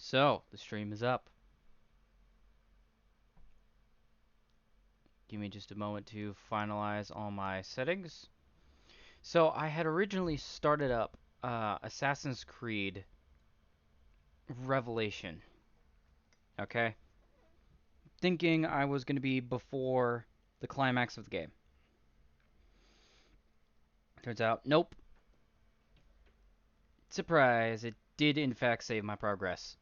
So, the stream is up. Give me just a moment to finalize all my settings. So, I had originally started up Assassin's Creed Revelation, okay? Thinking I was going to be before the climax of the game. Turns out, nope. Surprise, it did in fact save my progress.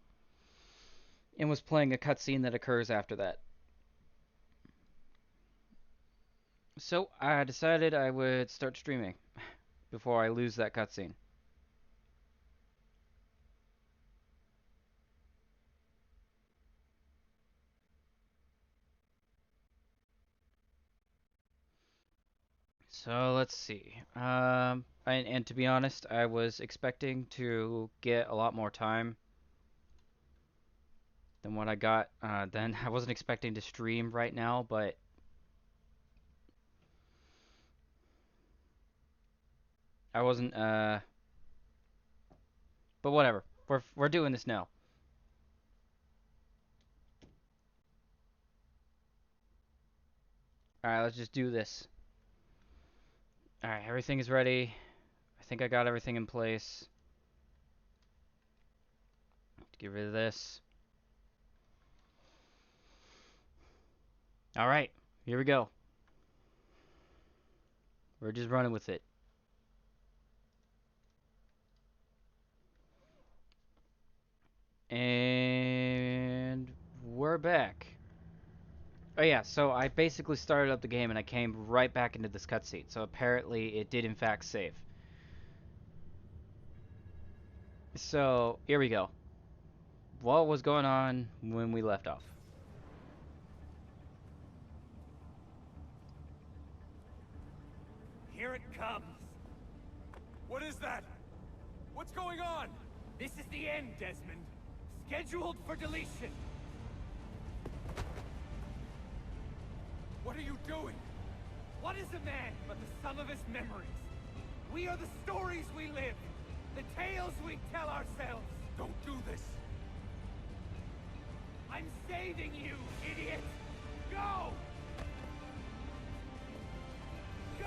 And was playing a cutscene that occurs after that. So, I decided I would start streaming before I lose that cutscene. So let's see. And to be honest, I was expecting to get a lot more time than what I got. Then I wasn't expecting to stream right now, but I wasn't. But whatever. We're doing this now. All right, let's just do this. All right, everything is ready. I think I got everything in place. Get rid of this. All right, here we go. We're just running with it. And we're back. Oh yeah, so I basically started up the game and I came right back into this cutscene. So apparently it did in fact save. So here we go. What was going on when we left off? Here it comes. What is that? What's going on? This is the end, Desmond. Scheduled for deletion. What are you doing? What is a man but the sum of his memories? We are the stories we live, the tales we tell ourselves. Don't do this. I'm saving you, idiot! Go! Go!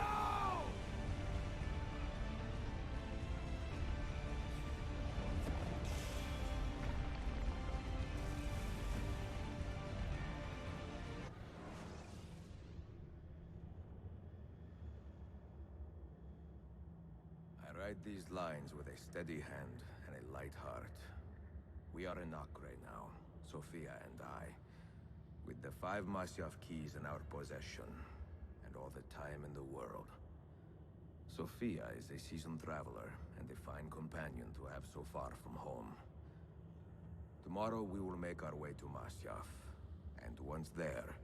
I write these lines with a steady hand and a light heart. We are in Acre now, Sophia and I, with the 5 Masyaf keys in our possession, and all the time in the world. Sophia is a seasoned traveler, and a fine companion to have so far from home. Tomorrow we will make our way to Masyaf, and once there,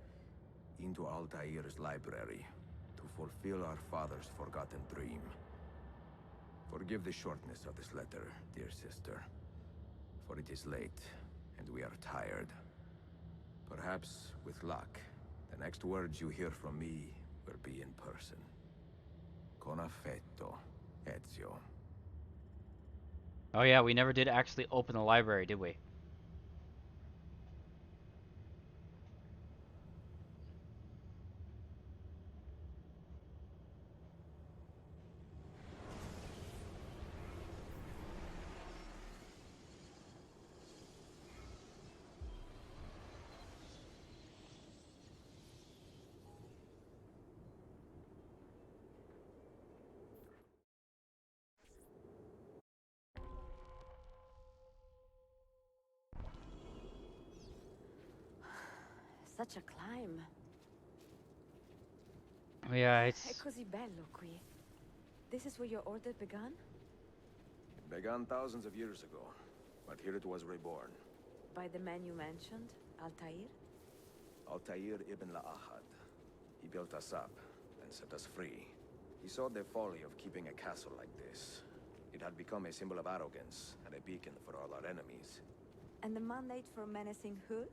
into Altair's library, to fulfill our father's forgotten dream. Forgive the shortness of this letter, dear sister, for it is late, and we are tired. Perhaps, with luck, the next words you hear from me will be in person. Con affetto, Ezio. Oh yeah, we never did actually open the library, did we? Such a climb. Oh yeah, È it's così bello qui. This is where your order began? It began thousands of years ago, but here it was reborn. By the man you mentioned, Altair? Altair ibn La'ahad. He built us up and set us free. He saw the folly of keeping a castle like this. It had become a symbol of arrogance and a beacon for all our enemies. And the mandate for menacing hoods?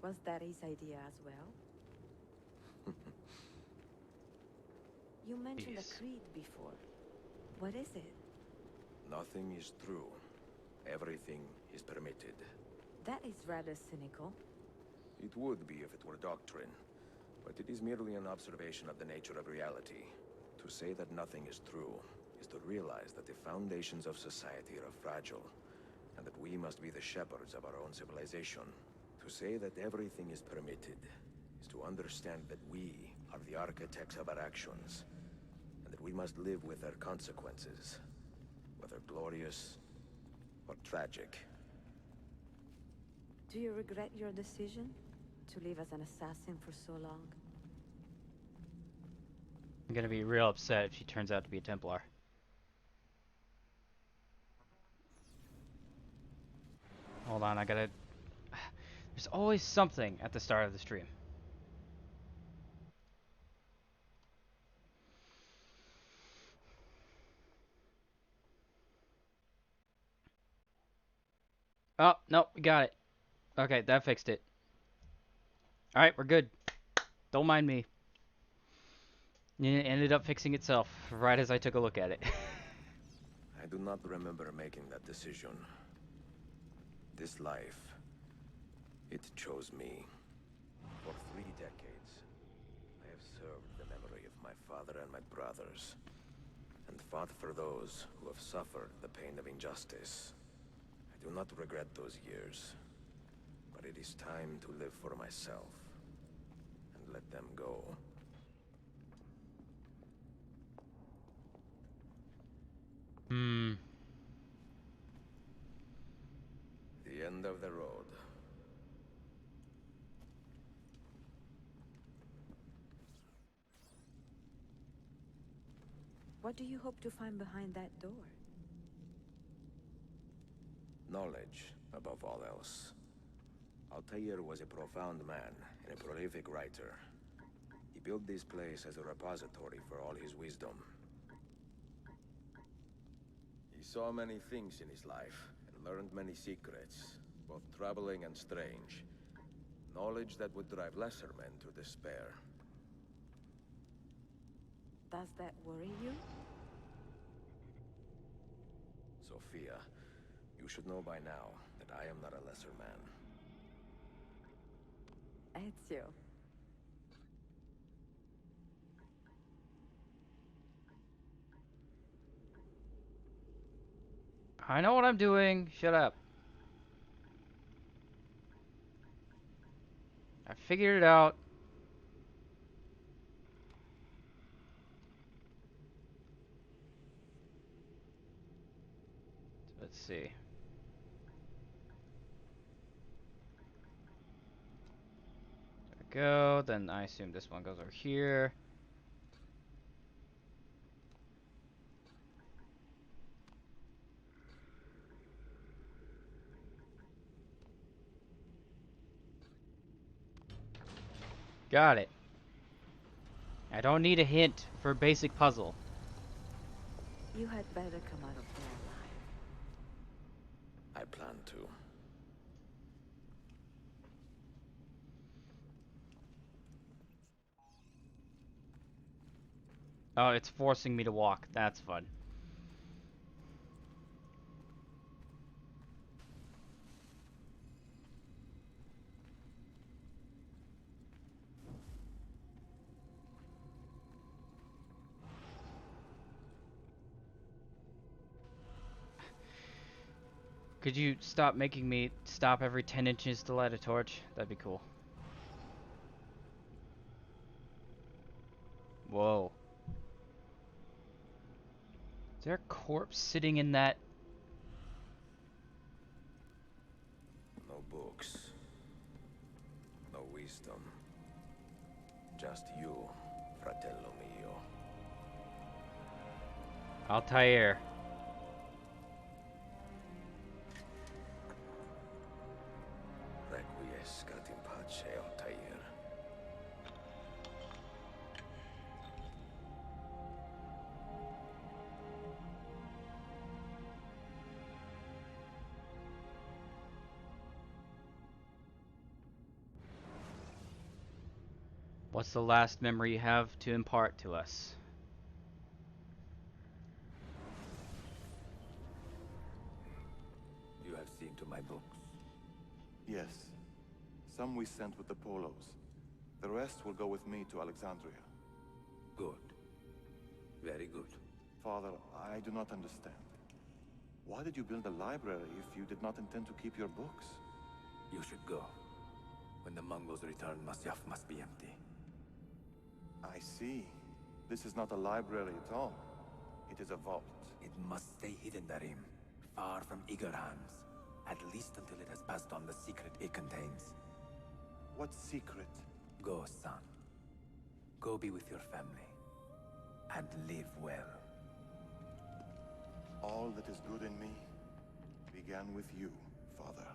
Was that his idea as well? You mentioned Jeez. a creed before. What is it? Nothing is true. Everything is permitted. That is rather cynical. It would be if it were doctrine, but it is merely an observation of the nature of reality. To say that nothing is true is to realize that the foundations of society are fragile, and that we must be the shepherds of our own civilization. To say that everything is permitted is to understand that we are the architects of our actions, and that we must live with their consequences, whether glorious or tragic. Do you regret your decision to live as an assassin for so long? I'm gonna be real upset if she turns out to be a Templar. Hold on, I gotta... There's always something at the start of the stream. Oh, no, we got it. Okay, that fixed it. Alright, we're good. Don't mind me. It ended up fixing itself right as I took a look at it. I do not remember making that decision. This life, it chose me. For 3 decades, I have served the memory of my father and my brothers, and fought for those who have suffered the pain of injustice. I do not regret those years, but it is time to live for myself, and let them go. Hmm. The end of the road. What do you hope to find behind that door? Knowledge, above all else. Altair was a profound man and a prolific writer. He built this place as a repository for all his wisdom. He saw many things in his life and learned many secrets, both troubling and strange. Knowledge that would drive lesser men to despair. Does that worry you? Sophia, you should know by now that I am not a lesser man. Ezio. I know what I'm doing. Shut up. I figured it out. Let's see. There we go. Then I assume this one goes over here. Got it. I don't need a hint for a basic puzzle. You had better come out of there alive. I plan to. Oh, it's forcing me to walk. That's fun. Could you stop making me stop every 10 inches to light a torch? That'd be cool. Whoa. Is there a corpse sitting in that? No books. No wisdom. Just you, fratello mio. Altair. Requiescat in pace, Altair. What's the last memory you have to impart to us? You have seen to my books. Yes. Some we sent with the Polos. The rest will go with me to Alexandria. Good. Very good. Father, I do not understand. Why did you build a library if you did not intend to keep your books? You should go. When the Mongols return, Masyaf must be empty. I see. This is not a library at all. It is a vault. It must stay hidden, Darim. Far from eager hands. At least until it has passed on the secret it contains. What secret? Go, son. Go be with your family. And live well. All that is good in me began with you, Father.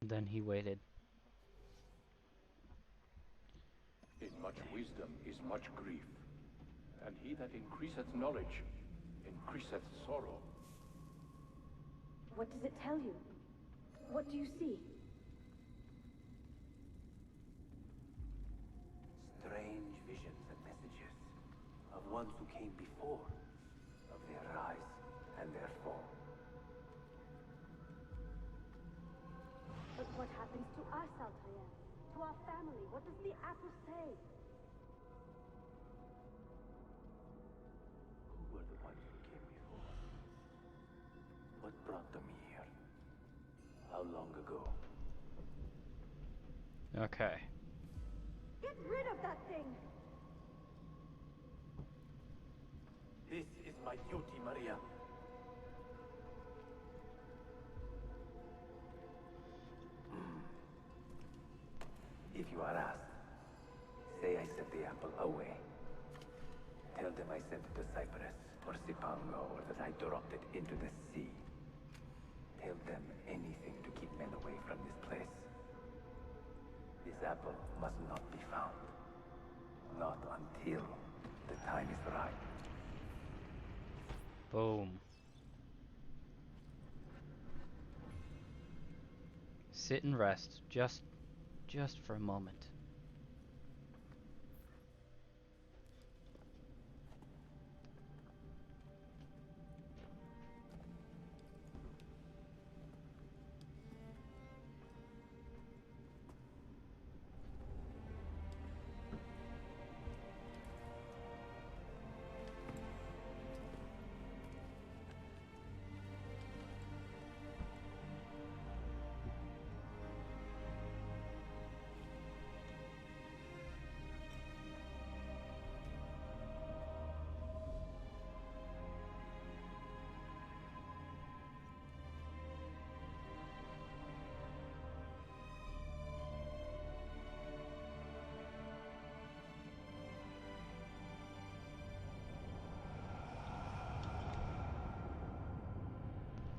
Then he waited. In much wisdom is much grief, and he that increaseth knowledge increaseth sorrow. What does it tell you? What do you see? Strange visions and messages of ones who came before, of their rise and their fall. But what happens to us, Altair? To our family? What does the apple say? Who were the ones who came before? What brought them here? How long ago? Okay. Get rid of that thing! This is my duty, Maria. If you are asked, say I sent the apple away. Tell them I sent it to Cyprus or Cipango, or that I dropped it into the sea. Tell them anything to keep men away from this place. This apple must not be found. Not until the time is right. Boom. Sit and rest. Just for a moment.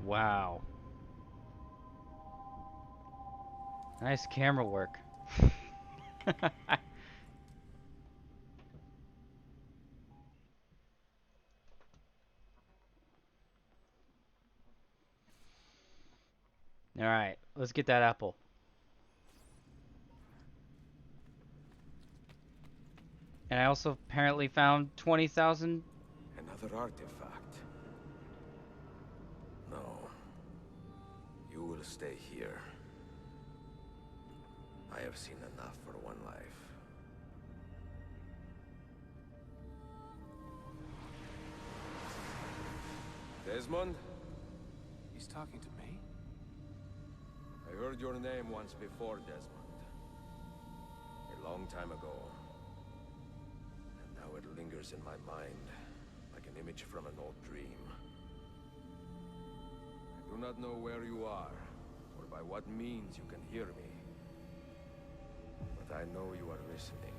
Wow. Nice camera work. Alright, let's get that apple. And I also apparently found 20,000. Another artifact. No. You will stay here. I have seen enough for one life. Desmond? He's talking to me? I heard your name once before, Desmond. A long time ago. And now it lingers in my mind, like an image from an old dream. I do not know where you are, or by what means you can hear me. But I know you are listening.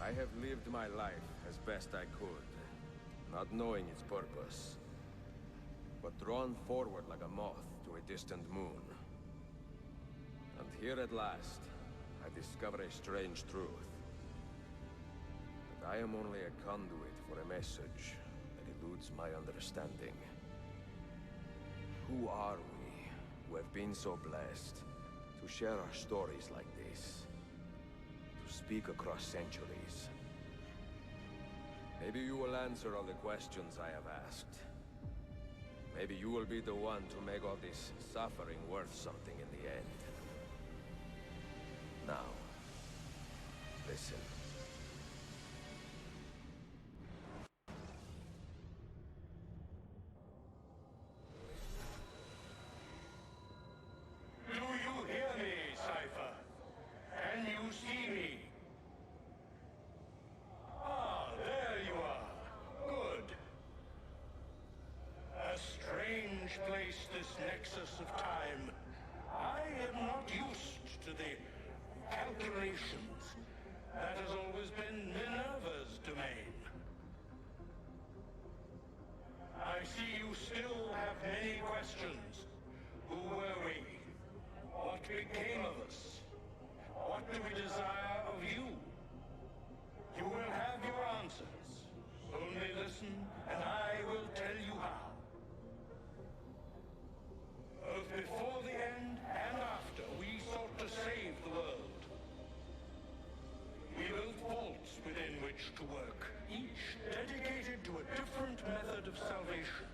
I have lived my life as best I could, not knowing its purpose, but drawn forward like a moth to a distant moon. And here at last, I discover a strange truth. That I am only a conduit for a message that eludes my understanding. Who are we, who have been so blessed, to share our stories like this? To speak across centuries? Maybe you will answer all the questions I have asked. Maybe you will be the one to make all this suffering worth something in the end. Now, listen. Do you hear me, Cypher? Can you see me? Ah, there you are. Good. A strange place, this nexus of time. I am not used to the calculations. That has always been Minerva's domain. I see you still have many questions. Who were we? What became of us? What do we desire of you? You will have your answers. Only listen, and I will tell you how. Both before the end and after, we sought to save the world. We built vaults within which to work, each dedicated to a different method of salvation.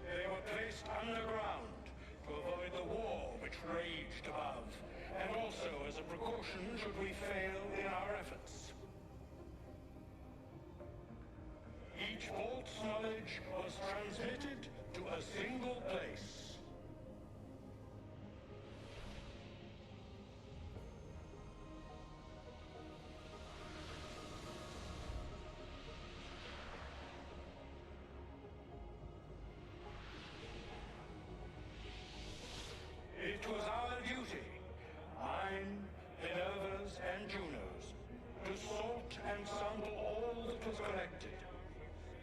They were placed underground to avoid the war which raged above, and also as a precaution should we fail in our efforts. Each vault's knowledge was transmitted to a single place. It was our duty, mine, Minerva's, and Juno's, to sort and sample all that was collected.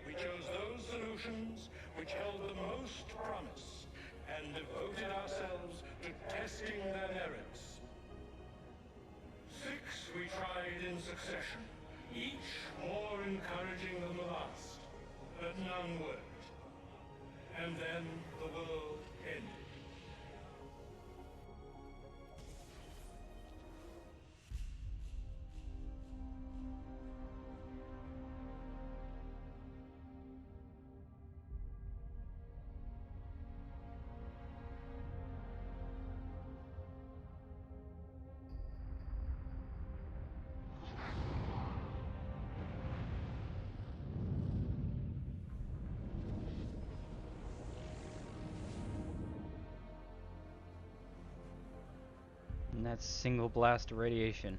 We chose those solutions which held the most promise, and devoted ourselves to testing their merits. 6 we tried in succession, each more encouraging than the last, but none worked. And then the world ended. And that's single blast radiation.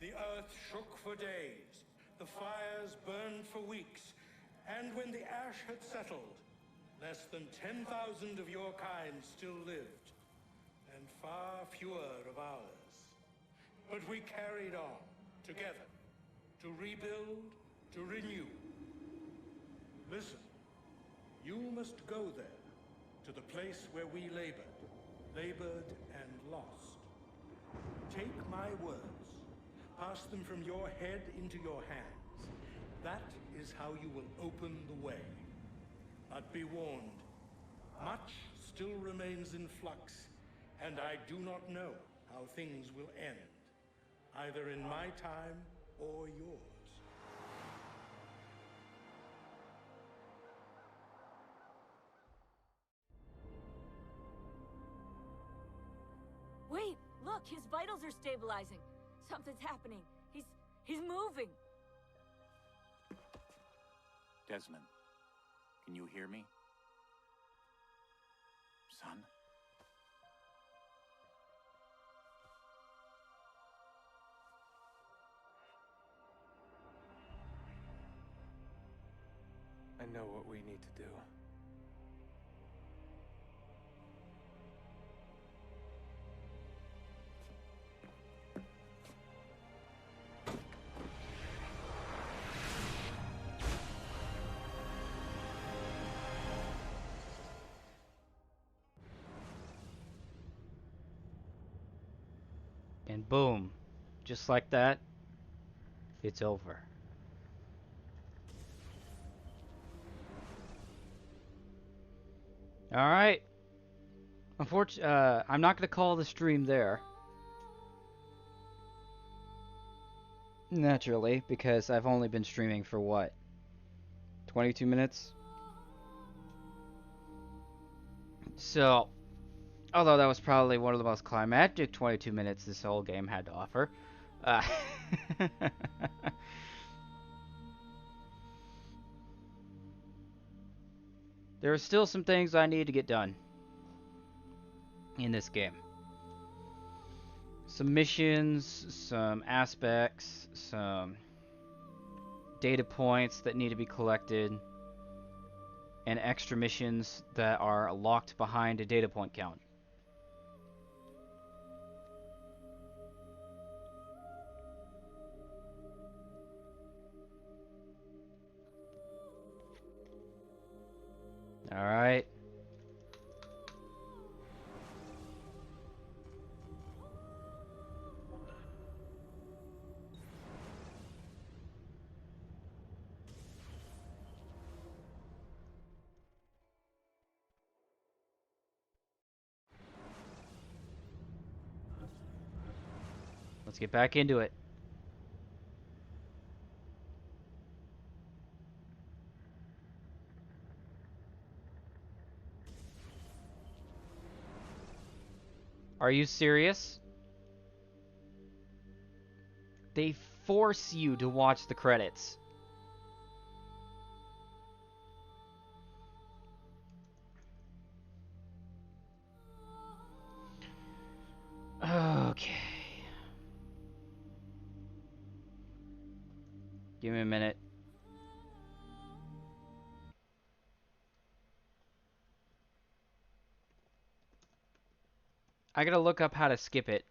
The earth shook for days, the fires burned for weeks, and when the ash had settled, less than 10,000 of your kind still lived. and far fewer of ours. But we carried on, together, to rebuild, to renew. Listen, you must go there, to the place where we labored and lost. Take my words, pass them from your head into your hands. That is how you will open the way. But be warned, much still remains in flux, and I do not know how things will end, either in my time or yours. Wait, look, his vitals are stabilizing. Something's happening. He's moving. Desmond, can you hear me? Son? I know what we need to do. And boom, just like that, it's over. All right. Unfortunately, I'm not gonna call the stream there. Naturally, because I've only been streaming for what? 22 minutes? So, although that was probably one of the most climactic 22 minutes this whole game had to offer. Uh, there are still some things I need to get done in this game. Some missions, some aspects, some data points that need to be collected, and extra missions that are locked behind a data point count. Alright. Let's get back into it. Are you serious? They force you to watch the credits. Okay. Give me a minute. I gotta look up how to skip it.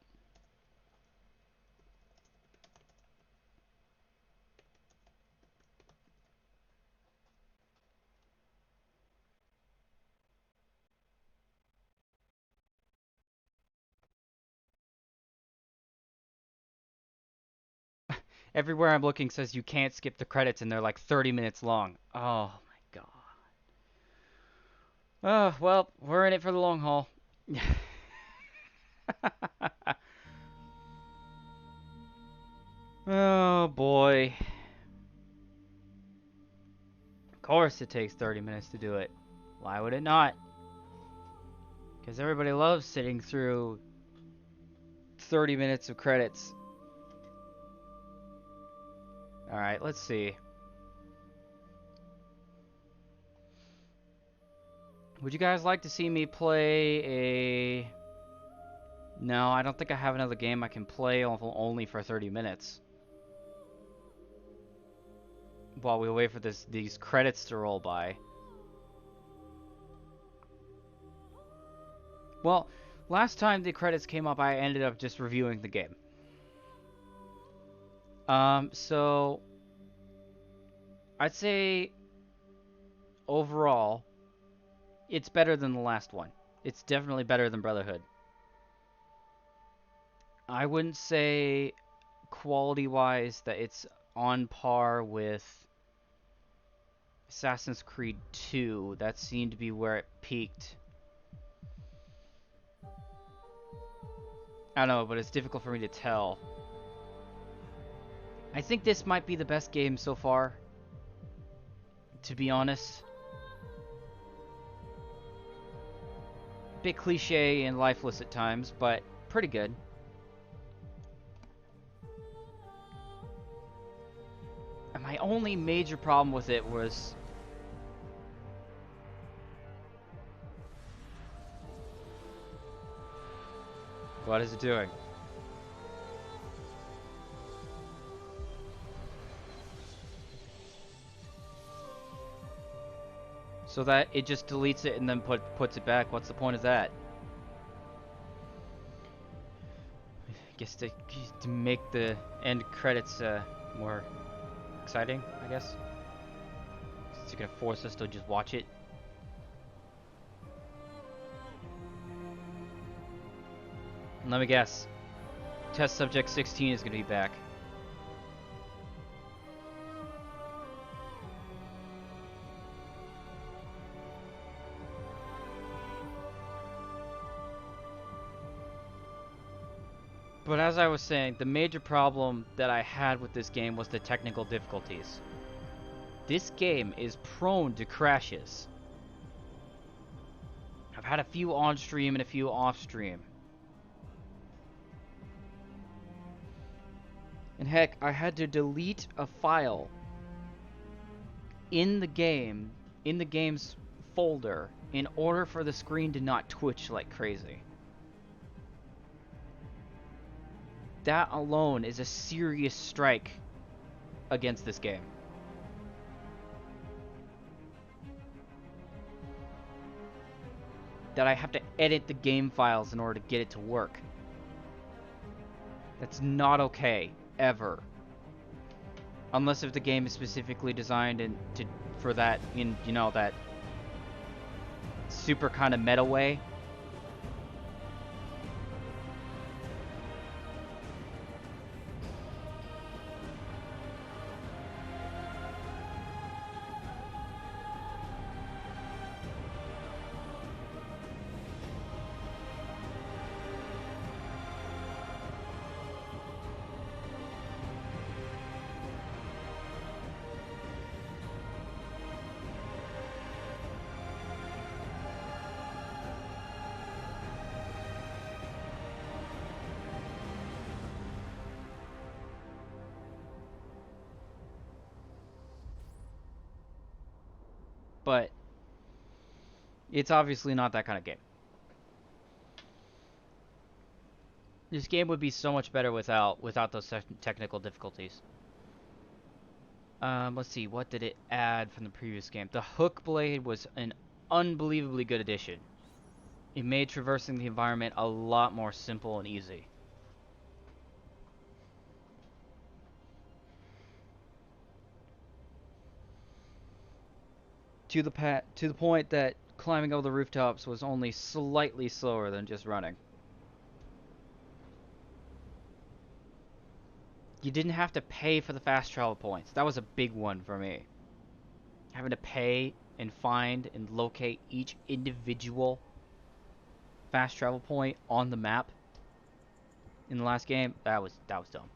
Everywhere I'm looking says you can't skip the credits and they're like 30 minutes long. Oh my god. Oh, well, we're in it for the long haul. Oh boy. Of course it takes 30 minutes to do it. Why would it not? Because everybody loves sitting through 30 minutes of credits. Alright, let's see. Would you guys like to see me play a... No, I don't think I have another game I can play only for 30 minutes. While we wait for these credits to roll by. Well, Last time the credits came up, I ended up just reviewing the game. So I'd say overall, it's better than the last one. It's definitely better than Brotherhood. I wouldn't say quality-wise that it's on par with Assassin's Creed 2. That seemed to be where it peaked. I don't know, but it's difficult for me to tell. I think this might be the best game so far, to be honest. Bit cliche and lifeless at times, but pretty good. And my only major problem with it was... What is it doing? So that it just deletes it and then puts it back. What's the point of that? I guess to make the end credits more exciting, I guess. It's gonna force us to just watch it. And let me guess. Test subject 16 is gonna be back. But as I was saying, the major problem that I had with this game was the technical difficulties. This game is prone to crashes. I've had a few on stream and a few off stream. And heck, I had to delete a file in the game's folder, in order for the screen to not twitch like crazy. That alone is a serious strike against this game. That I have to edit the game files in order to get it to work. That's not okay, ever. Unless if the game is specifically designed for that, in, you know, that super kind of meta way. But it's obviously not that kind of game. This game would be so much better without those technical difficulties. Let's see, what did it add from the previous game? The hook blade was an unbelievably good addition. It made traversing the environment a lot more simple and easy. To the point that climbing over the rooftops was only slightly slower than just running. You didn't have to pay for the fast travel points. That was a big one for me. Having to pay and find and locate each individual fast travel point on the map in the last game, that was dumb.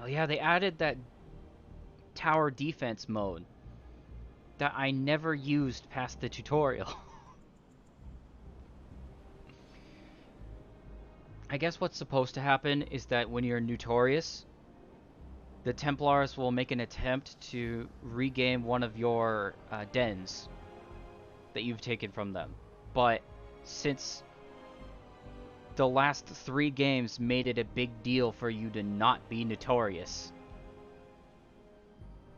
Oh yeah, they added that tower defense mode that I never used past the tutorial. I guess what's supposed to happen is that when you're notorious, the Templars will make an attempt to regain one of your dens that you've taken from them. But since the last 3 games made it a big deal for you to not be notorious,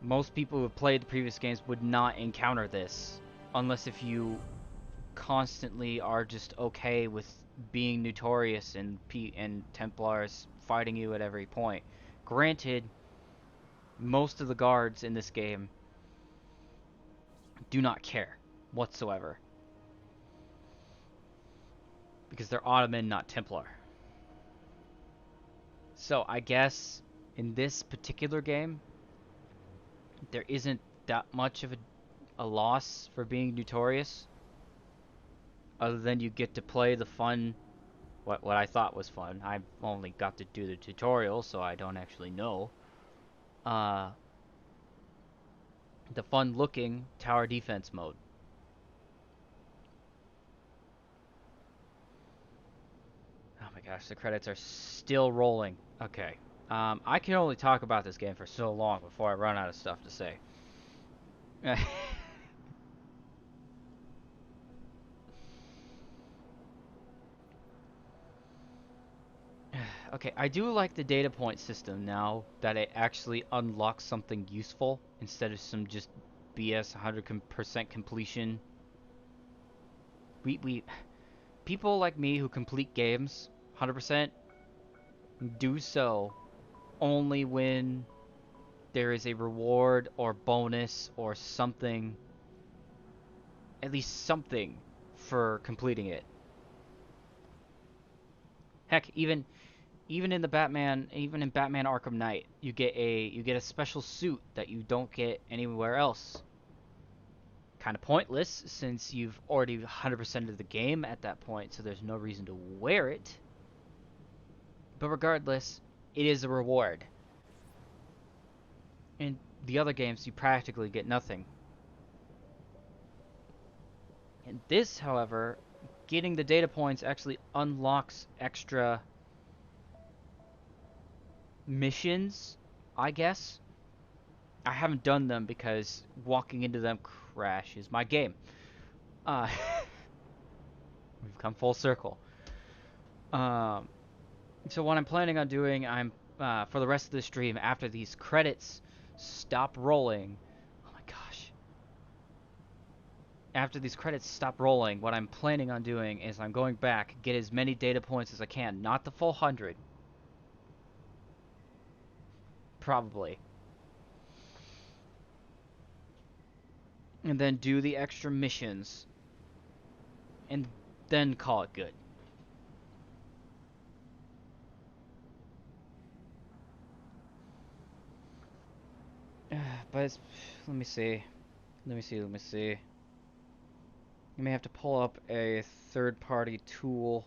most people who have played the previous games would not encounter this unless if you constantly are just okay with being notorious and Templars fighting you at every point. Granted, most of the guards in this game do not care whatsoever because they're Ottoman, not Templar. So I guess in this particular game, there isn't that much of a loss for being notorious, other than you get to play the fun, what I thought was fun. I only got to do the tutorial, so I don't actually know. Uh, the fun-looking tower defense mode. Oh my gosh, the credits are still rolling. Okay. I can only talk about this game for so long before I run out of stuff to say. Okay, I do like the data point system now that it actually unlocks something useful instead of some just BS 100% completion. We people like me who complete games 100% do so only when there is a reward or bonus or something, at least something for completing it. Heck, even in Batman Arkham Knight, you get a special suit that you don't get anywhere else. Kind of pointless since you've already 100%ed the game at that point, so there's no reason to wear it. But regardless, it is a reward. In the other games, you practically get nothing. In this, however, getting the data points actually unlocks extra missions, I guess. I haven't done them because walking into them crashes my game. Uh, we've come full circle. Um, so what I'm planning on doing, for the rest of the stream, after these credits stop rolling. Oh my gosh. After these credits stop rolling, what I'm planning on doing is I'm going back, get as many data points as I can. Not the full 100. Probably. And then do the extra missions. And then call it good. But let me see. Let me see. You may have to pull up a third-party tool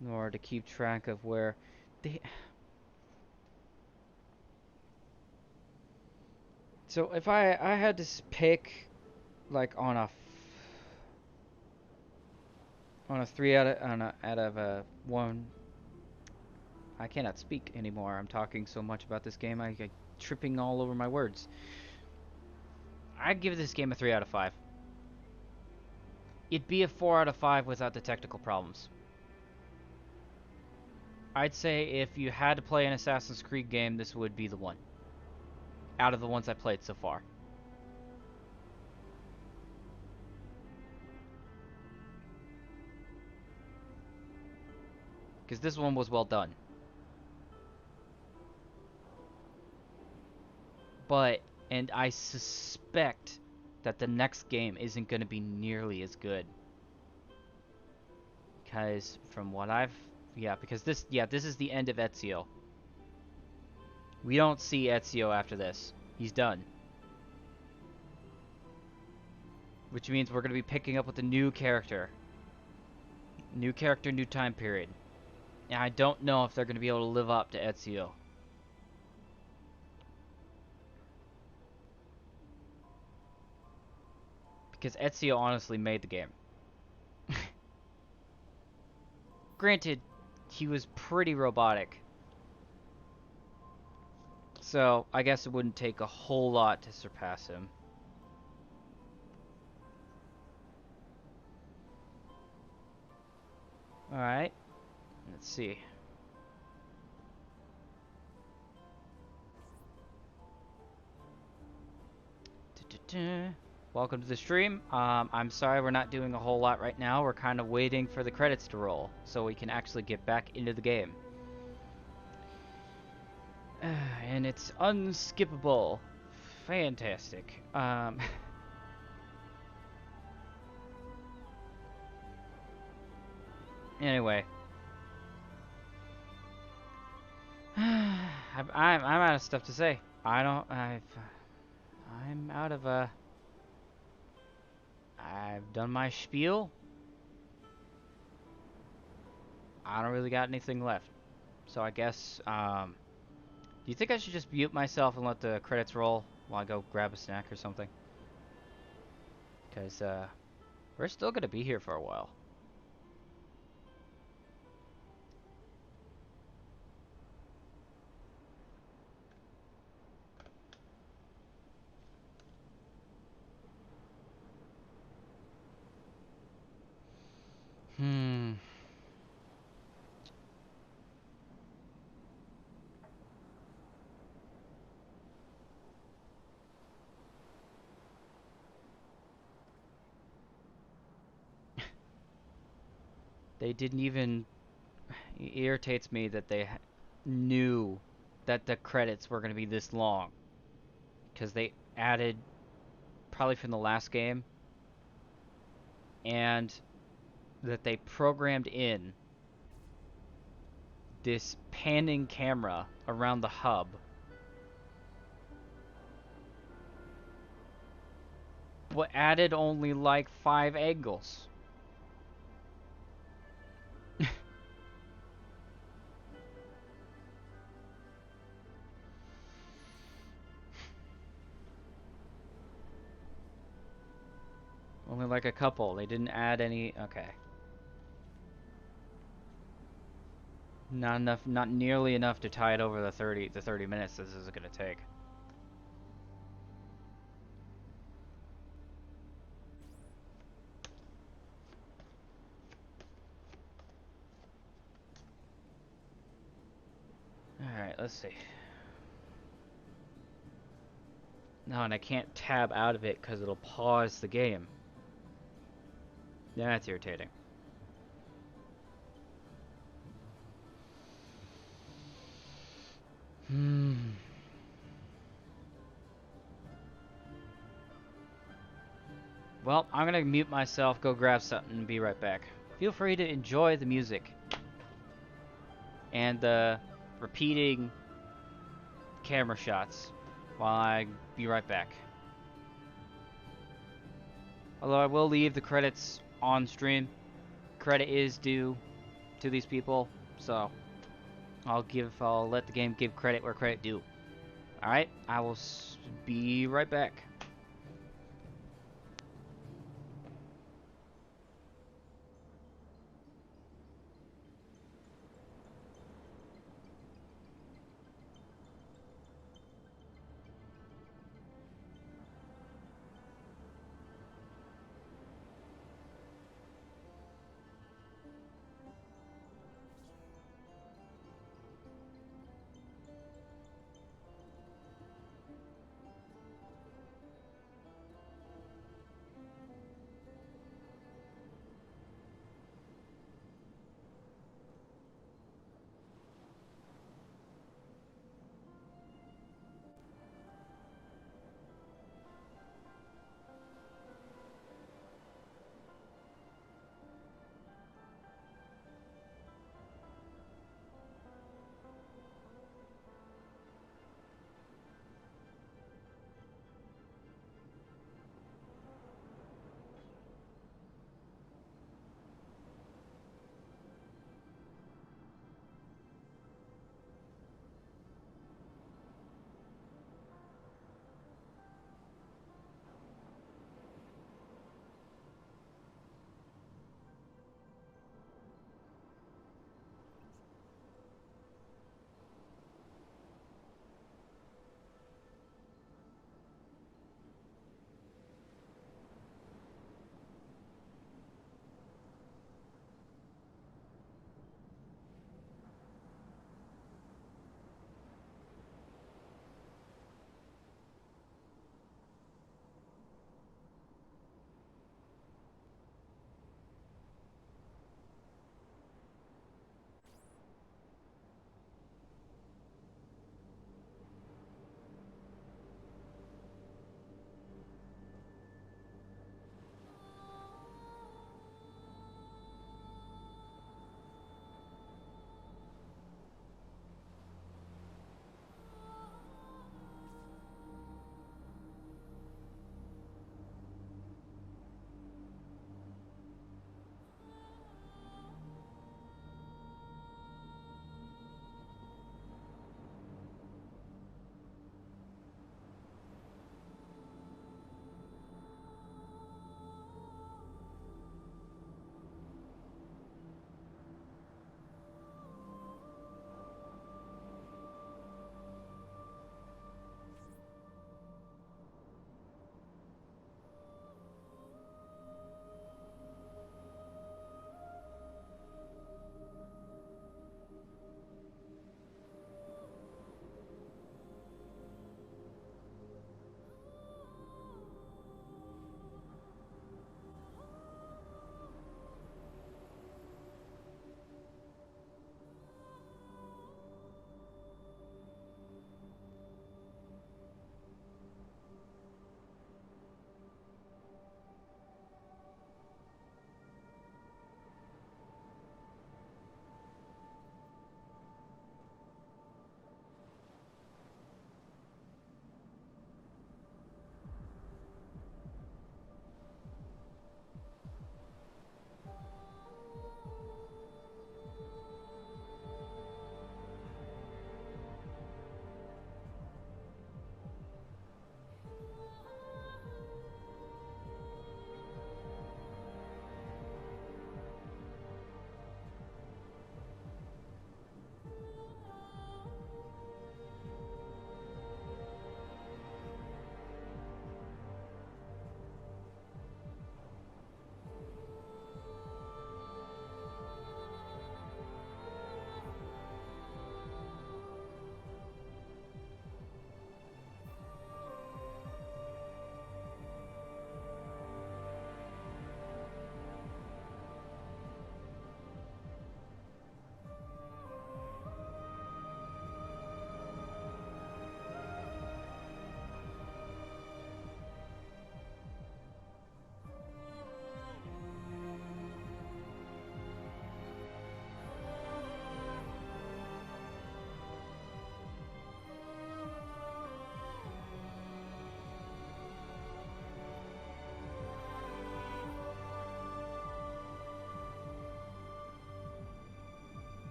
in order to keep track of where they... So if I had to pick like on a 3 out of a 1, I cannot speak anymore. I'm talking so much about this game, I tripping all over my words. I'd give this game a 3 out of 5. It'd be a 4 out of 5 without the technical problems. I'd say if you had to play an Assassin's Creed game, this would be the one. Out of the ones I played so far. Because this one was well done. And I suspect that the next game isn't going to be nearly as good. Because from what because this is the end of Ezio. We don't see Ezio after this. He's done. Which means we're going to be picking up with a new character. New character, new time period. And I don't know if they're going to be able to live up to Ezio. Because Ezio honestly made the game. Granted, he was pretty robotic. So, I guess it wouldn't take a whole lot to surpass him. Alright. Let's see. welcome to the stream. I'm sorry we're not doing a whole lot right now. We're kind of waiting for the credits to roll so we can actually get back into the game. And it's unskippable. Fantastic. Anyway. I'm out of stuff to say. I'm out of I've done my spiel. I don't really got anything left. So I guess do you think I should just mute myself and let the credits roll while I go grab a snack or something? Cuz we're still going to be here for a while. They didn't even. It irritates me that they knew that the credits were going to be this long. Because they added, probably from the last game, and that they programmed in this panning camera around the hub. But added only like 5 angles. Only like a couple. They didn't add any. Okay. Not enough. Not nearly enough to tie it over the 30 minutes this is gonna take. All right. Let's see. No, and I can't tab out of it because it'll pause the game. Yeah, that's irritating. Well, I'm gonna mute myself, go grab something, and be right back. Feel free to enjoy the music and the repeating camera shots while I be right back. Although I will leave the credits on stream. Credit is due to these people, so I'll let the game give credit where credit due. All right, I will be right back.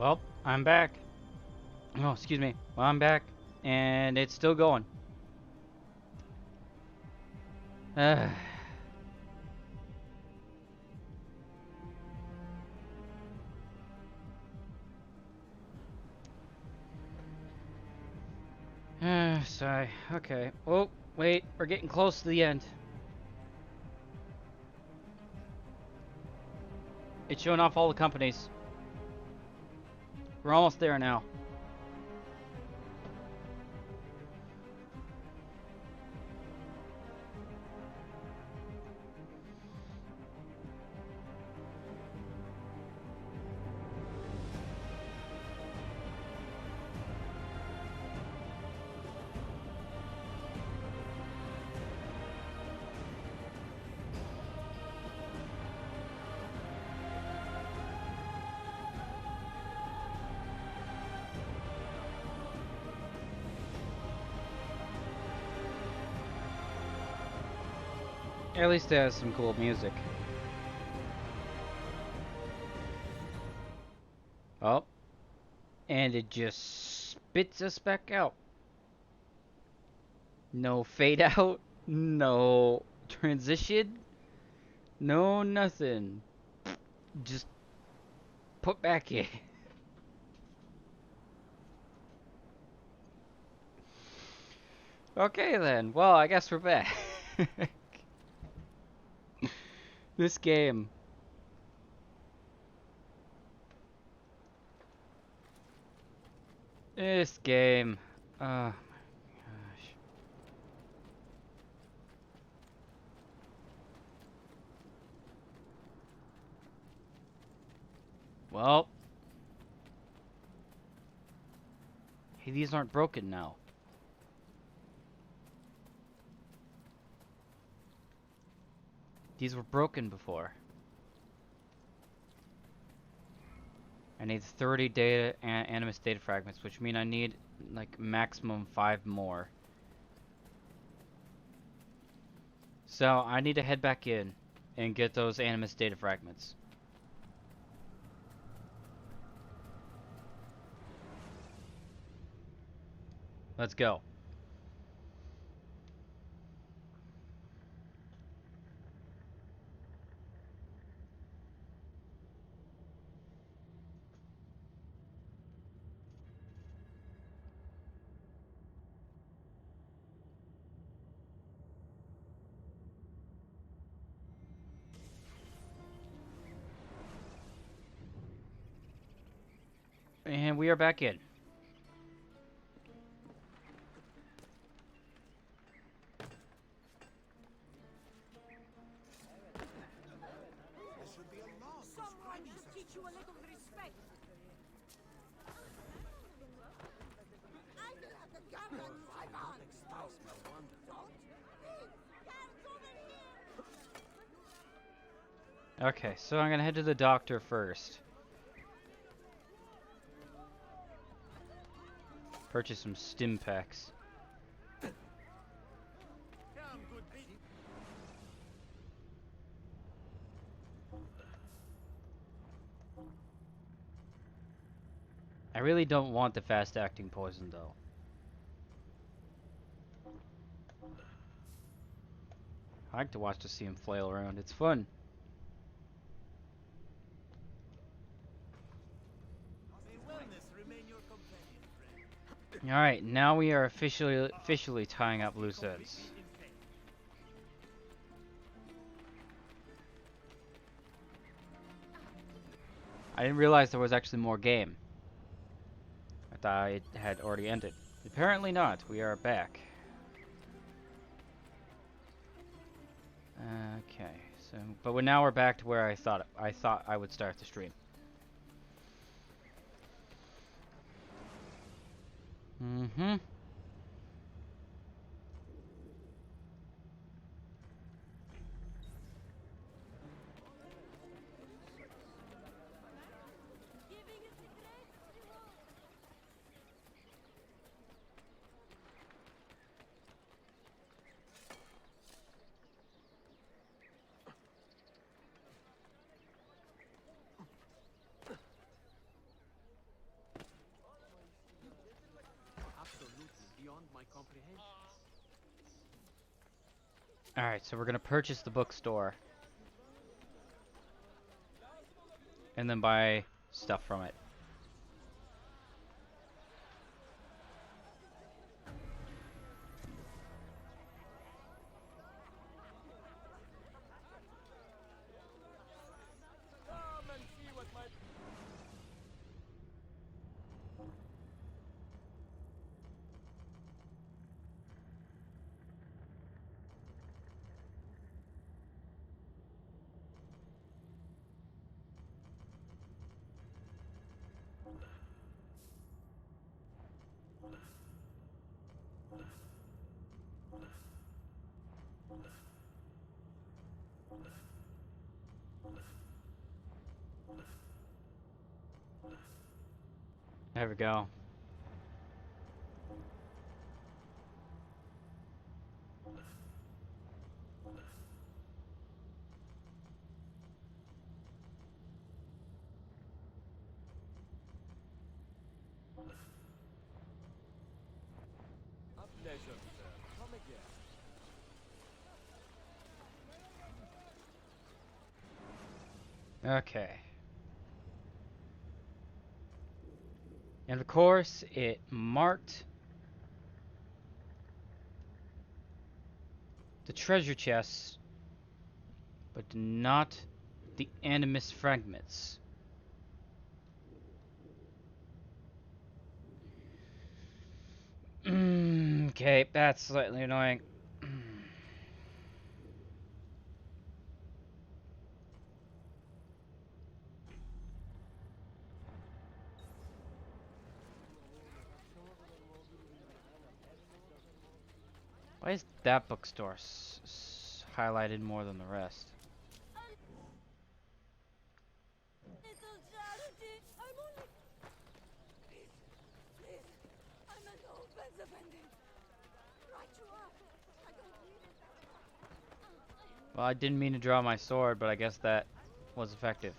Well, I'm back. Oh, excuse me. Well, I'm back, and it's still going. Sigh. Okay. Oh, wait. We're getting close to the end. It's showing off all the companies. We're almost there now. At least it has some cool music. Oh. And it just spits us back out. No fade out. No transition. No nothing. Just put back in. Okay then. Well, I guess we're back. This game. This game. Oh my gosh. Well. Hey, these aren't broken now. These were broken before. I need 30 data animus data fragments, which mean I need like maximum 5 more. So I need to head back in and get those animus data fragments. Let's go. And we are back in. Someone should teach you a little respect. I will have the gun on Simon. Okay, so I'm gonna head to the doctor first. Purchase some stim packs. I really don't want the fast acting poison though. I like to watch to see him flail around. It's fun. Alright, now we are officially tying up loose ends. I didn't realize there was actually more game. I thought it had already ended. Apparently not. We are back. Okay, so but now we're back to where I thought I would start the stream. Mm-hmm. beyond my comprehension. Alright, so we're gonna purchase the bookstore. And then buy stuff from it. Come and see what my... There we go. A pleasure, sir. Come again. Okay. And of course, it marked the treasure chests, but not the animus fragments. Okay, that's slightly annoying. Why is that bookstore highlighted more than the rest? Little charity. I'm only... Please, please. I'm an old fence offending. Right you are. I don't need it. Well, I didn't mean to draw my sword, but I guess that was effective.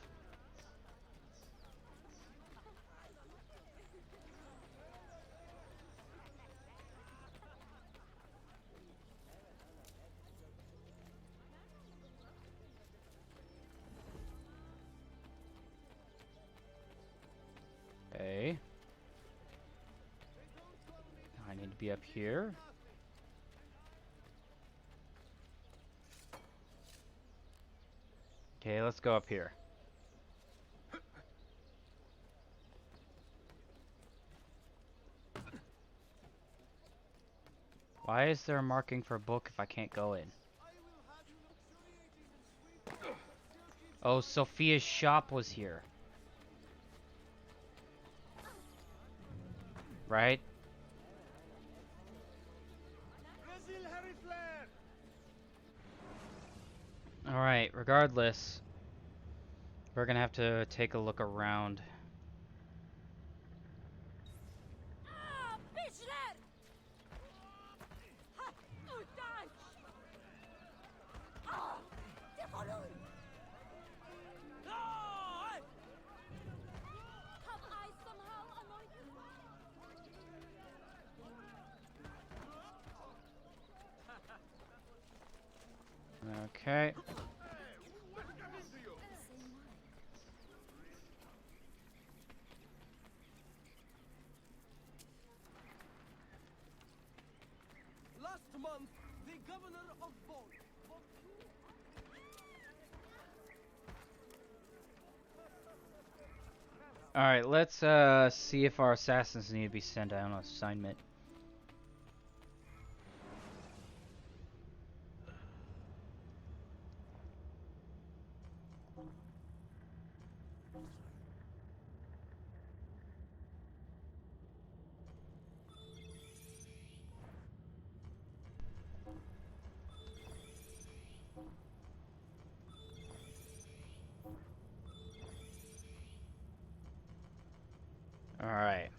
Okay. I need to be up here. Okay, let's go up here. Why is there a marking for a book if I can't go in? Oh, Sophia's shop was here. Right? Alright, regardless, we're gonna have to take a look around. Ah, bitchler! Ha! Utan! Ah! Defolun! Ah! Have I somehow annoyed you? Okay. Last month, the governor of Vault... Alright, let's see if our assassins need to be sent out on assignment. Alright.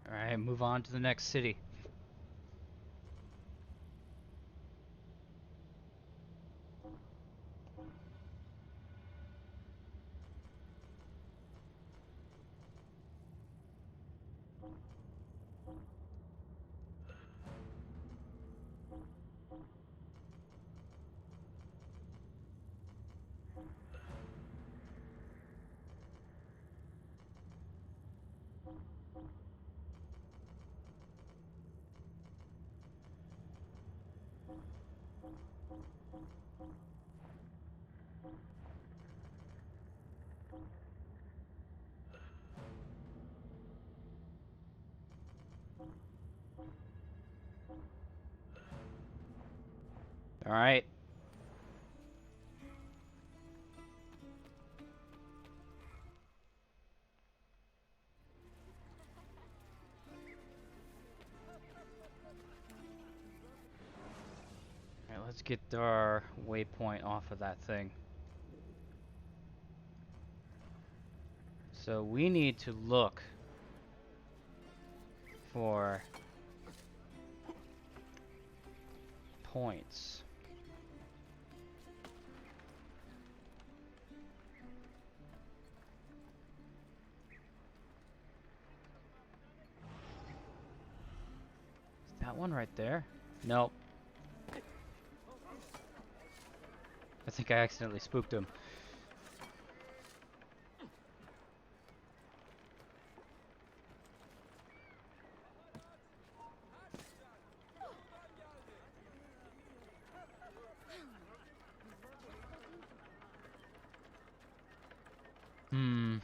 Alright, move on to the next city. Alright. Alright, let's get our waypoint off of that thing. So we need to look for points. Is that one right there? Nope. I think I accidentally spooked him. Hmm.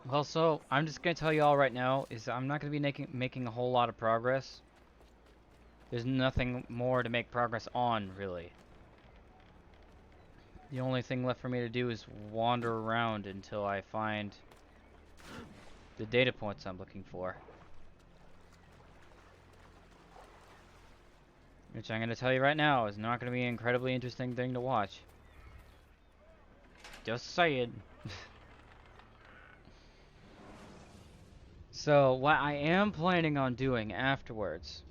Well, so I'm just gonna tell you all right now is I'm not gonna be making a whole lot of progress. There's nothing more to make progress on, really. The only thing left for me to do is wander around until I find the data points I'm looking for. Which I'm gonna tell you right now is not gonna be an incredibly interesting thing to watch. Just saying. So, what I am planning on doing afterwards,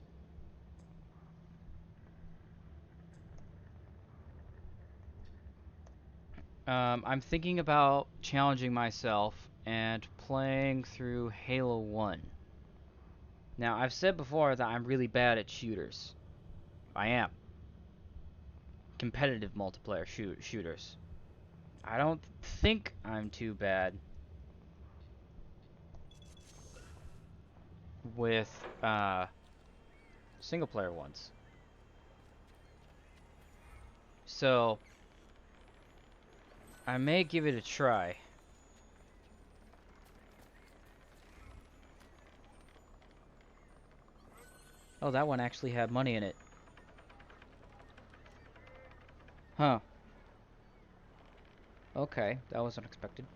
I'm thinking about challenging myself and playing through Halo 1. Now, I've said before that I'm really bad at shooters. I am. Competitive multiplayer shooters. I don't think I'm too bad with single player ones. So, I may give it a try. Oh, that one actually had money in it. Huh. Okay, that was unexpected.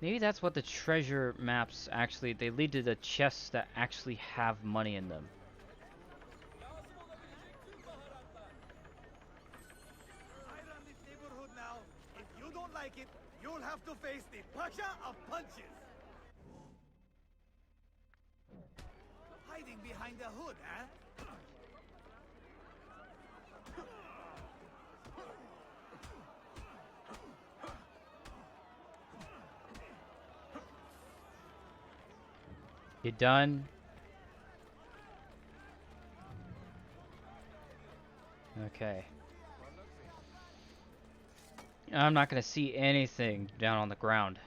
Maybe that's what the treasure maps actually, they lead to the chests that actually have money in them. I run this neighborhood now. If you don't like it, you'll have to face the Pasha of Punches. Hiding behind the hood, huh? You done? Okay. I'm not gonna see anything down on the ground.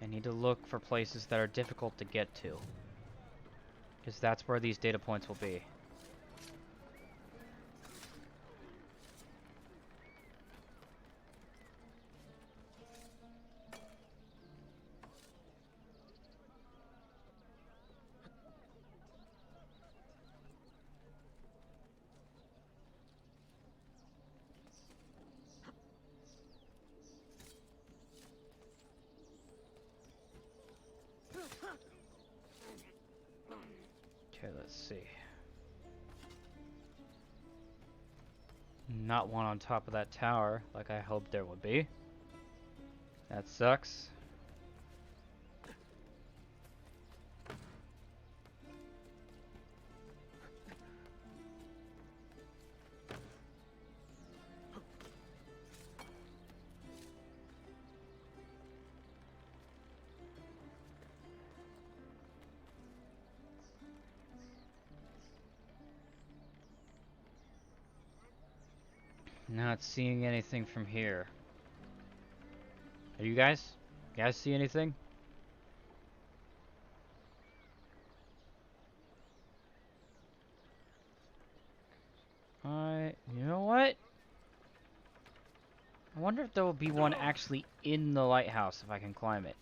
I need to look for places that are difficult to get to, because that's where these data points will be. Okay, let's see. Not one on top of that tower, like I hoped there would be. That sucks. Not seeing anything from here. Are you guys? You guys see anything? You know what? I wonder if there will be one actually in the lighthouse if I can climb it.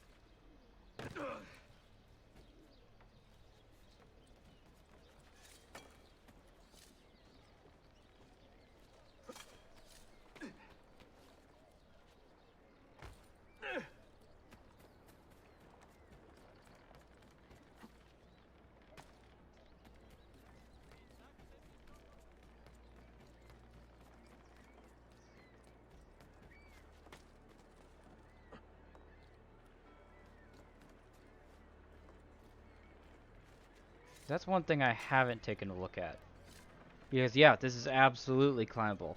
That's one thing I haven't taken a look at. Because, yeah, this is absolutely climbable.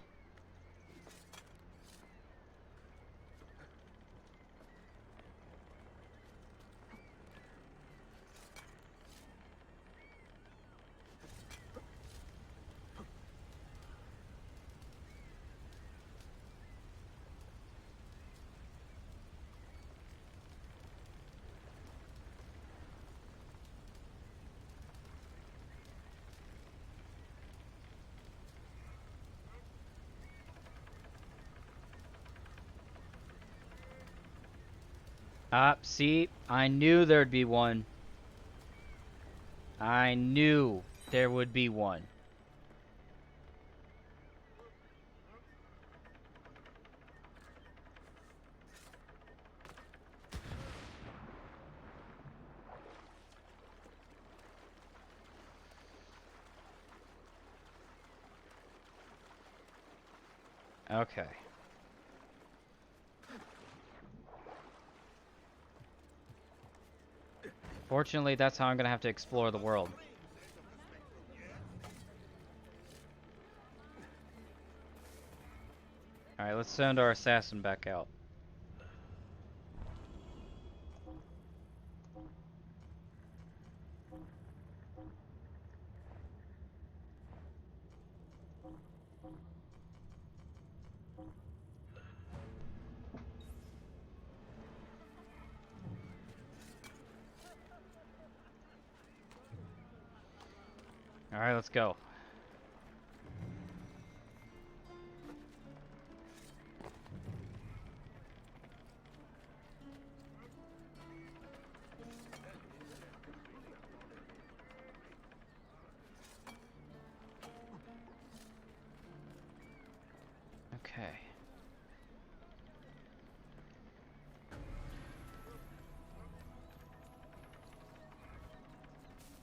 See, I knew there'd be one. I knew there would be one. Okay. Fortunately, that's how I'm gonna have to explore the world. Alright, let's send our assassin back out. Alright, let's go. Okay.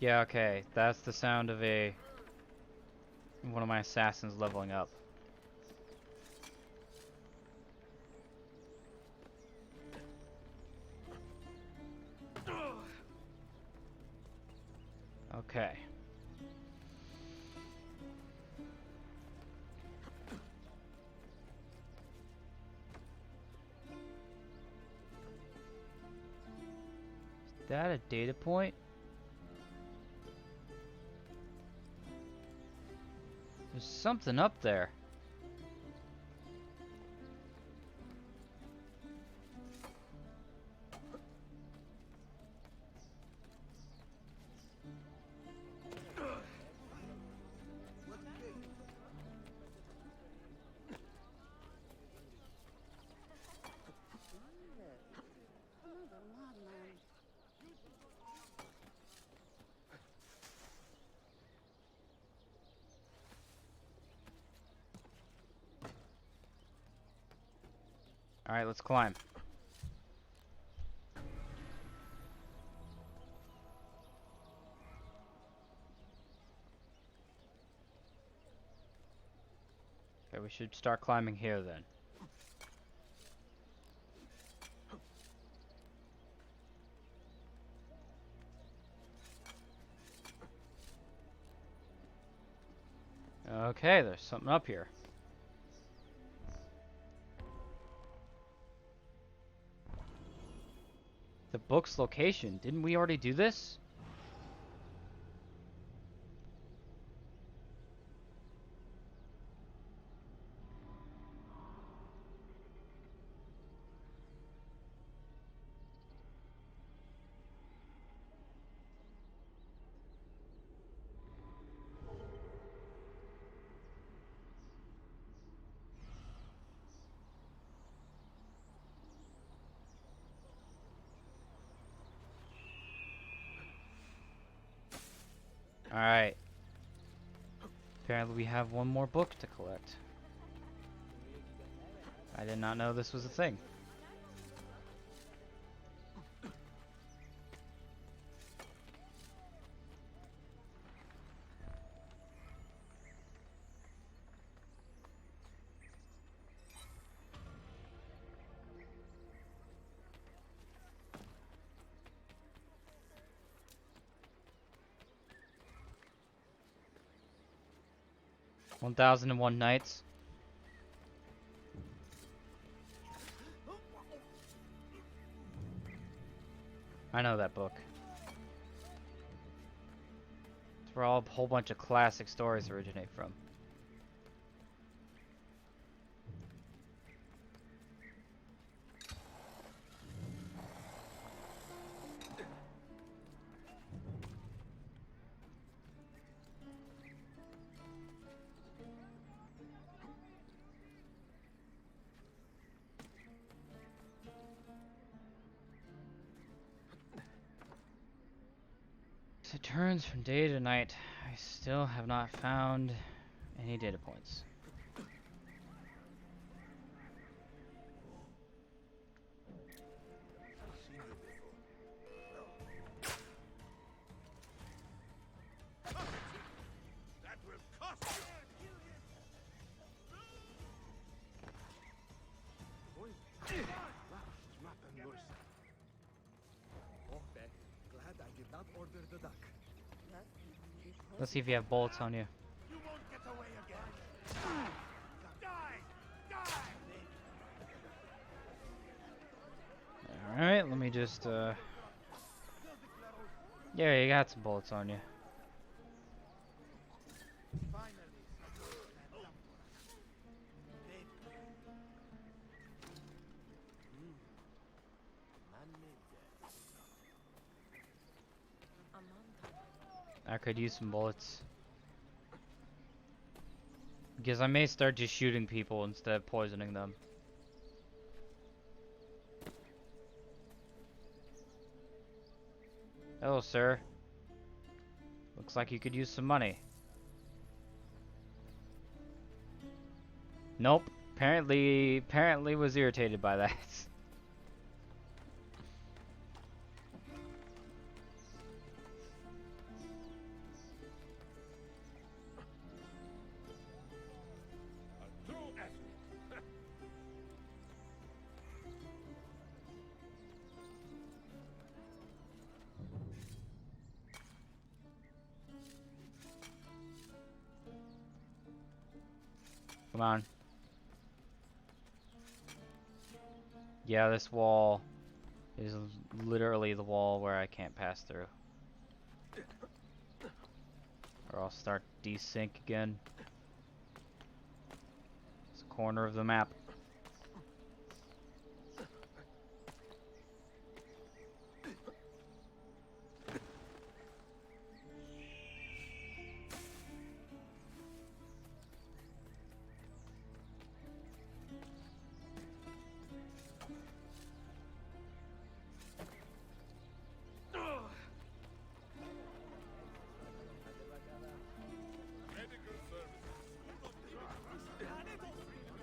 Yeah, okay. That's the sound of one of my assassins leveling up. Okay. Is that a data point? There's something up there. Alright, let's climb. we should start climbing here then. Okay, there's something up here. The book's location. Didn't we already do this? Alright. Apparently we have one more book to collect. I did not know this was a thing. "1001 Nights." I know that book. It's where a whole bunch of classic stories originate from. It turns from day to night. I still have not found any data points. That will cost you! Glad I did not order the duck. Let's see if you have bullets on you. You won't get away again. Die! Die! Alright, let me just, yeah, you got some bullets on you. I could use some bullets. Because I may start just shooting people instead of poisoning them. Hello, sir. Looks like you could use some money. Nope. Apparently was irritated by that. Come on. Yeah, this wall is literally the wall where I can't pass through. Or I'll start desync again. It's a corner of the map. Medical services.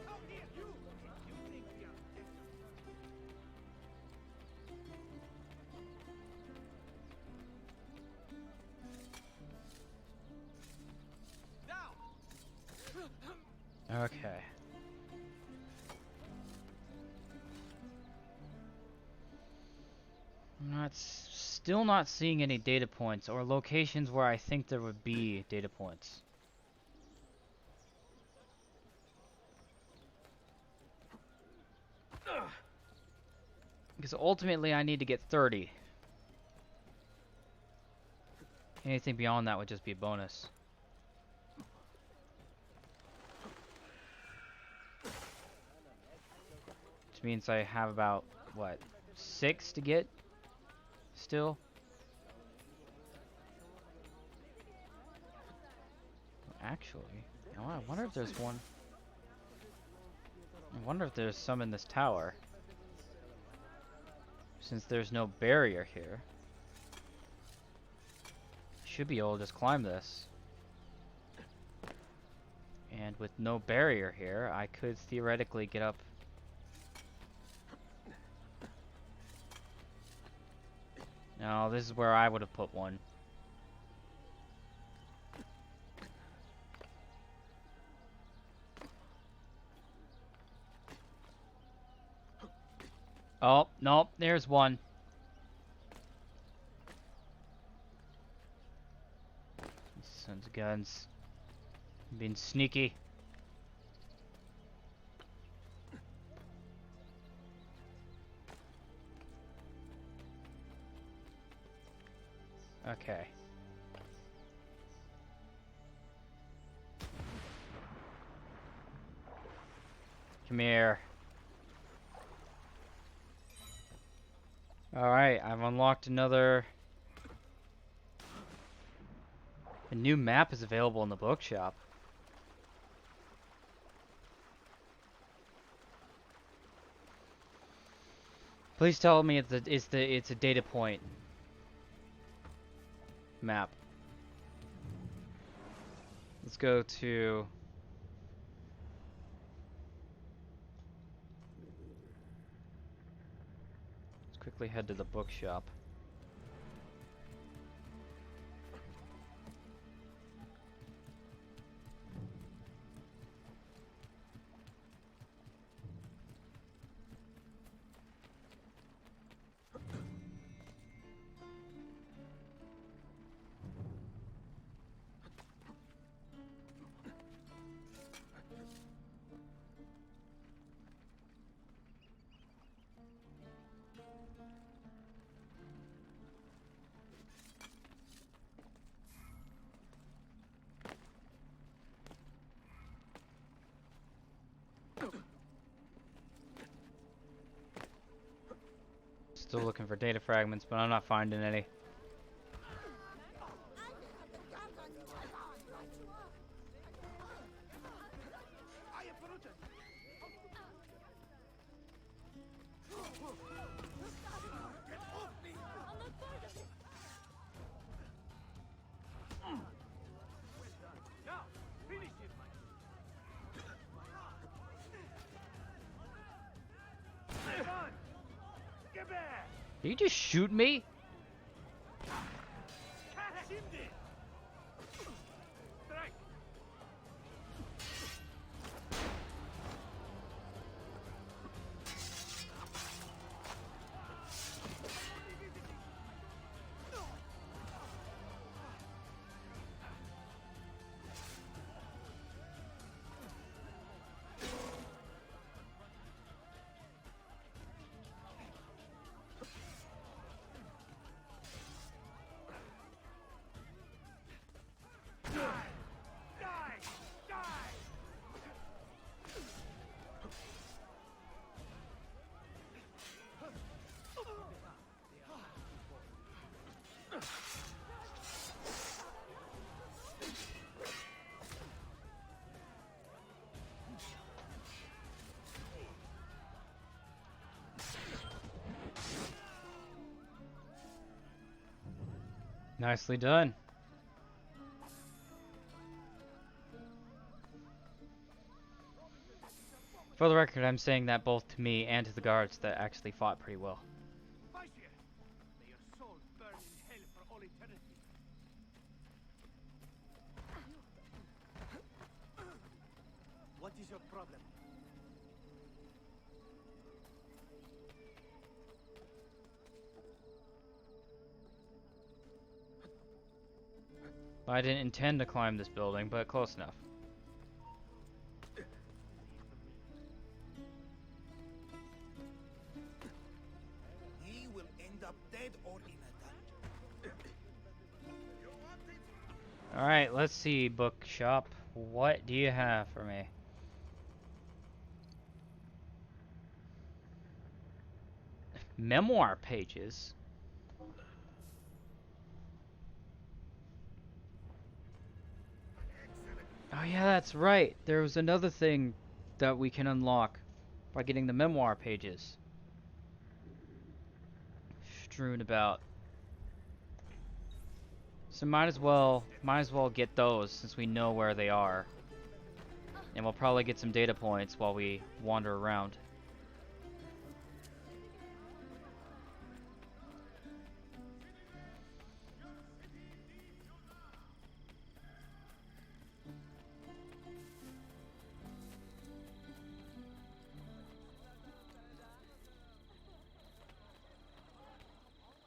Come here, you! Still not seeing any data points or locations where I think there would be data points. Because ultimately I need to get 30. Anything beyond that would just be a bonus. Which means I have about, what, 6 to get still? Actually, oh, I wonder if there's one. I wonder if there's some in this tower. Since there's no barrier here. Should be able to just climb this. And with no barrier here, I could theoretically get up. No, this is where I would have put one. Oh, no, there's one. Sons of guns. Being sneaky. Okay. Come here. Alright, I've unlocked another... A new map is available in the bookshop. Please tell me it's a data point map. Let's go to... Let's quickly head to the bookshop. Still looking for data fragments, but I'm not finding any. Did you just shoot me? Nicely done. For the record, I'm saying that both to me and to the guards that actually fought pretty well. May your soul burn in hell for all eternity. What is your problem? Well, I didn't intend to climb this building, but close enough. He will end up dead or in a dungeon. Alright, let's see, bookshop. What do you have for me? Memoir pages? Oh yeah, that's right. There was another thing that we can unlock by getting the memoir pages strewn about. So might as well get those since we know where they are. And we'll probably get some data points while we wander around.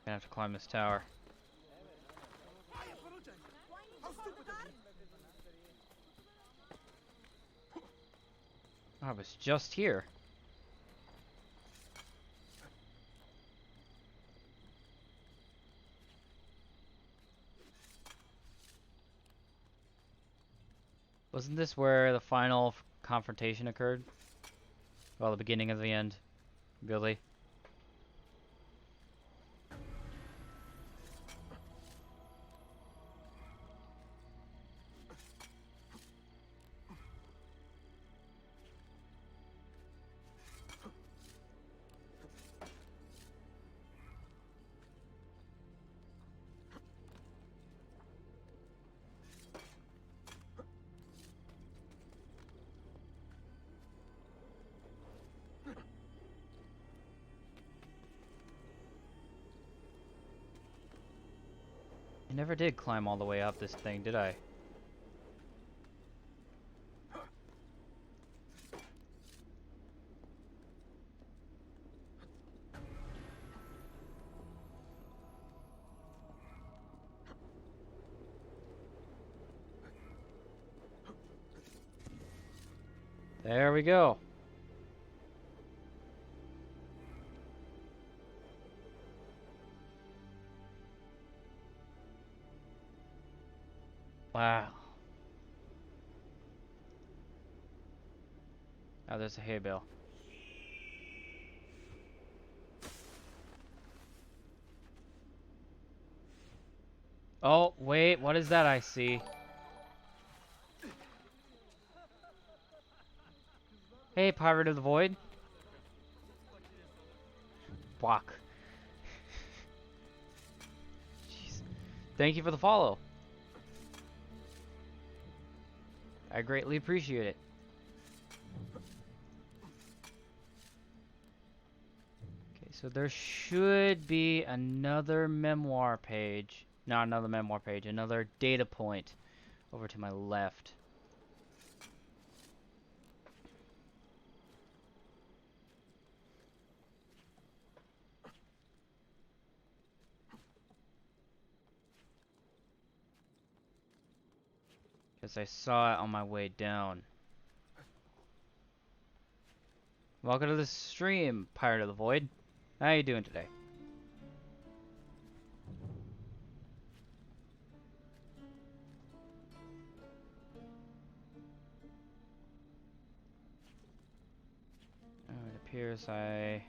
Gonna have to climb this tower. I apologize. How stupid of me. I was just here. Wasn't this where the final confrontation occurred? Well, the beginning of the end, really. I never did climb all the way up this thing, did I? There we go. Wow. Oh, there's a hay bale. Oh, wait, what is that I see? Hey, Pirate of the Void. Walk. Jeez. Thank you for the follow. I greatly appreciate it. Okay, so there should be another memoir page. Not another memoir page, another data point over to my left. Because I saw it on my way down. Welcome to the stream, Pirate of the Void. How you doing today? Oh, it appears I...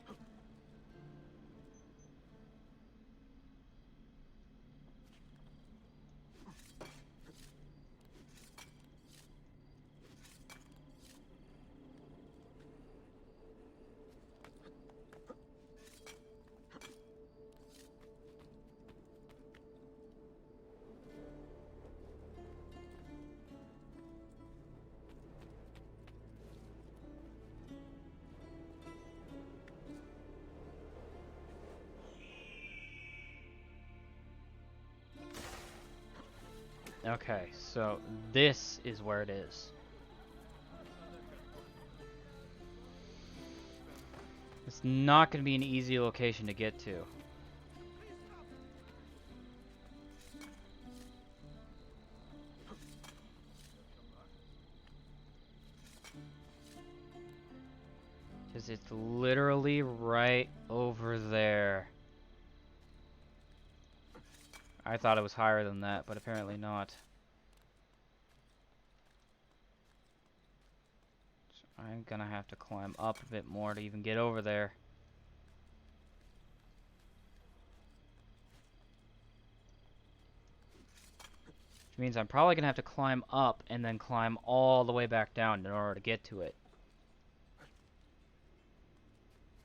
Okay, so this is where it is. It's not going to be an easy location to get to. is it's literally right over there. I thought it was higher than that, but apparently not. So I'm gonna have to climb up a bit more to even get over there. Which means I'm probably gonna have to climb up and then climb all the way back down in order to get to it.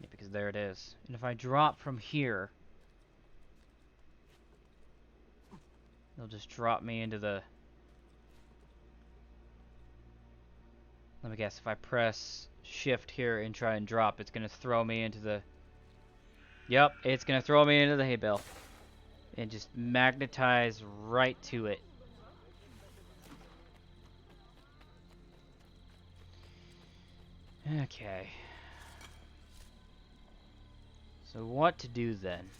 Yeah, because there it is. And if I drop from here, it'll just drop me into the... Let me guess, if I press shift here and try and drop, it's gonna throw me into the... Yep, it's gonna throw me into the hay bale. And just magnetize right to it. Okay. So what to do then?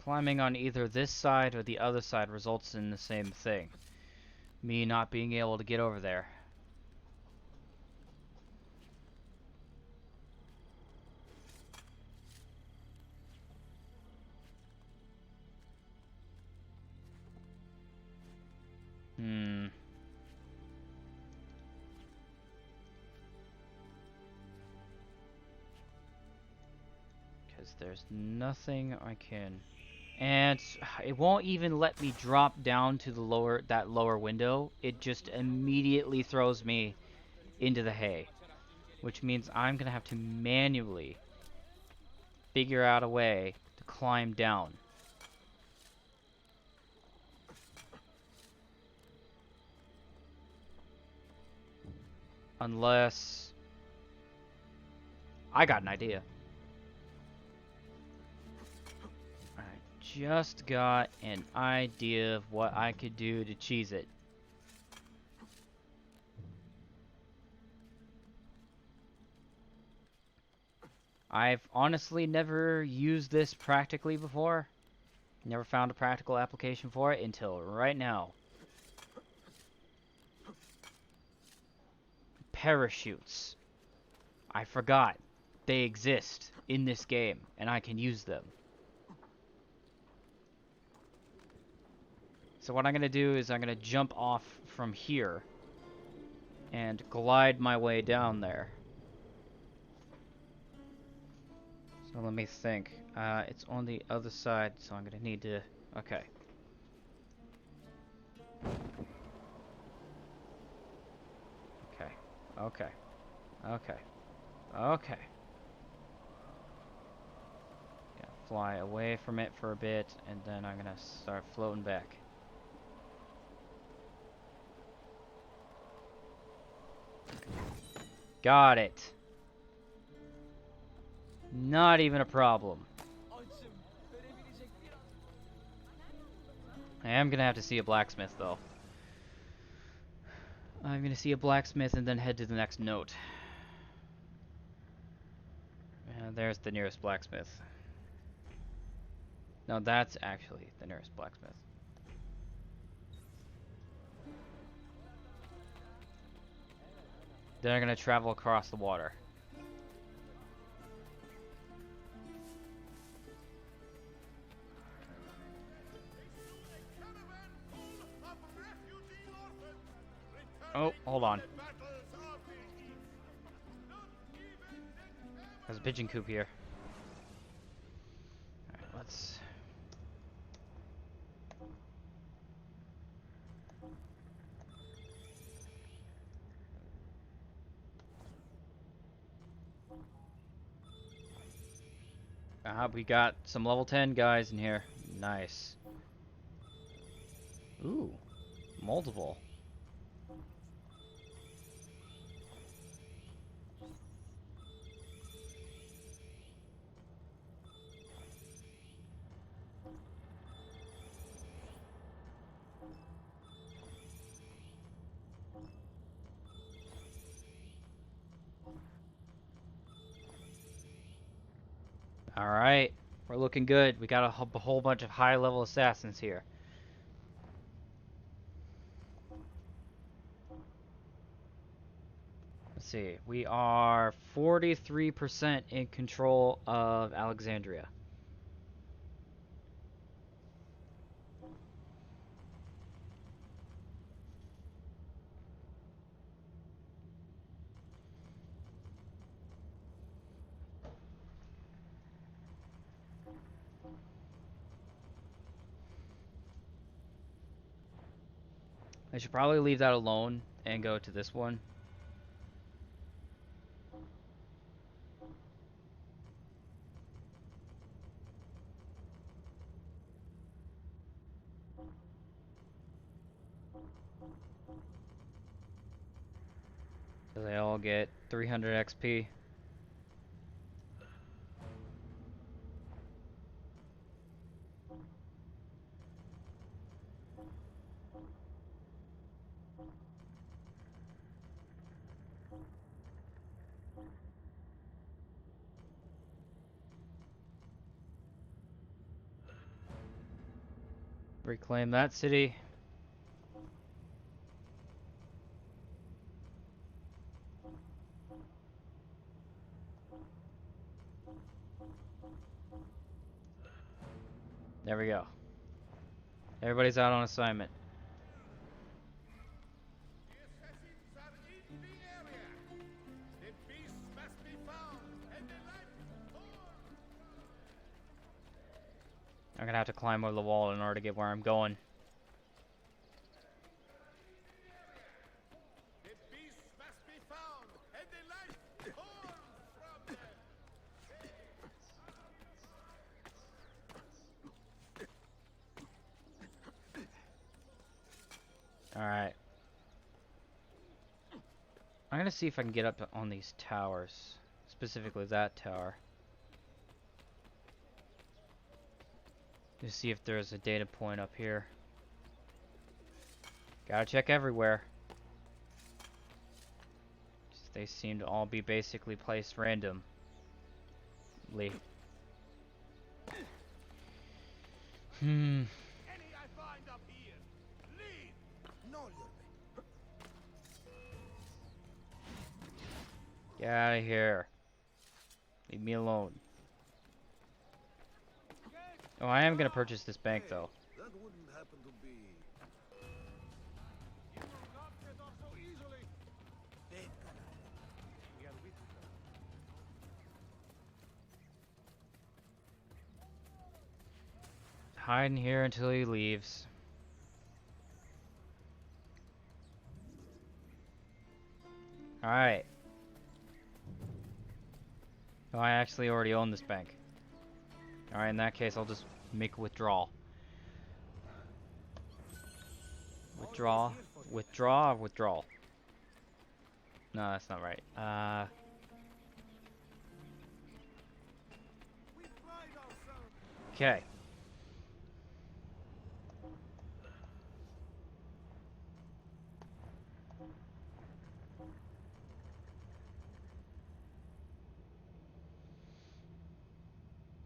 Climbing on either this side or the other side results in the same thing. Me not being able to get over there. Because there's nothing I can... And it won't even let me drop down to the that lower window. It just immediately throws me into the hay. Which means I'm gonna have to manually figure out a way to climb down. Unless... I got an idea. I just got an idea of what I could do to cheese it. I've honestly never used this practically before. Never found a practical application for it until right now. Parachutes. I forgot they exist in this game, and I can use them. So what I'm going to do is I'm going to jump off from here and glide my way down there. So let me think. It's on the other side, so I'm going to need to... Okay. Okay. Okay. Okay. Okay. Yeah, fly away from it for a bit, and then I'm going to start floating back. Got it. Not even a problem. I am gonna have to see a blacksmith, though. I'm gonna see a blacksmith and then head to the next note. And there's the nearest blacksmith. No, that's actually the nearest blacksmith. Then I'm gonna travel across the water. Oh, hold on. There's a pigeon coop here. Alright, let's... we got some level 10 guys in here. Nice. Ooh, multiple. Alright, we're looking good. We got a whole bunch of high-level assassins here. Let's see. We are 43% in control of Alexandria. I should probably leave that alone and go to this one. So they all get 300 XP. Reclaim that city. There we go. Everybody's out on assignment. The assassins are in the area. The beast must be found and the light torn. I'm gonna have to climb over the wall in order to get where I'm going. The beast must be found and the light torn from them. Alright. I'm gonna see if I can get up on these towers. Specifically that tower. To see if there's a data point up here. Gotta check everywhere. They seem to all be basically placed randomly. Any I find up here, leave. No, Get out of here. Leave me alone. Oh, I am gonna purchase this bank though. That wouldn't happen to be. You will not get off so easily. We are with you. Hide in here until he leaves. Alright. Oh, I actually already own this bank. Alright, in that case, I'll just make a withdrawal. Withdraw, withdraw, withdrawal. No, that's not right. Okay.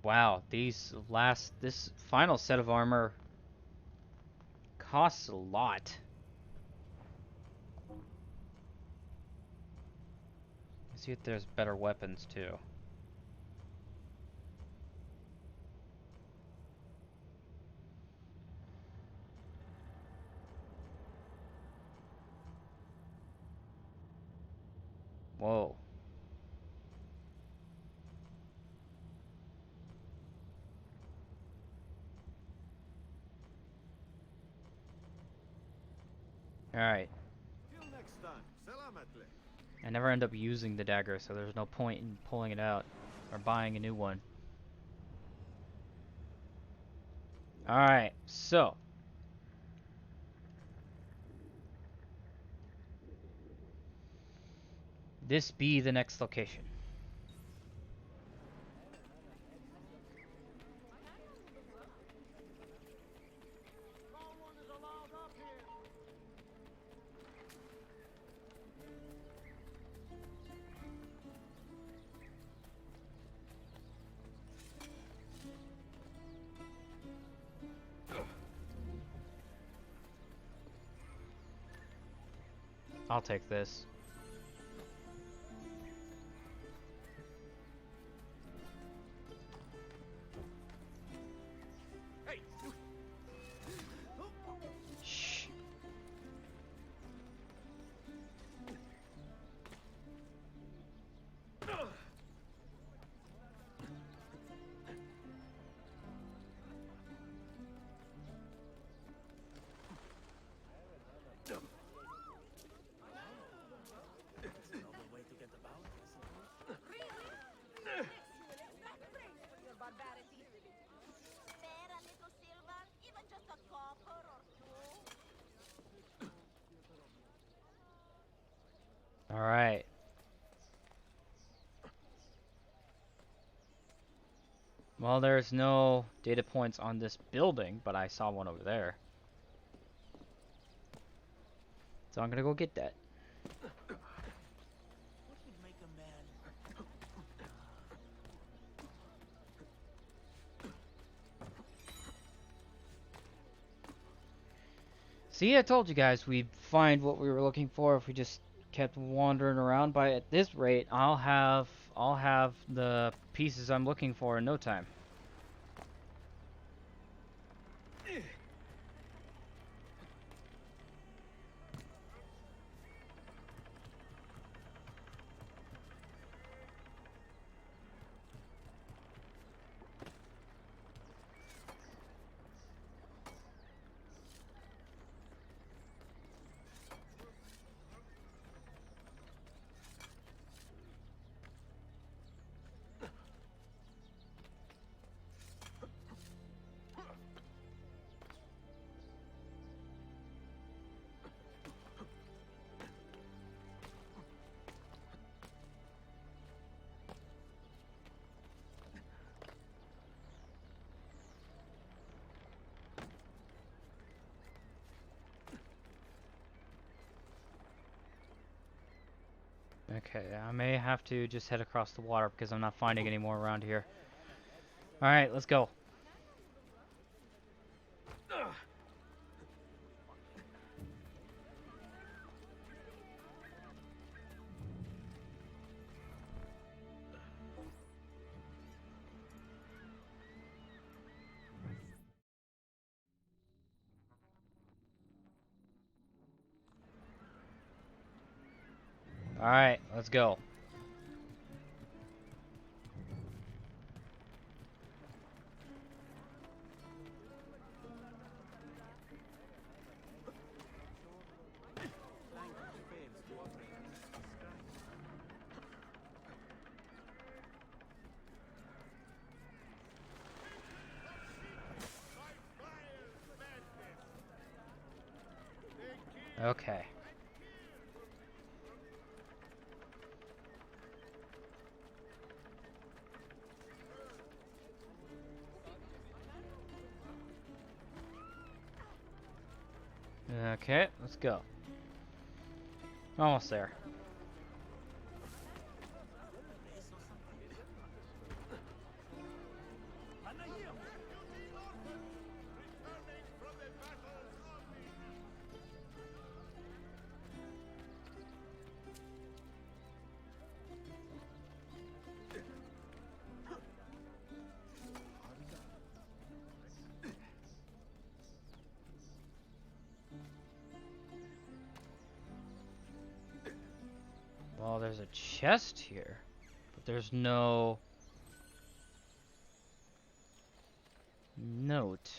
Wow, this final set of armor costs a lot. Let's see if there's better weapons too. Whoa. Alright. Till next time. Selamatli. I never end up using the dagger, so there's no point in pulling it out or buying a new one. Alright, so. This be the next location. No one is allowed up here. I'll take this. All right. Well, there's no data points on this building, but I saw one over there. So I'm gonna go get that. What would make a man? See, I told you guys we'd find what we were looking for if we just kept wandering around. But at this rate, I'll have the pieces I'm looking for in no time. Okay, I may have to just head across the water because I'm not finding any more around here. Alright, let's go. Alright, let's go. Okay. Okay, let's go. Almost there. Well, there's a chest here, but there's no note.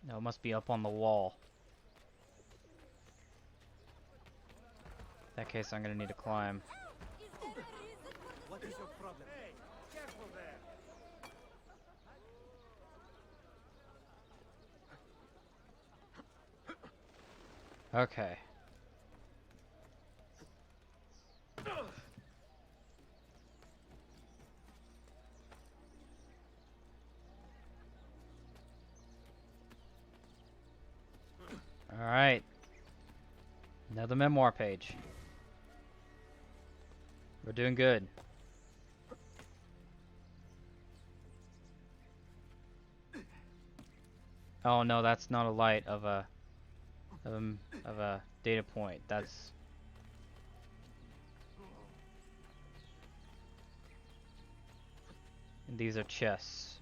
No, it must be up on the wall. In that case, I'm gonna need to climb. What is your problem? Hey, careful there. Okay. Alright. Another memoir page. We're doing good. Oh no, that's not a light of a of a data point. That's and these are chests.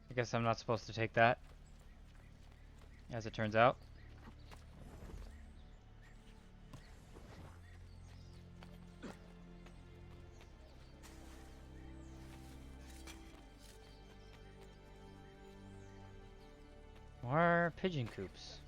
I guess I'm not supposed to take that, as it turns out. More pigeon coops.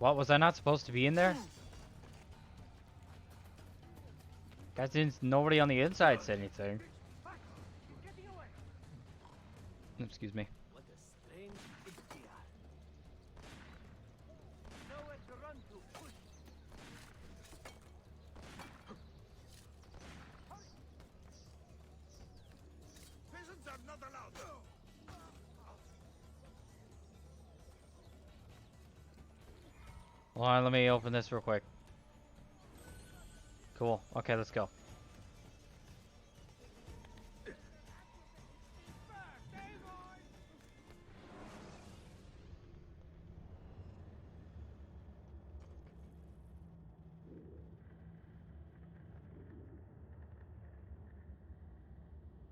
What, was I not supposed to be in there? Guys, didn't, nobody on the inside said anything. Excuse me. What a strange idiot. Nowhere to run to. Push. Peasants are not allowed. Hold on, let me open this real quick. Cool. Okay, let's go.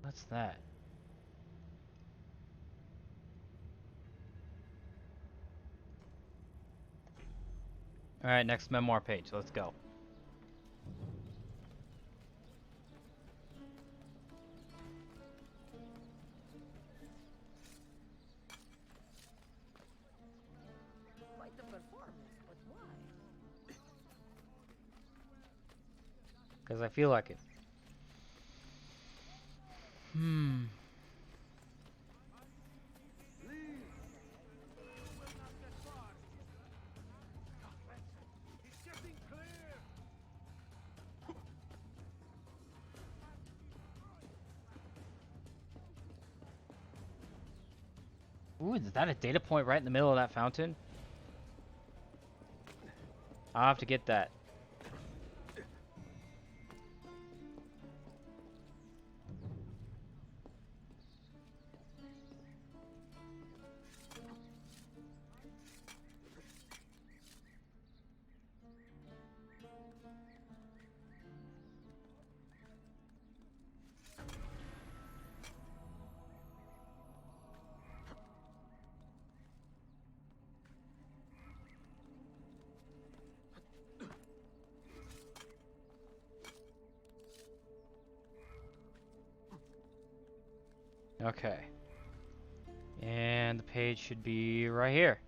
What's that? Alright, next memoir page. Let's go. Quite the performance, but why? Because I feel like it. Hmm. Ooh, is that a data point right in the middle of that fountain? I'll have to get that. Okay. And the page should be right here.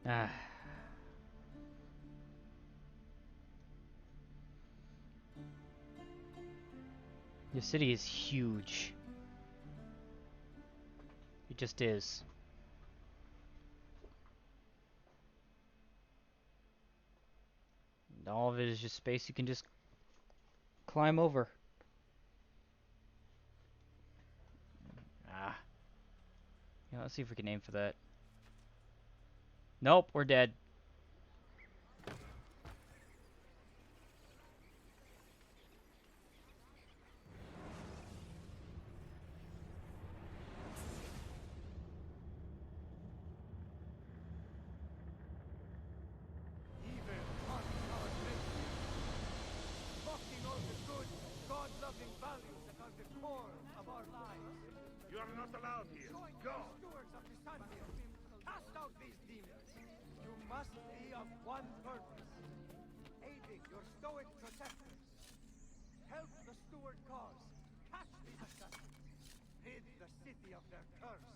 Ah. Your city is huge. It just is. And all of it is just space you can just climb over. Ah. Yeah, let's see if we can aim for that. Nope, we're dead. Evil haunts our lips, mocking all the good, God-loving values that are the core of our lives. You are not allowed here. Go! Stewards of the Sunbeam, cast out these demons. You must be of one purpose, aiding your stoic protectors. Help the steward cause, catch these assassins, rid the city of their curse.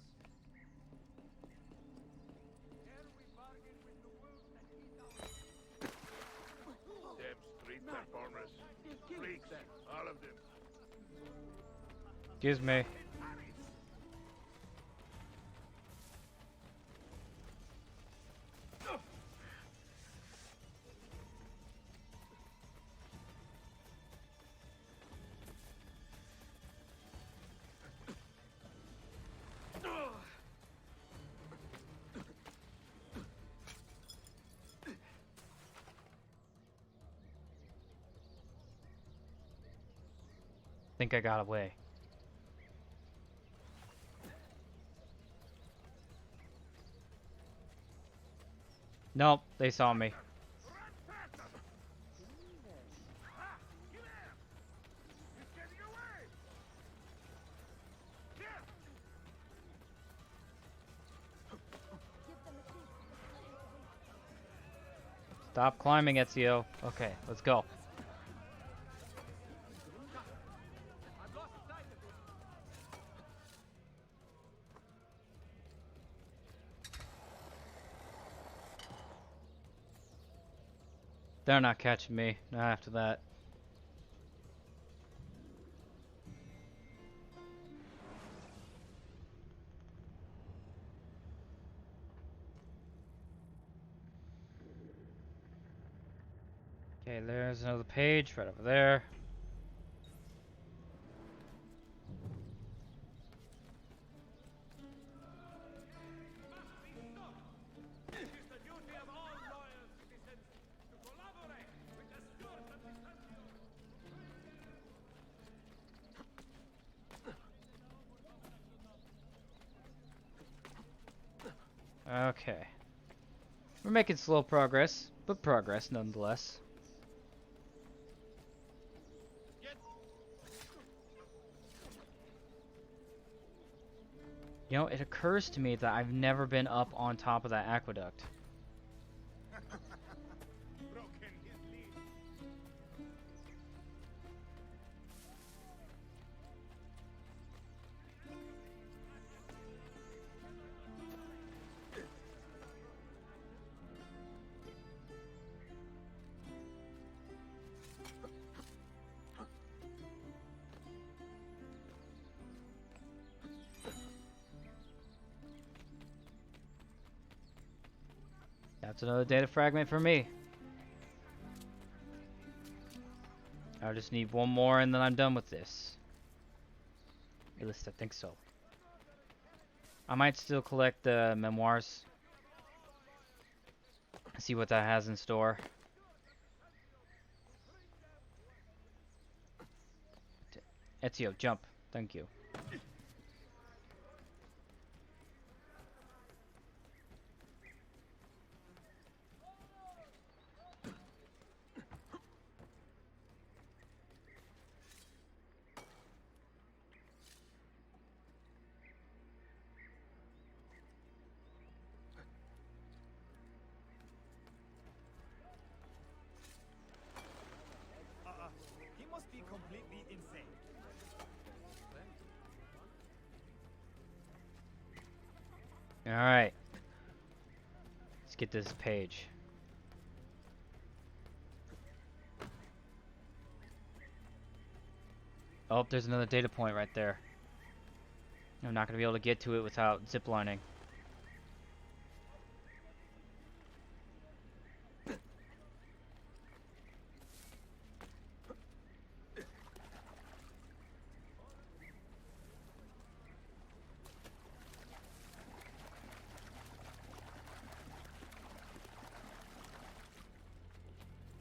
Dare we bargain with the wolves that eat our... Them street performers. Freaks. All of them. Excuse me. Think I got away. Nope, they saw me. Stop climbing, Ezio. Okay, let's go. They're not catching me. Not after that. Okay, there's another page right over there. Okay. We're making slow progress, but progress nonetheless. You know, it occurs to me that I've never been up on top of that aqueduct. That's another data fragment for me. I just need one more and then I'm done with this. At least I think so. I might still collect the memoirs. See what that has in store. Ezio, jump. Thank you. He must be completely insane. Alright. Let's get this page. Oh, there's another data point right there. I'm not going to be able to get to it without ziplining.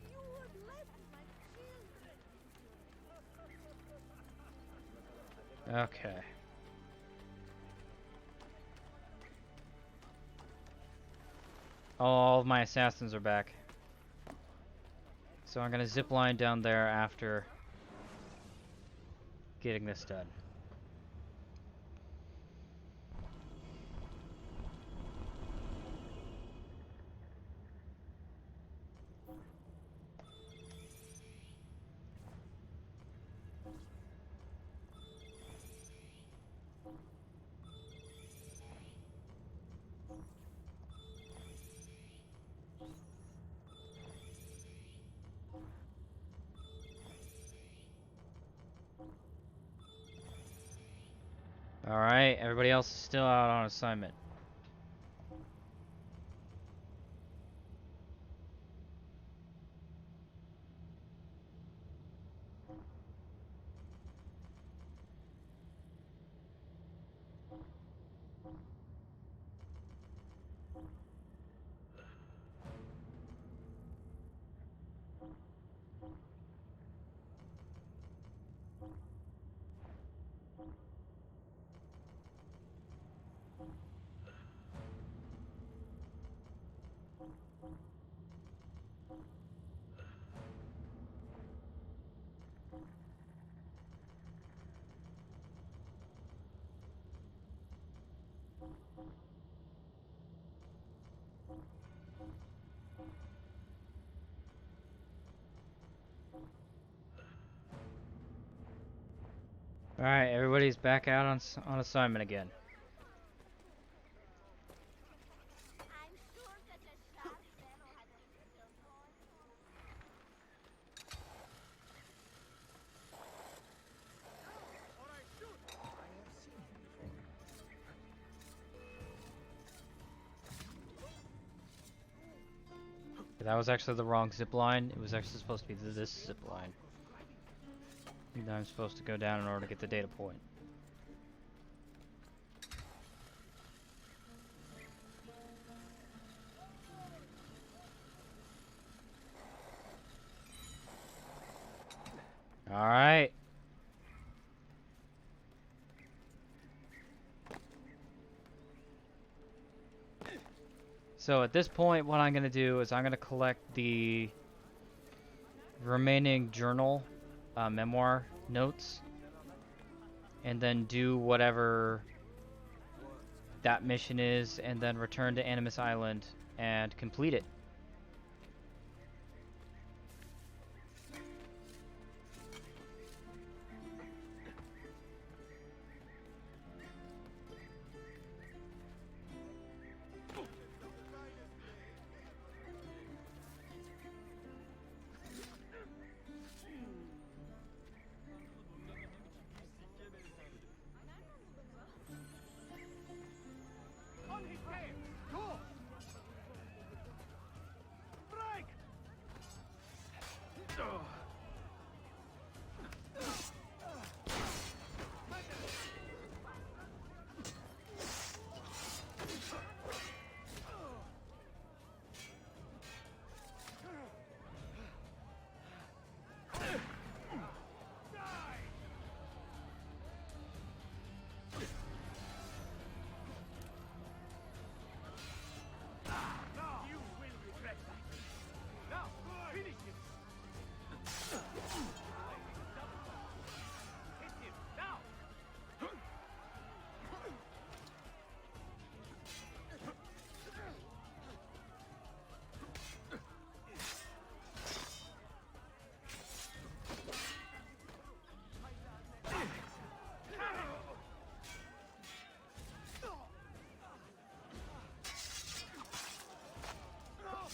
You have left my children. Okay. All of my assassins are back. So I'm going to zipline down there after getting this done. Alright, everybody else is still out on assignment. All right, everybody's back out on assignment again. I'm sure that the sharp fellow had taken your boy. That was actually the wrong zip line. It was actually supposed to be this zip line. And I'm supposed to go down in order to get the data point. Alright. So at this point, what I'm going to do is I'm going to collect the remaining journal, memoir notes, and then do whatever that mission is, and then return to Animus Island and complete it. On his tail! Go! Strike! You will regret that. Now, finish him! Hit him, now!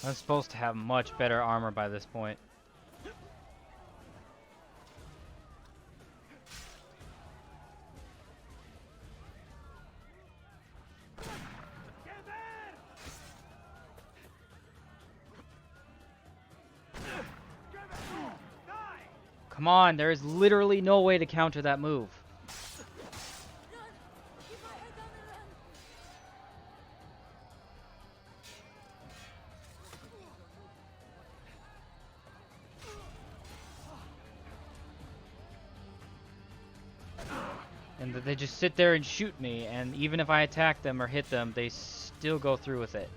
I'm supposed to have much better armor by this point. Come on, there is literally no way to counter that move. Run! Keep my head down and run! And they just sit there and shoot me, and even if I attack them or hit them, they still go through with it.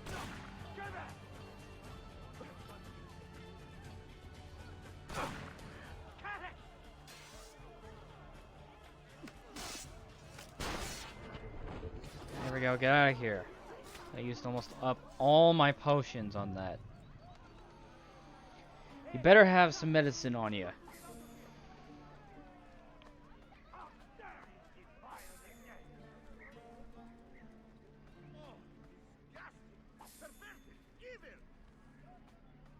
There we go, get out of here. I used almost up all my potions on that. You better have some medicine on you.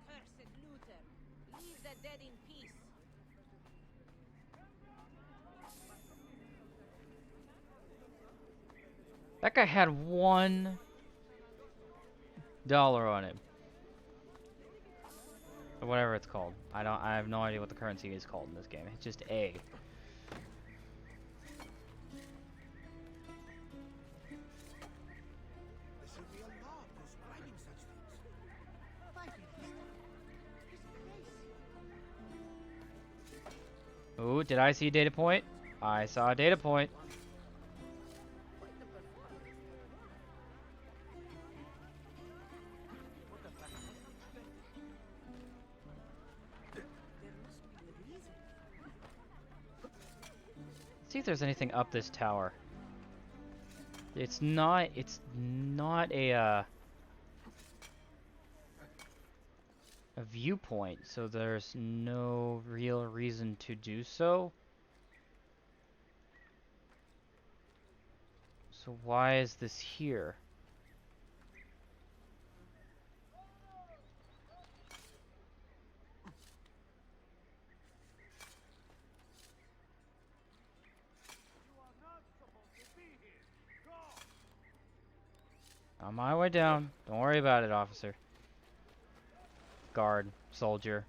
Cursed Luther! Leave the dead in peace! That guy had $1 on him. Or whatever it's called. I have no idea what the currency is called in this game. It's just A. There should be a law prescribing such things. Fighting is crazy. Ooh, did I see a data point? I saw a data point. Let's see if there's anything up this tower. It's not a viewpoint, so there's no real reason to do so. So why is this here? On my way down. Don't worry about it, officer. Guard, soldier.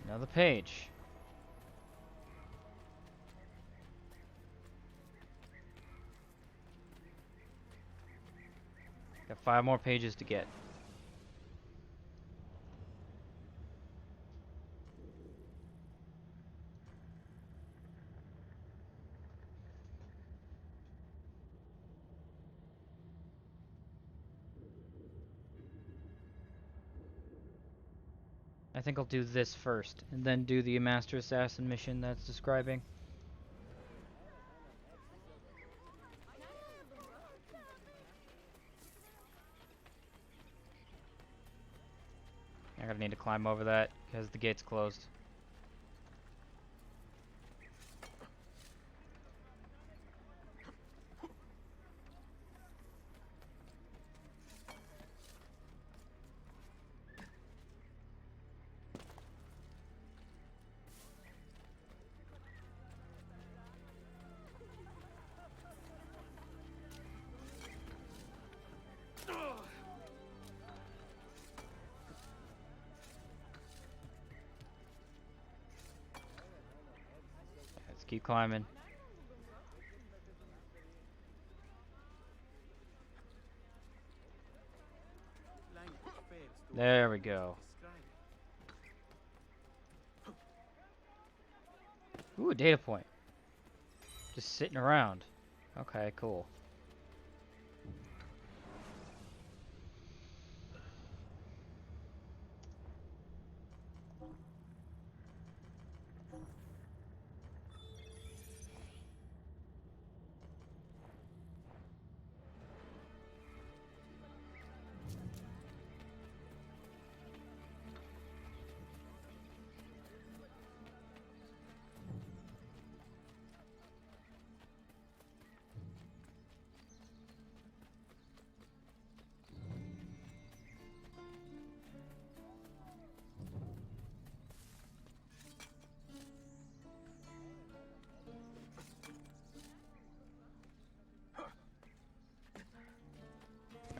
Another page. Got 5 more pages to get. I think I'll do this first, and then do the Master Assassin mission that's describing. I'm gonna need to climb over that, because the gate's closed. Let's keep climbing. There we go. Ooh, a data point. Just sitting around. Okay, cool.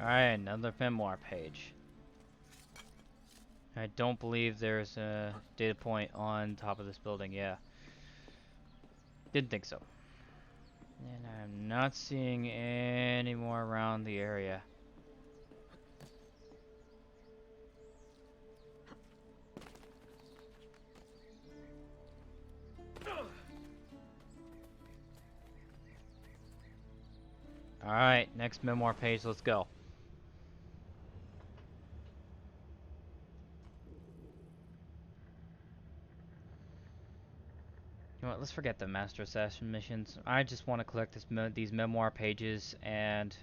Alright, another memoir page. I don't believe there's a data point on top of this building, yeah. Didn't think so. And I'm not seeing any more around the area. Alright, next memoir page, let's go. You know what, let's forget the Master Assassin missions. I just want to collect these memoir pages and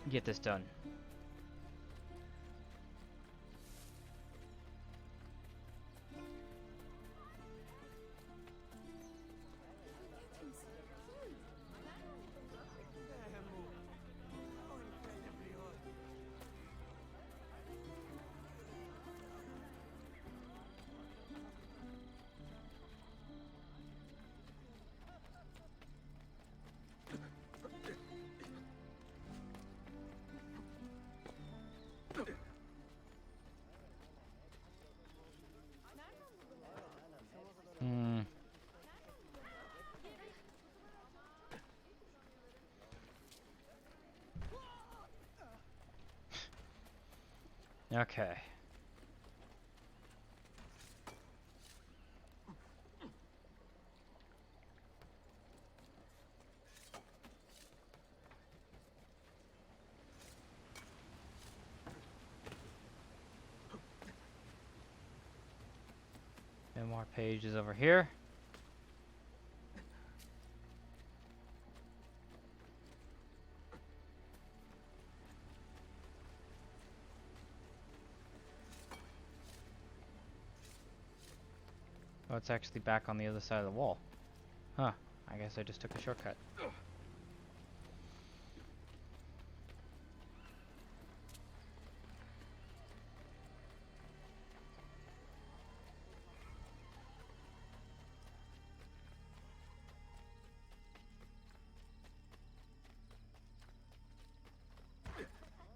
get this done. Hmm. Okay. Memoir page is over here. Oh, it's actually back on the other side of the wall. Huh. I guess I just took a shortcut.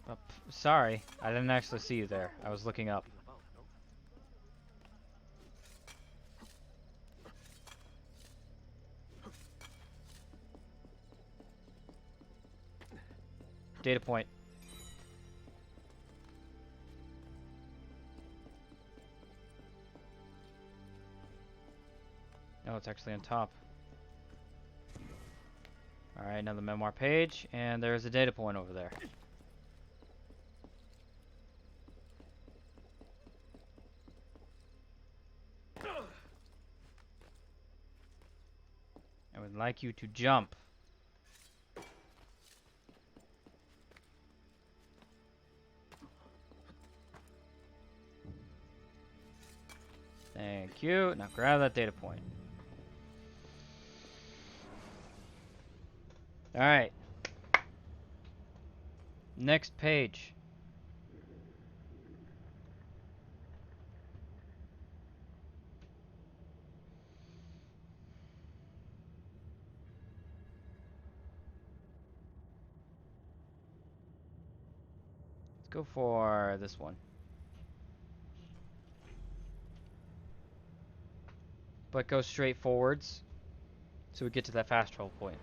Oh, sorry. I didn't actually see you there. I was looking up. Data point. No, it's actually on top. Alright, another memoir page, and there's a data point over there. I would like you to jump. Thank you. Now grab that data point. Alright. Next page. Let's go for this one. But go straight forwards so we get to that fast travel point.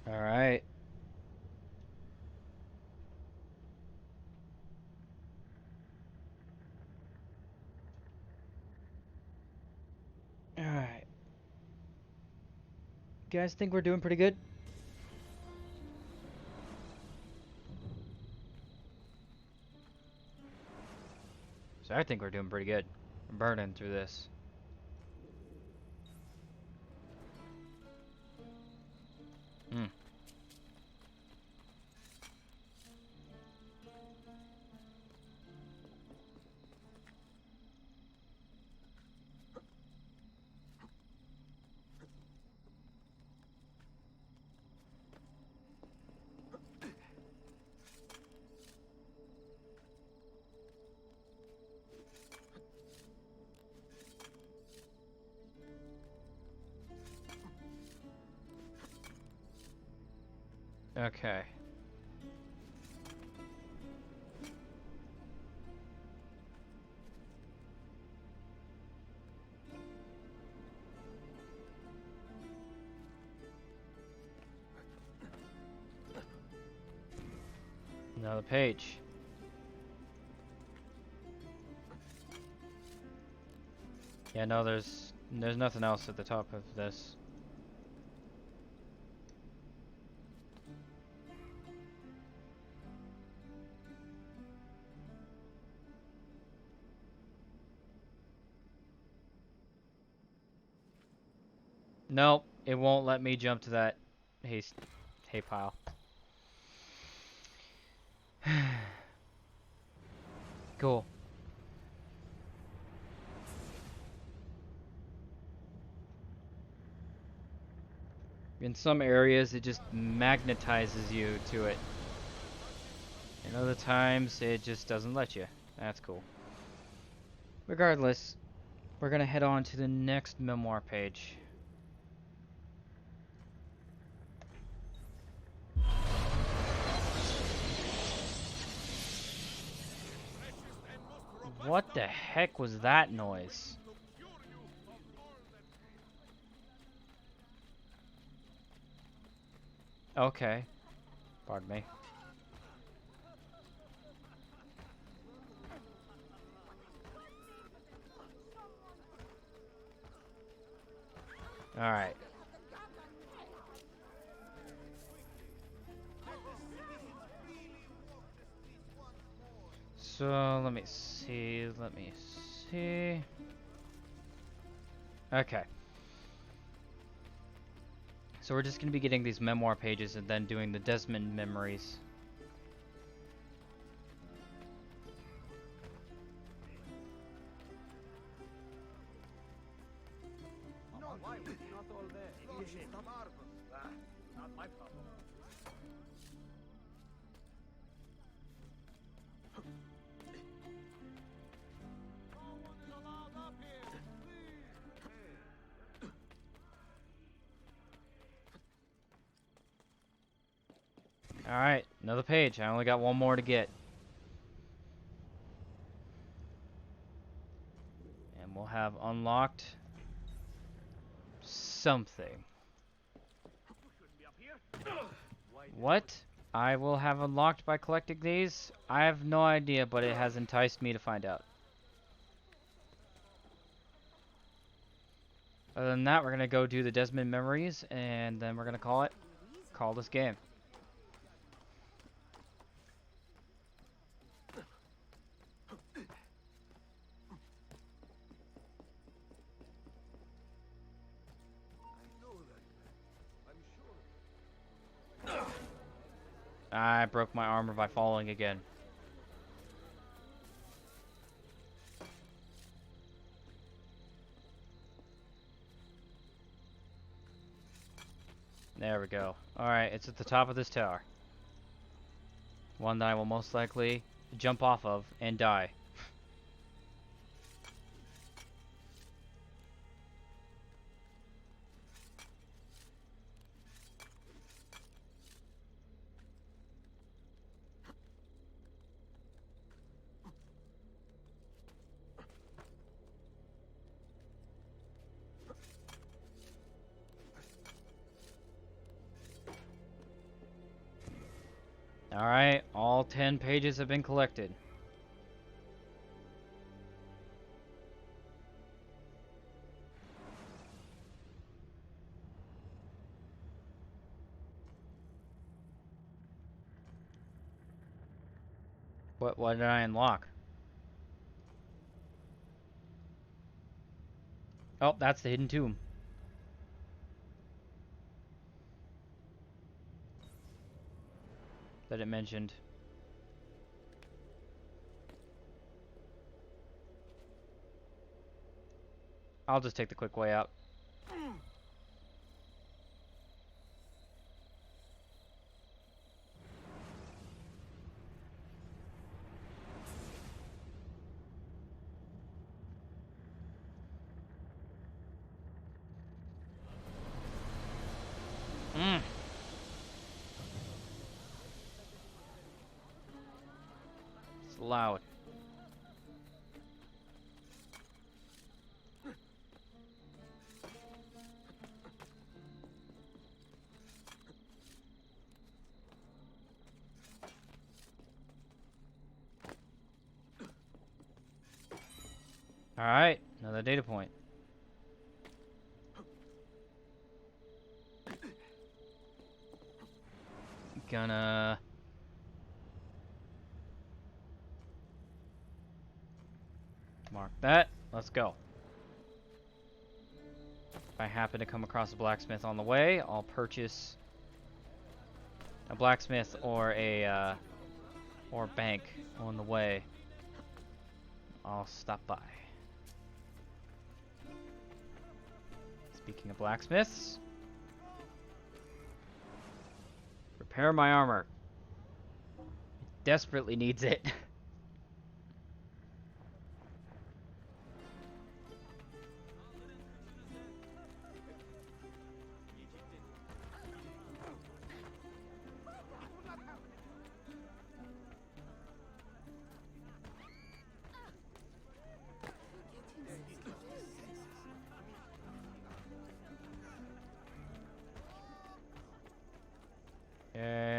Alright. Alright. You guys think we're doing pretty good? So I think we're doing pretty good. We're burning through this. Hmm. Okay. Another page. Yeah, no, there's nothing else at the top of this. Nope, it won't let me jump to that hay pile. Cool. In some areas, it just magnetizes you to it. In other times, it just doesn't let you. That's cool. Regardless, we're gonna head on to the next memoir page. What the heck was that noise? Okay. Pardon me. Alright. So, let me see. Okay. So we're just going to be getting these memoir pages and then doing the Desmond memories. No, why was he not all there? Not my problem. Alright, another page. I only got one more to get. And we'll have unlocked something. What I will have unlocked by collecting these? I have no idea, but it has enticed me to find out. Other than that, we're going to go do the Desmond memories, and then we're going to call this game. I broke my armor by falling again. There we go. Alright, it's at the top of this tower. One that I will most likely jump off of and die. Alright, all 10 pages have been collected. What did I unlock? Oh, that's the hidden tomb that it mentioned. I'll just take the quick way out. It's loud. Alright, another data point. Gonna mark that. Let's go. If I happen to come across a blacksmith on the way, I'll purchase a blacksmith or a or bank on the way. I'll stop by. Speaking of blacksmiths, repair my armor. It desperately needs it.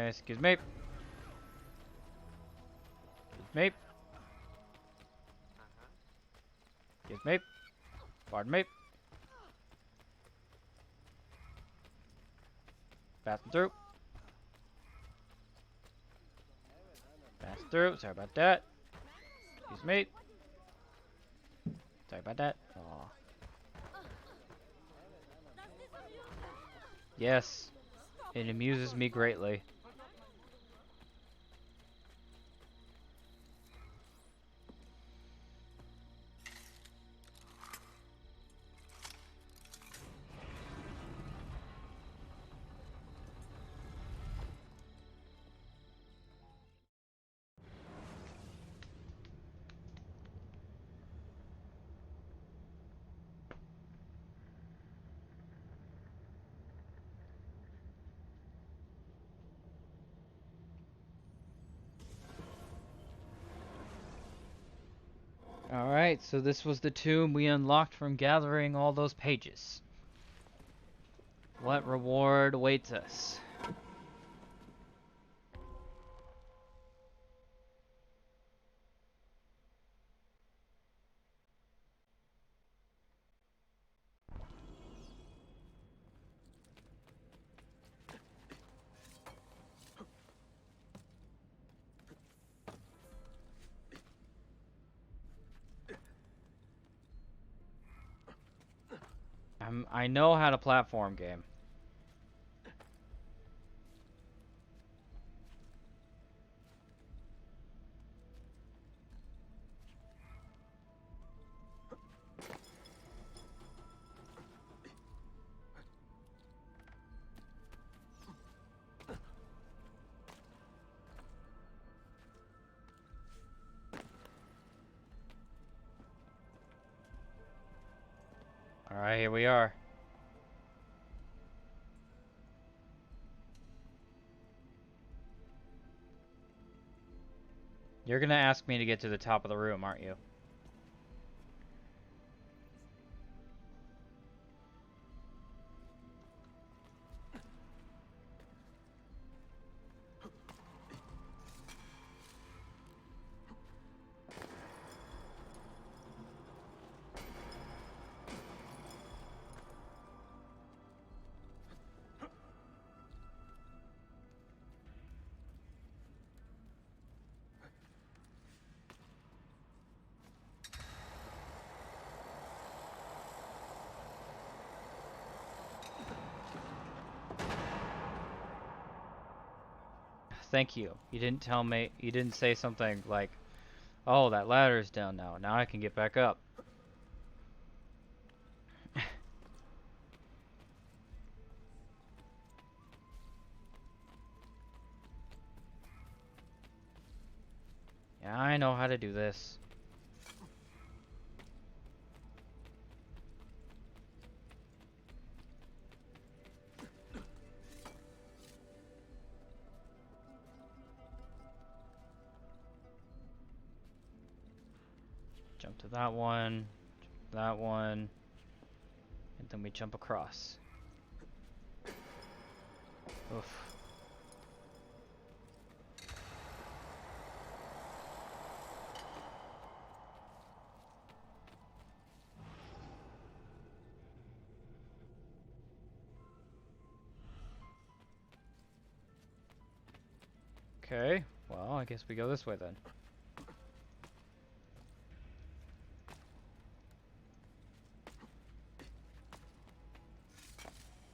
Excuse me. Excuse me. Excuse me. Pardon me. Passing through. Passing through. Sorry about that. Excuse me. Sorry about that. Aw. Yes. It amuses me greatly. Alright, so this was the tomb we unlocked from gathering all those pages. What reward awaits us? I know how to platform game. Alright, here we are. You're gonna ask me to get to the top of the room, aren't you? Thank you. You didn't tell me, you didn't say something like, oh, that ladder's down now. Now I can get back up. Yeah, I know how to do this. Jump to that one, and then we jump across. Oof. Okay, well, I guess we go this way then.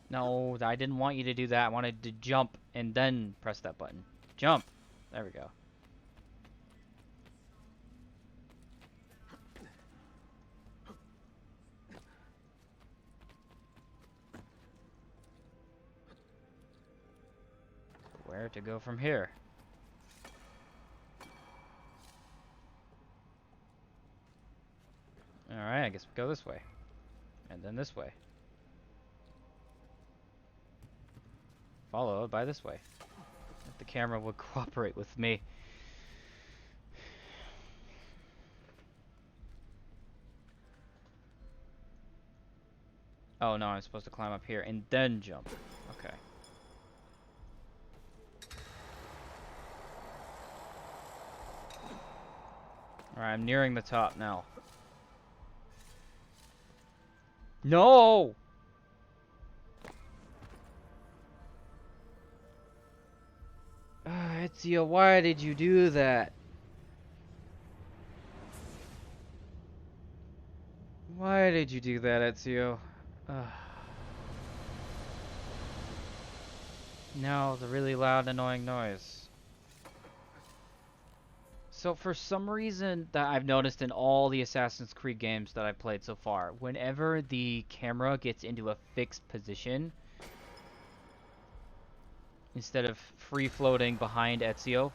No, I didn't want you to do that. I wanted to jump and then press that button. Jump! There we go. Where to go from here? Alright, I guess we go this way. And then this way. Followed by this way. If the camera would cooperate with me. Oh no, I'm supposed to climb up here and then jump. Okay. Alright, I'm nearing the top now. No! Ezio, why did you do that? Why did you do that, Ezio? Ugh. No, the really loud, annoying noise. So for some reason that I've noticed in all the Assassin's Creed games that I've played so far, whenever the camera gets into a fixed position, instead of free-floating behind Ezio,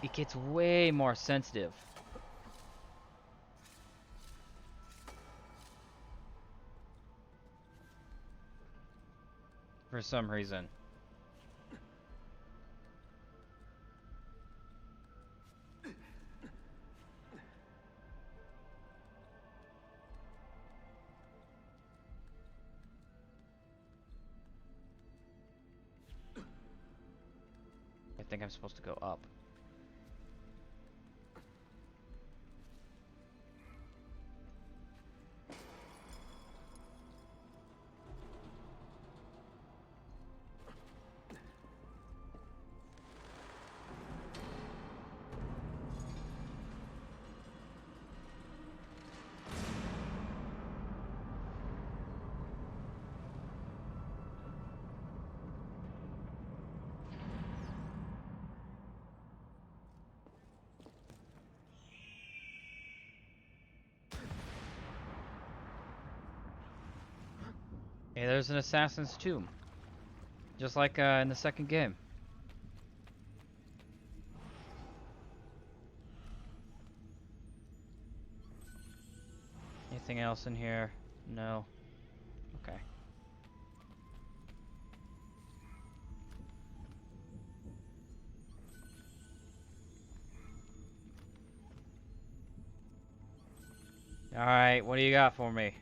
it gets way more sensitive. For some reason. I think I'm supposed to go up. Hey, there's an assassin's tomb. Just like in the second game. Anything else in here? No. Okay. Alright, what do you got for me?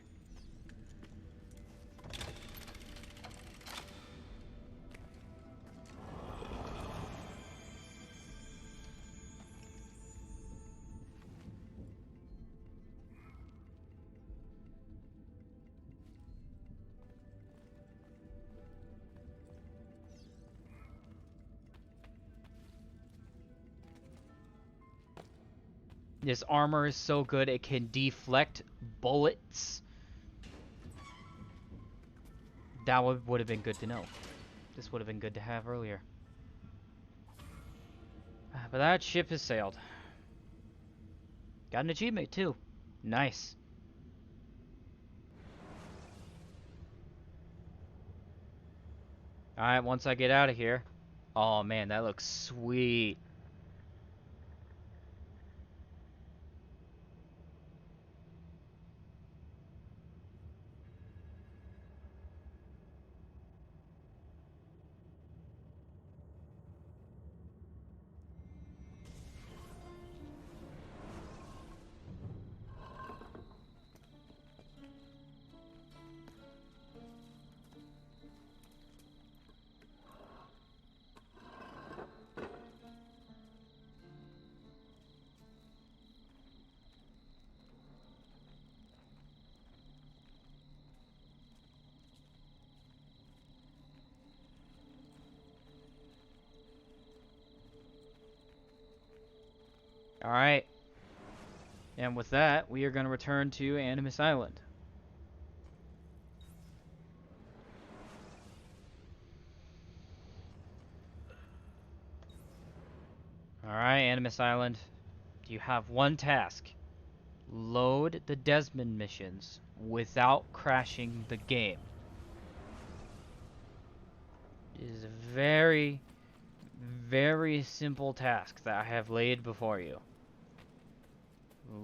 This armor is so good it can deflect bullets. That would have been good to know. This would have been good to have earlier. But that ship has sailed. Got an achievement too. Nice. Alright, once I get out of here. Oh man, that looks sweet. Alright. And with that, we are going to return to Animus Island. Alright, Animus Island. You have one task. Load the Desmond missions without crashing the game. It is a very, very simple task that I have laid before you.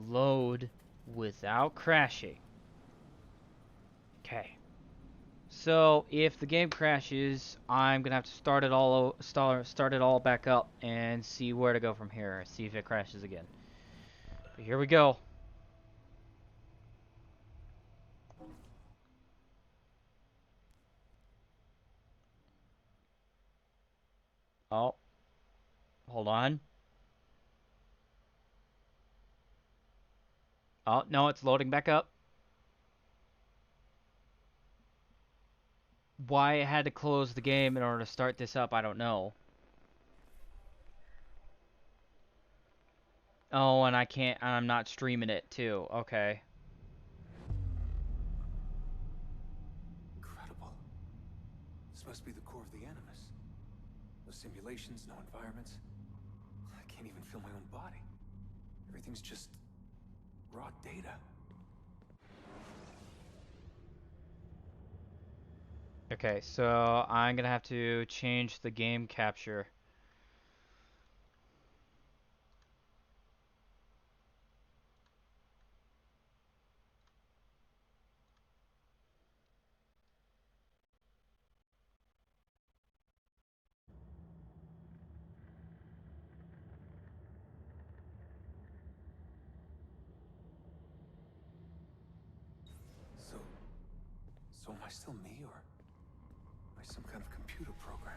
Load without crashing. Okay. So if the game crashes, I'm gonna have to start it all back up and see where to go from here. See if it crashes again. But here we go. Oh, hold on. Oh no, it's loading back up. Why it had to close the game in order to start this up, I don't know. Oh, and I can't. I'm not streaming it too. Okay. Incredible. This must be the core of the Animus. No simulations, no environments. I can't even feel my own body. Everything's just raw data. Okay, so I'm gonna have to change the game capture. So, so am I still me, or am I some kind of computer program?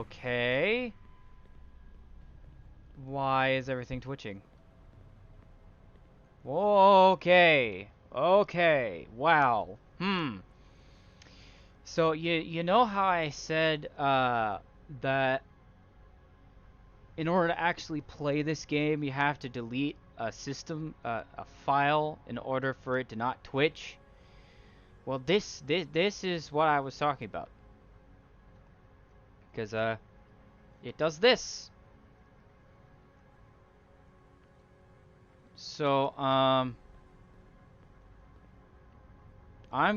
Okay. Why is everything twitching? Okay. Okay. Wow. So you know how I said that in order to actually play this game you have to delete a system a file in order for it to not twitch? Well, this is what I was talking about. Cuz it does this. So I'm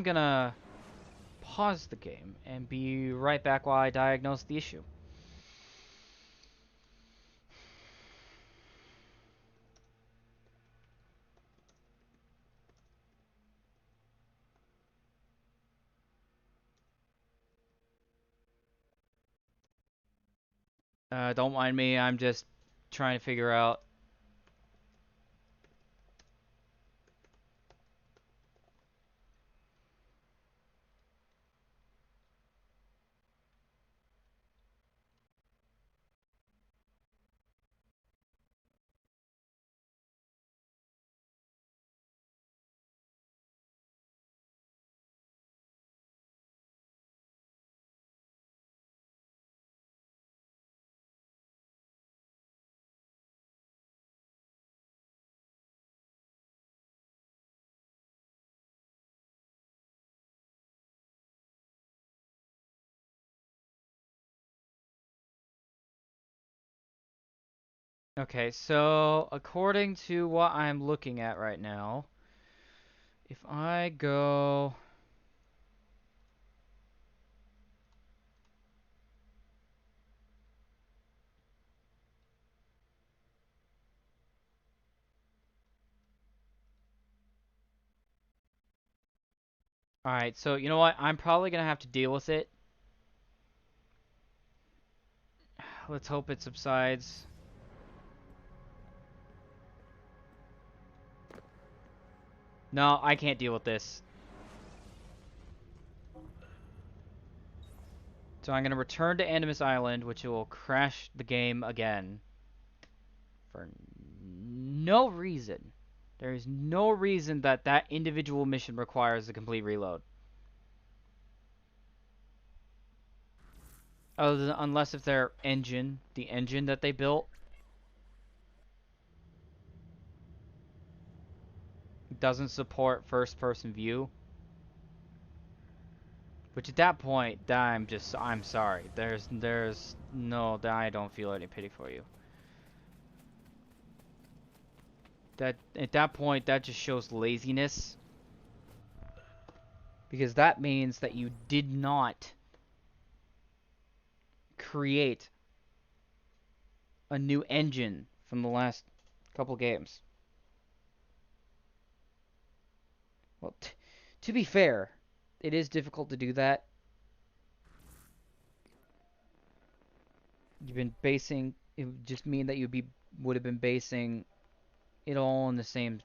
gonna pause the game and be right back while I diagnose the issue. Don't mind me, I'm just trying to figure out. Okay, so according to what I'm looking at right now, if I go... Alright, so you know what? I'm probably gonna have to deal with it. Let's hope it subsides. No, I can't deal with this. So I'm gonna return to Animus Island, which will crash the game again. For no reason. There is no reason that that individual mission requires a complete reload. Other than, unless if their engine, the engine that they built, doesn't support first-person view. Which at that point, I'm sorry. There's no, I don't feel any pity for you. That at that point, that just shows laziness. Because that means that you did not create a new engine from the last couple games. Well, to be fair, it is difficult to do that. You've been basing, it would just mean that would have been basing it all in the same.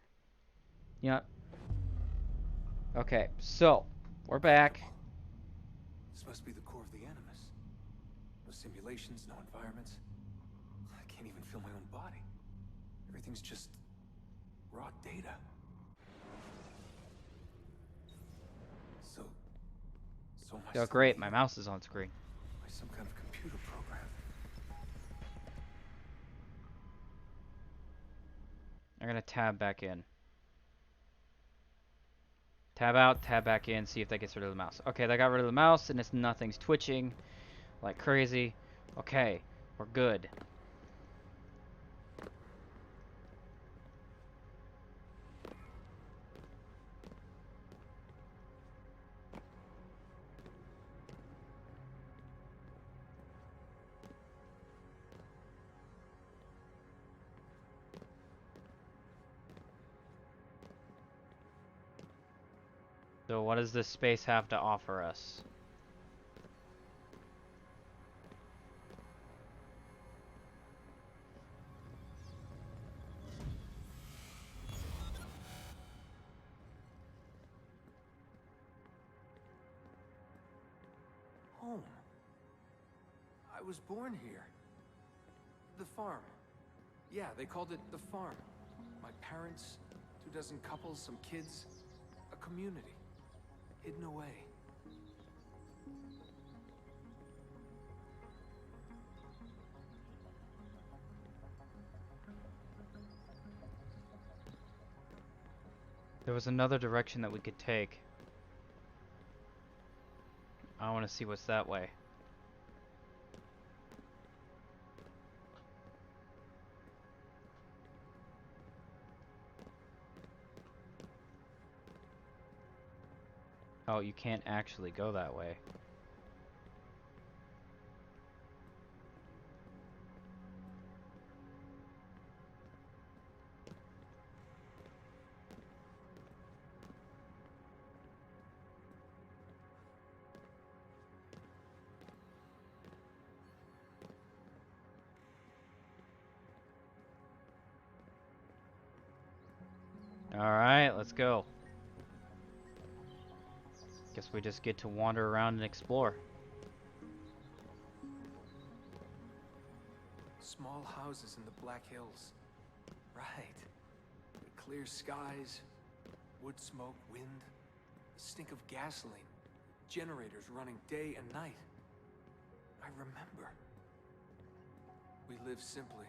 Yeah. Okay, so we're back. Incredible. This must be the core of the Animus. No simulations, no environments. I can't even feel my own body. Everything's just raw data. So am I Oh, still great, me, my or mouse is on screen. am I some kind of computer program? I'm gonna tab back in. Tab out, tab back in, see if that gets rid of the mouse. Okay, that got rid of the mouse, and nothing's twitching like crazy. Okay, we're good. So what does this space have to offer us? Home. I was born here. The farm. Yeah, they called it the farm. My parents, 24 couples, some kids, a community. Hidden away. There was another direction that we could take. I want to see what's that way. Oh, you can't actually go that way. Alright, let's go. Guess we just get to wander around and explore. Small houses in the Black Hills. Right. The clear skies, wood smoke, wind, the stink of gasoline, generators running day and night. I remember. We lived simply,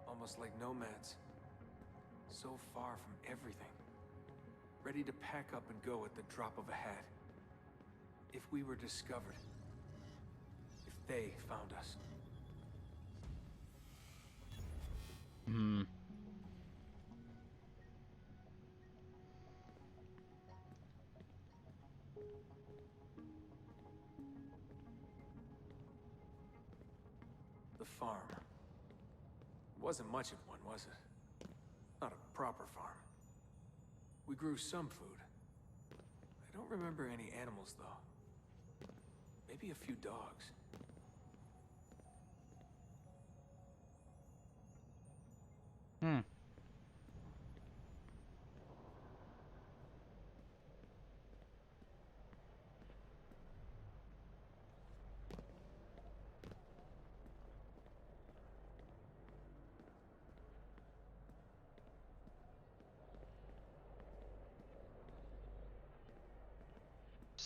almost like nomads. So far from everything. Ready to pack up and go at the drop of a hat. If we were discovered. If they found us. Hmm. The farm. Wasn't much of one, was it? Not a proper farm. We grew some food. I don't remember any animals, though. Maybe a few dogs. Hmm.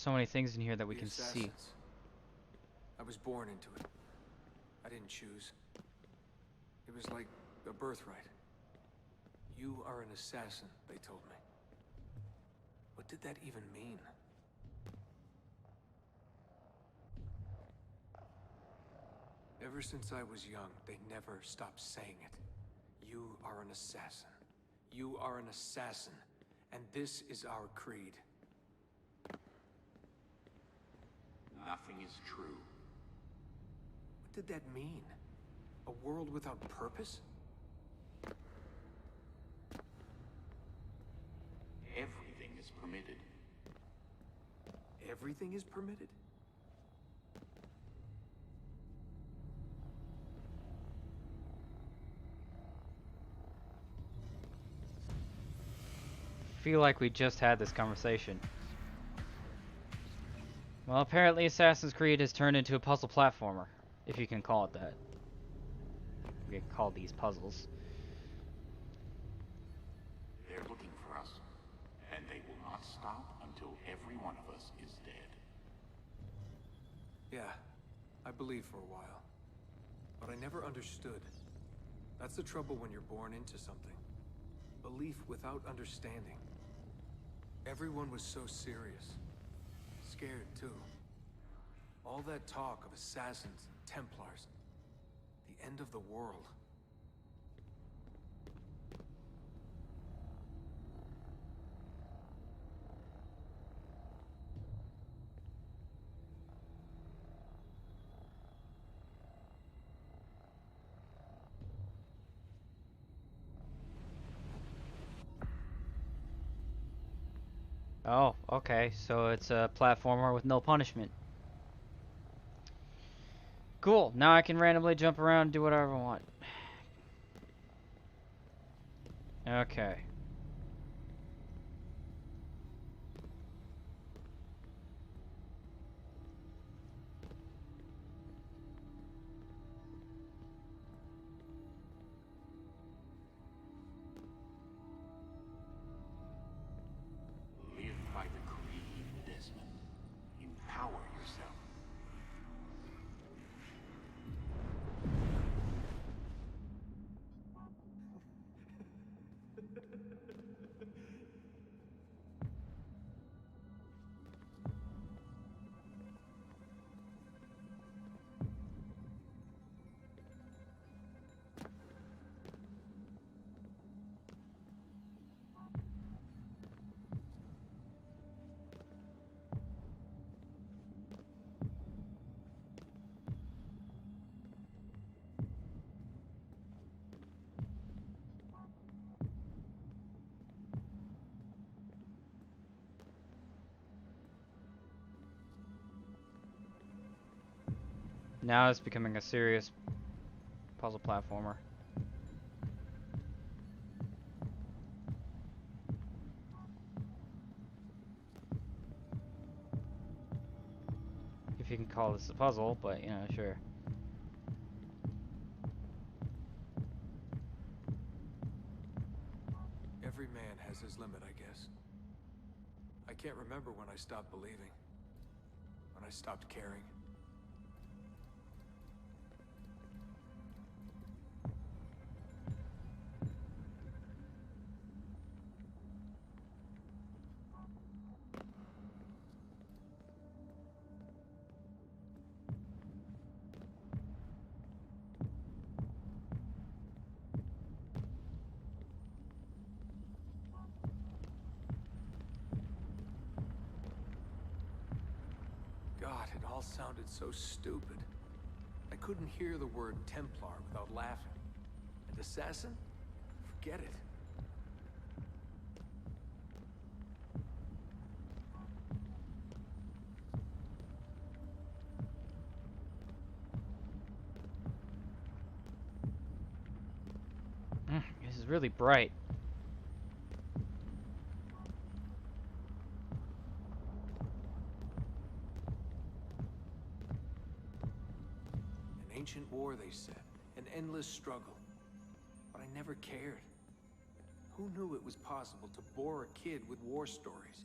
So many things in here that we The can see. assassins. I was born into it. I didn't choose. It was like a birthright. You are an assassin, they told me. What did that even mean? Ever since I was young, they never stopped saying it. You are an assassin. You are an assassin. And this is our creed. Nothing is true. What did that mean? A world without purpose? Everything is permitted. Everything is permitted? I feel like we just had this conversation. Well, apparently Assassin's Creed has turned into a puzzle platformer, if you can call it that. We can call these puzzles. They're looking for us, and they will not stop until every one of us is dead. Yeah, I believed for a while. But I never understood. That's the trouble when you're born into something. Belief without understanding. Everyone was so serious. Scared, too. All that talk of assassins and Templars. The end of the world. Oh, okay. So it's a platformer with no punishment. Cool. Now I can randomly jump around and do whatever I want. Okay. Live by the creed, Desmond. Empower yourself. Now it's becoming a serious puzzle platformer. If you can call this a puzzle, but you know, sure. Every man has his limit, I guess. I can't remember when I stopped believing. When I stopped caring. God, it all sounded so stupid. I couldn't hear the word Templar without laughing. And assassin? Forget it. This is really bright. An ancient war, they said. An endless struggle. But I never cared. Who knew it was possible to bore a kid with war stories?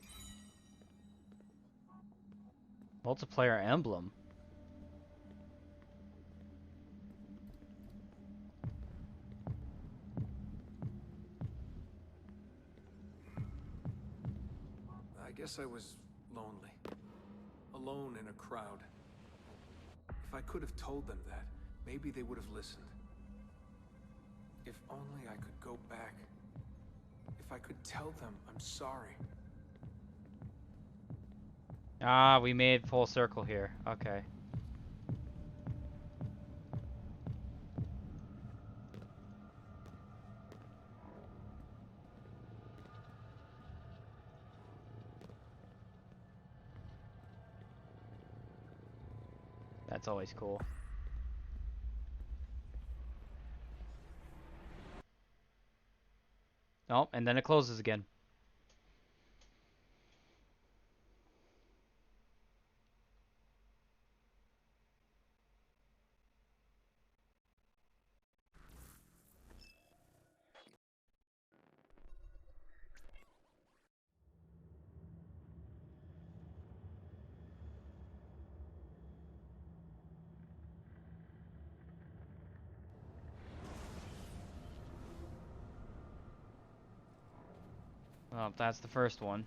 Multiplayer emblem. I guess I was lonely. Alone in a crowd. If I could have told them that, maybe they would have listened. If only I could go back. If I could tell them I'm sorry. Ah, we made full circle here. Okay. That's always cool. Oh, and then it closes again. Oh, that's the first one.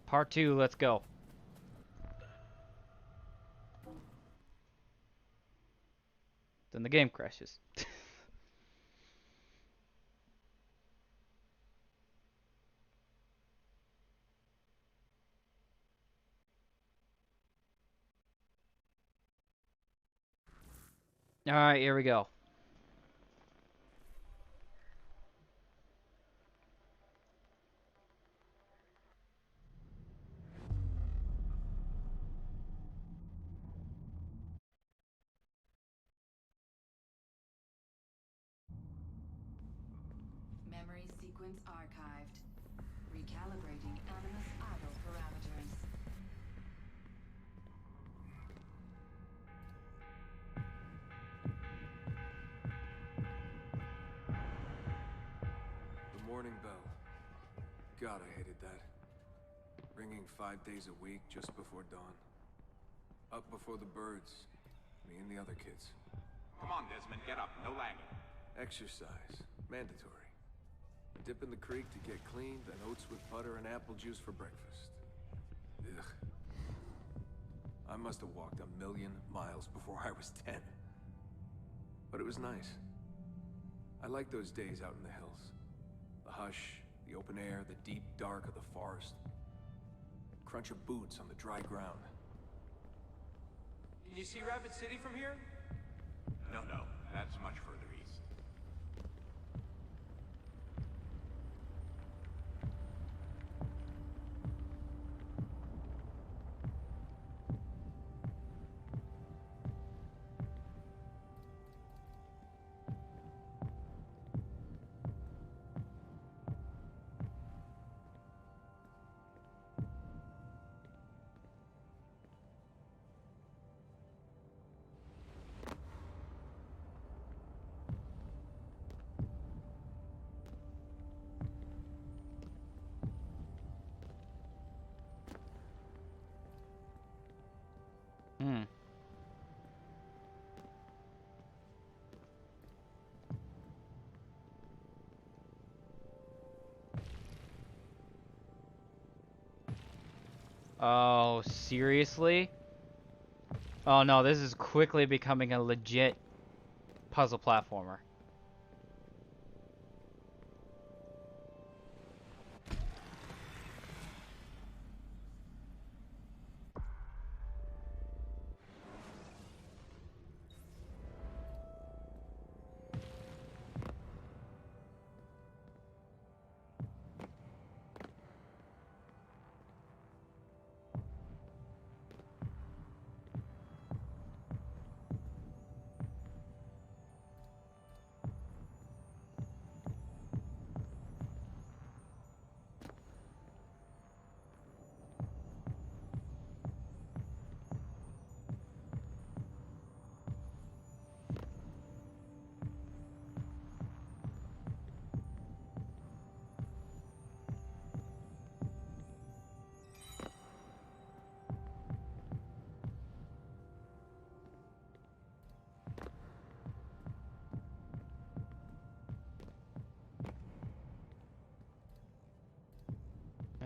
Part 2, let's go. Then the game crashes. Alright, here we go. Memory sequence archived. Recalibrating Animus idle parameters. The morning bell. God, I hated that. Ringing 5 days a week just before dawn. Up before the birds. Me and the other kids. Come on, Desmond, get up. No lagging. Exercise. Mandatory. Dip in the creek to get clean, then oats with butter and apple juice for breakfast. Ugh. I must have walked 1,000,000 miles before I was 10. But it was nice. I liked those days out in the hills. The hush, the open air, the deep dark of the forest. Crunch of boots on the dry ground. Can you see Rapid City from here? No, that's much further east. Hmm. Oh, seriously? Oh no, this is quickly becoming a legit puzzle platformer.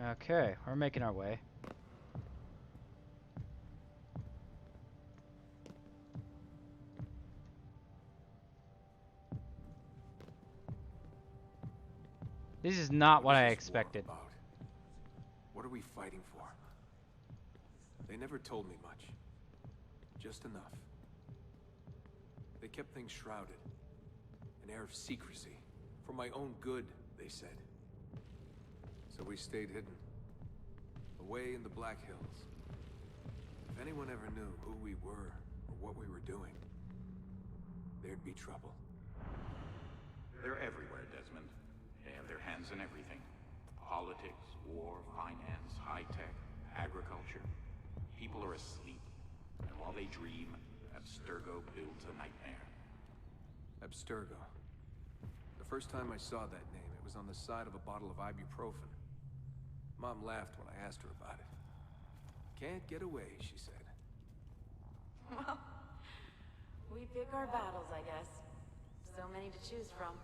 Okay, we're making our way. This is not what I expected. What are we fighting for? They never told me much. Just enough. They kept things shrouded. An air of secrecy. For my own good, they said. So we stayed hidden. Away in the Black Hills. If anyone ever knew who we were, or what we were doing, there'd be trouble. They're everywhere, Desmond. They have their hands in everything. Politics, war, finance, high-tech, agriculture. People are asleep. And while they dream, Abstergo builds a nightmare. Abstergo. The first time I saw that name, it was on the side of a bottle of ibuprofen. Mom laughed when I asked her about it. Can't get away, she said. Well, we pick our battles, I guess. So many to choose from.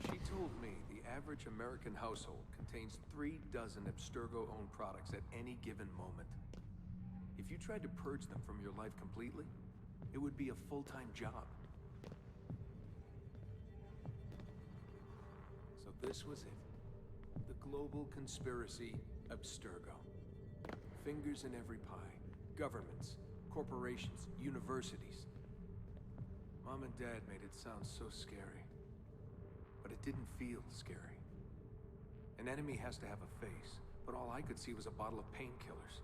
She told me the average American household contains 3 dozen Abstergo-owned products at any given moment. If you tried to purge them from your life completely, it would be a full-time job. So this was it. The global conspiracy Abstergo. Fingers in every pie. Governments, corporations, universities. Mom and Dad made it sound so scary. But it didn't feel scary. An enemy has to have a face, but all I could see was a bottle of painkillers.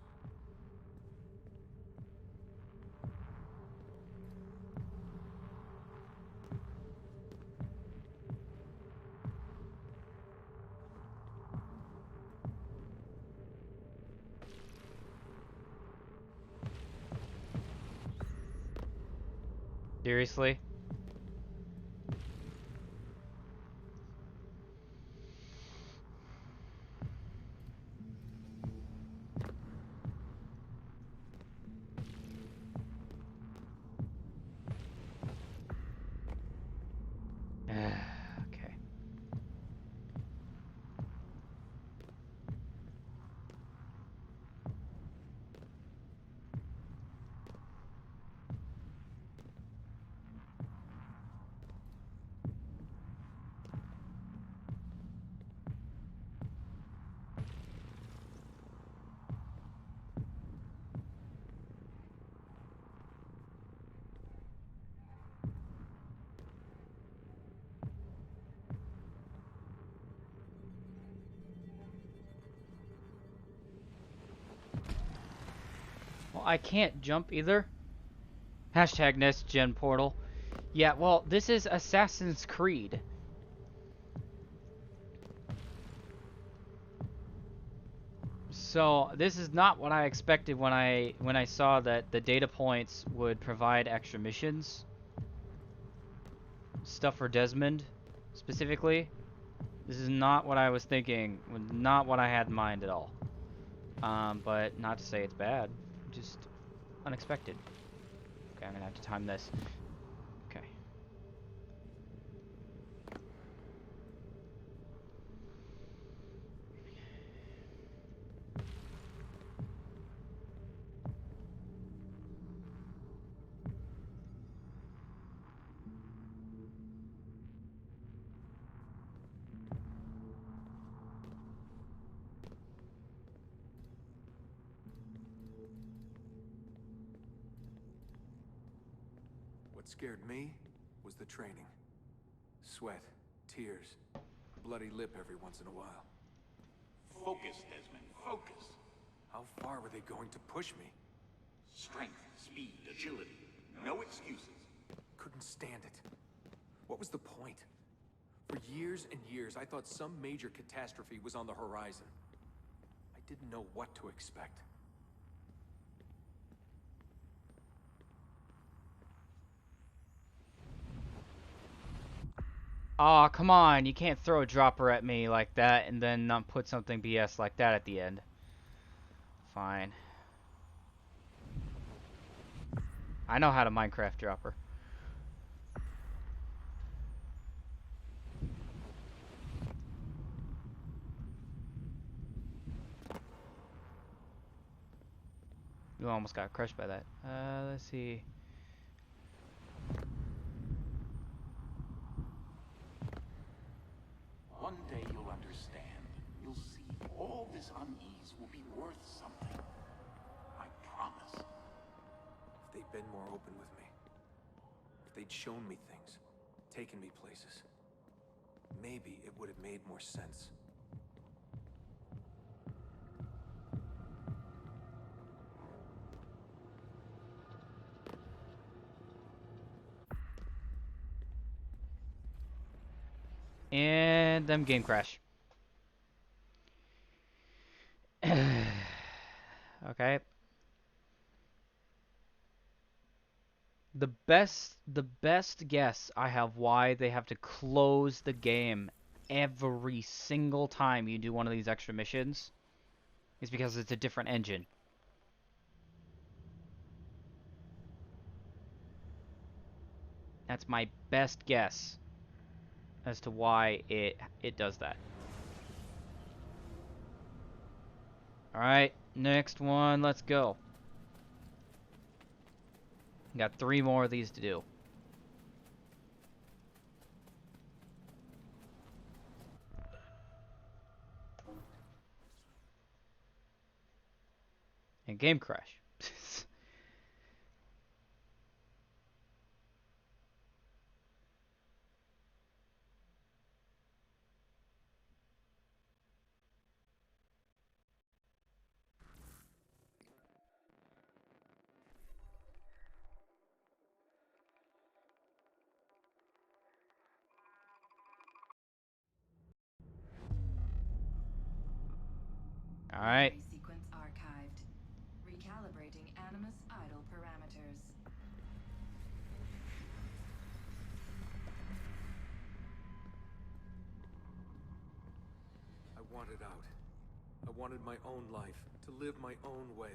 Seriously? Okay. Well, I can't jump either. Hashtag next gen portal. Yeah, well, this is Assassin's Creed. So this is not what I expected when I saw that the data points would provide extra missions. Stuff for Desmond, specifically. This is not what I was thinking. Not what I had in mind at all. But not to say it's bad. Just unexpected. Okay, I'm gonna have to time this. Okay. What scared me was the training. Sweat, tears, bloody lip every once in a while. Focus, Desmond, focus. How far were they going to push me? Strength, speed, agility. No excuses. Couldn't stand it. What was the point? For years and years, I thought some major catastrophe was on the horizon. I didn't know what to expect. Aw, come on. You can't throw a dropper at me like that and then not put something BS like that at the end. Fine. I know how to Minecraft dropper. You almost got crushed by that. Let's see. One day you'll understand. You'll see all this unease will be worth something. I promise. If they'd been more open with me. If they'd shown me things. Taken me places. Maybe it would have made more sense. And them game crash. Okay. The best guess I have why they have to close the game every single time you do one of these extra missions is because it's a different engine. That's my best guess as to why it does that. All right, next one. Let's go. Got 3 more of these to do. And game crash. All right. Memory sequence archived. Recalibrating animus idle parameters. I wanted out. I wanted my own life, to live my own way.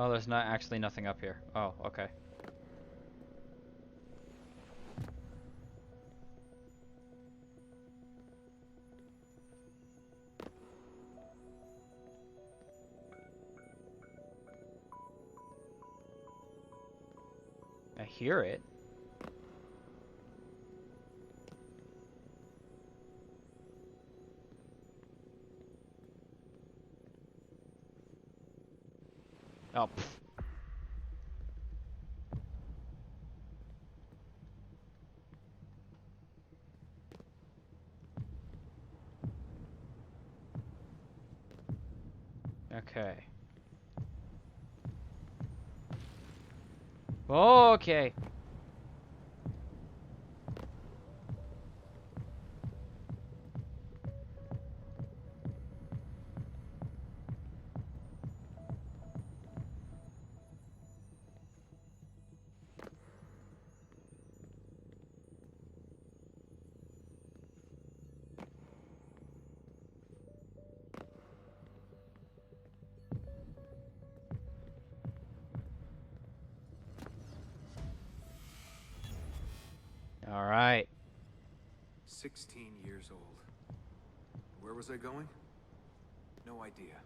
Oh, there's not actually nothing up here. Oh, okay. I hear it. Oh, pfft. Okay. Okay. All right. 16 years old. Where was I going? No idea.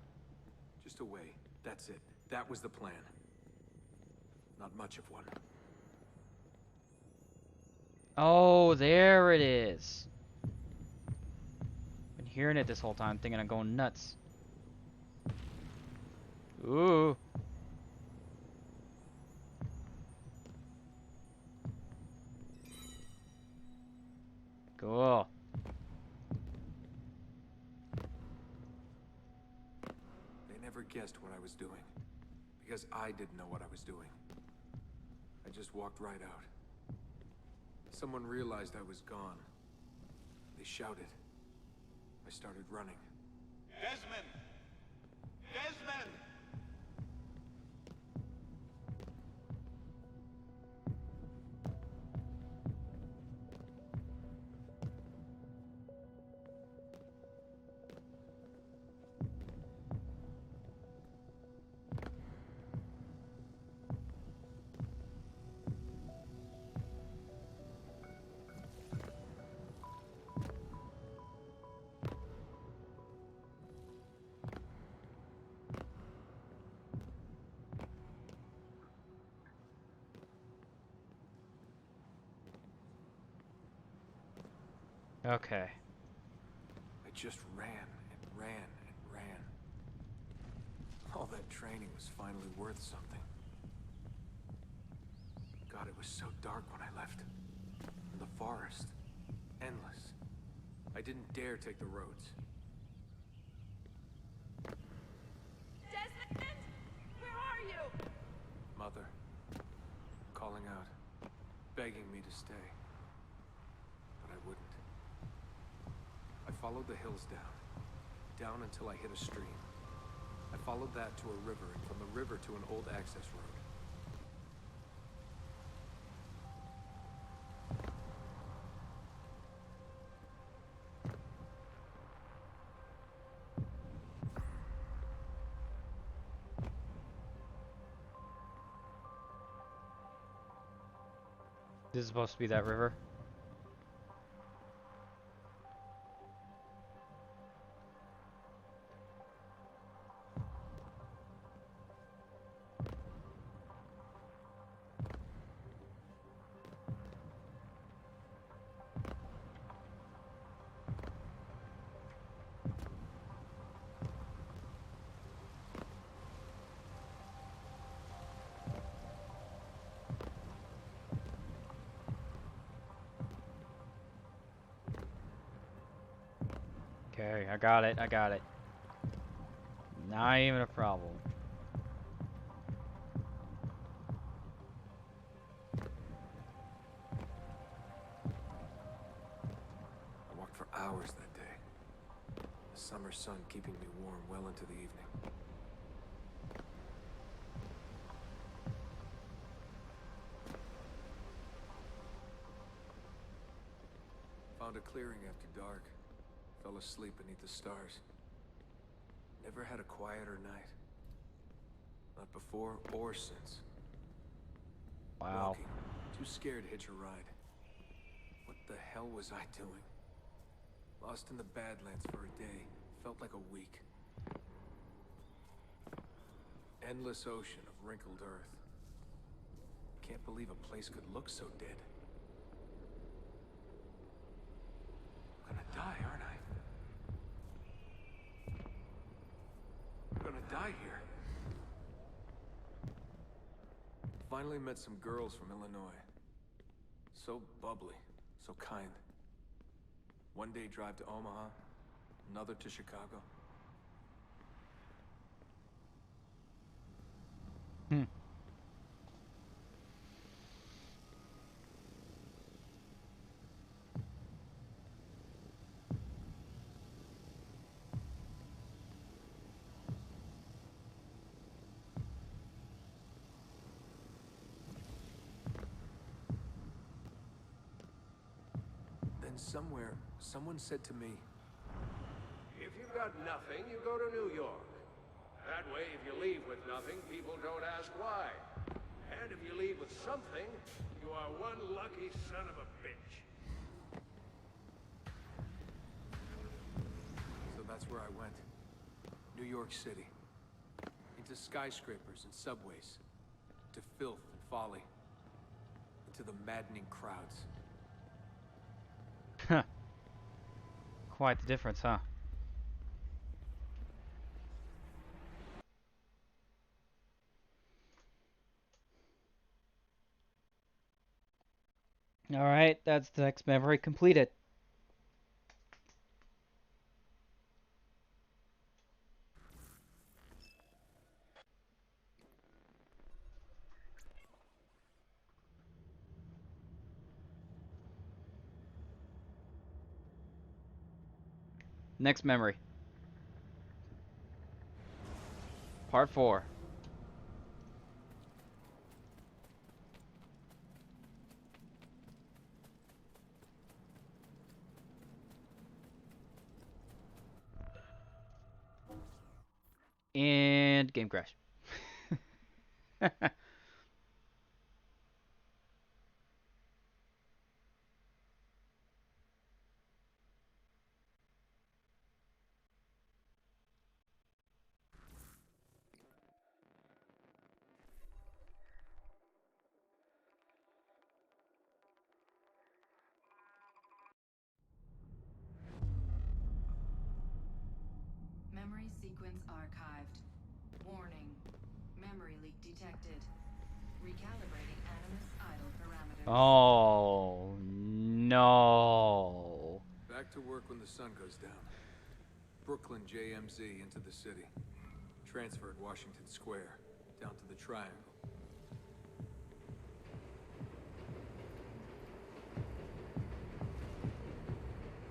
Just away. That's it. That was the plan. Not much of one. Oh, there it is. Been hearing it this whole time, thinking I'm going nuts. Ooh. Cool. They never guessed what I was doing. Because I didn't know what I was doing. I just walked right out. Someone realized I was gone. They shouted. I started running. Desmond! Desmond! Okay. I just ran and ran and ran. All that training was finally worth something. God, it was so dark when I left. And the forest. Endless. I didn't dare take the roads. Desmond! Where are you? Mother. Calling out. Begging me to stay. But I wouldn't. I followed the hills down. Down until I hit a stream. I followed that to a river, and from the river to an old access road. This is supposed to be that river. Okay, I got it. I got it. Not even a problem. I walked for hours that day. The summer sun keeping me warm well into the evening. Found a clearing after dark. Fell asleep beneath the stars. Never had a quieter night. Not before or since. Wow. Walking. Too scared to hitch a ride. What the hell was I doing? Lost in the Badlands for a day. Felt like a week. Endless ocean of wrinkled earth. Can't believe a place could look so dead. I'm gonna die, aren't I? I'm gonna die here. Finally met some girls from Illinois. So bubbly, so kind. One day drive to Omaha, another to Chicago. Hmm. Then somewhere, someone said to me, If you've got nothing, you go to New York. That way, if you leave with nothing, people don't ask why. And if you leave with something, you are one lucky son of a bitch. so that's where I went. New York City. Into skyscrapers and subways. To filth and folly. Into the maddening crowds. Huh. Quite the difference, huh? Alright, that's the next memory completed. Next memory. Part 4. And game crash. Memory sequence archived. Warning. Memory leak detected. Recalibrating Animus idle parameters. Oh no. Back to work when the sun goes down. Brooklyn JMZ into the city. Transferred Washington Square. Down to the Triangle.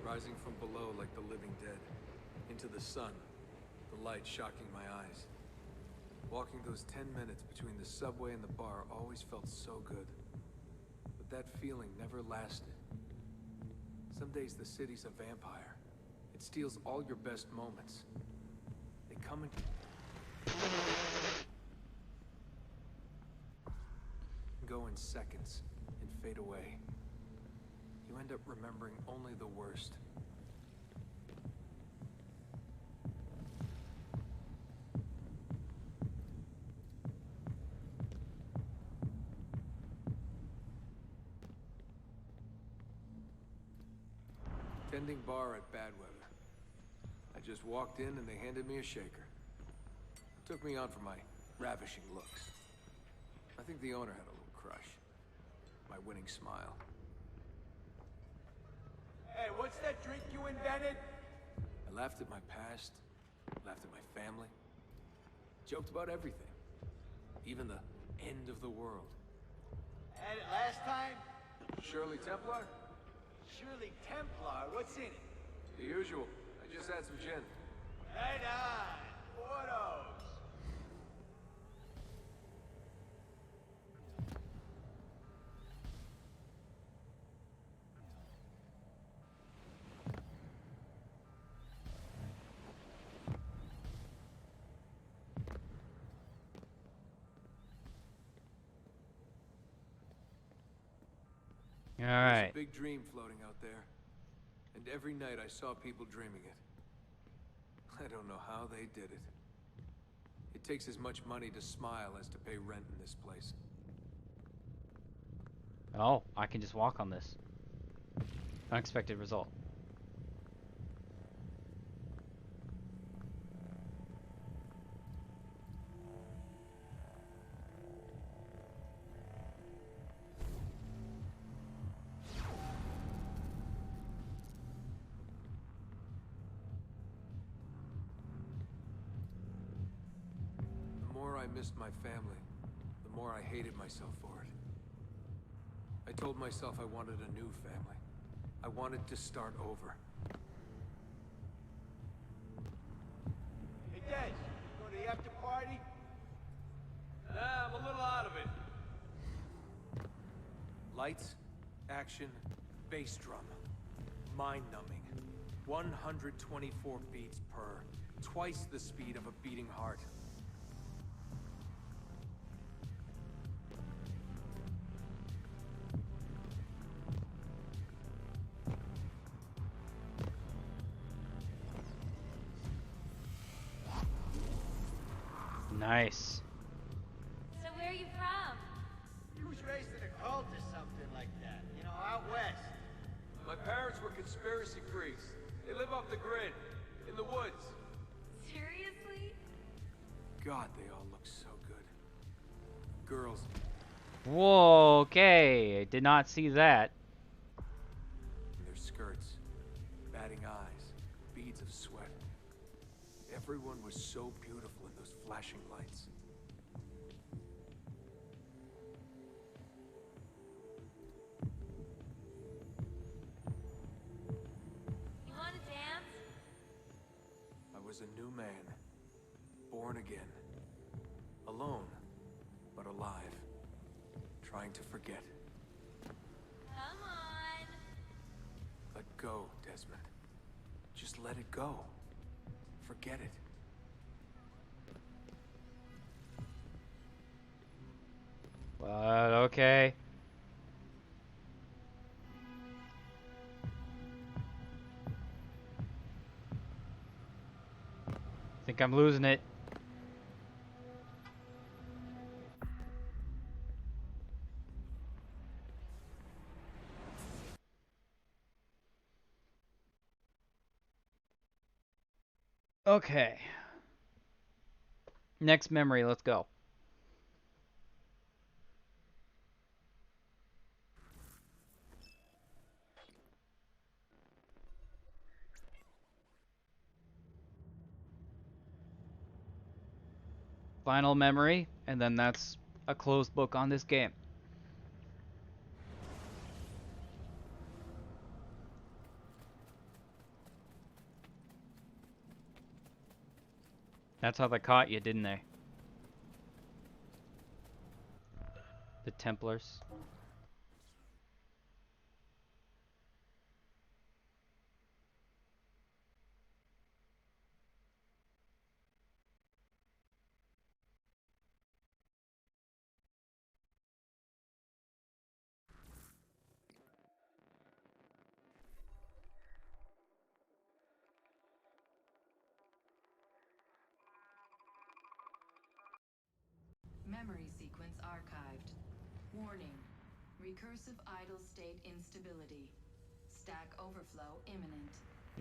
Rising from below like the living dead. Into the sun. The light shocking my eyes. Walking those 10 minutes between the subway and the bar always felt so good. But that feeling never lasted. Some days the city's a vampire. It steals all your best moments. They come and go in seconds, in fade away. You end up remembering only the worst. Tending bar at Badweather. I just walked in and they handed me a shaker. Took me on for my ravishing looks. I think the owner had a little crush. My winning smile. Hey, what's that drink you invented? I laughed at my past, laughed at my family, joked about everything. Even the end of the world. Had it last time? Shirley Templar? Shirley Templar, what's in it? The usual. I just had some gin. Right on. Photos. All There's right. a big dream floating out there. And every night I saw people dreaming it. I don't know how they did it. It takes as much money to smile as to pay rent in this place. Oh, I can just walk on this. Unexpected result. The more I missed my family, the more I hated myself for it. I told myself I wanted a new family. I wanted to start over. Hey, Des, you going to the after party? Nah, I'm a little out of it. Lights, action, bass drum. Mind-numbing. 124 beats per. Twice the speed of a beating heart. Nice. So where are you from? You was raised in a cult or something like that, you know, out west. My parents were conspiracy freaks. They live off the grid, in the woods. Seriously? God, they all look so good. Girls. Whoa, okay. Did not see that. In their skirts, batting eyes, beads of sweat. Everyone was so beautiful in those flashing lights. You want to dance? I was a new man, born again. Alone, but alive. Trying to forget. Come on. Let go, Desmond. Just let it go. Forget it. But okay. Think I'm losing it. Okay. Next memory, let's go. Final memory, and then that's a closed book on this game. That's how they caught you, didn't they? The Templars. Warning. Recursive idle state instability. Stack overflow imminent.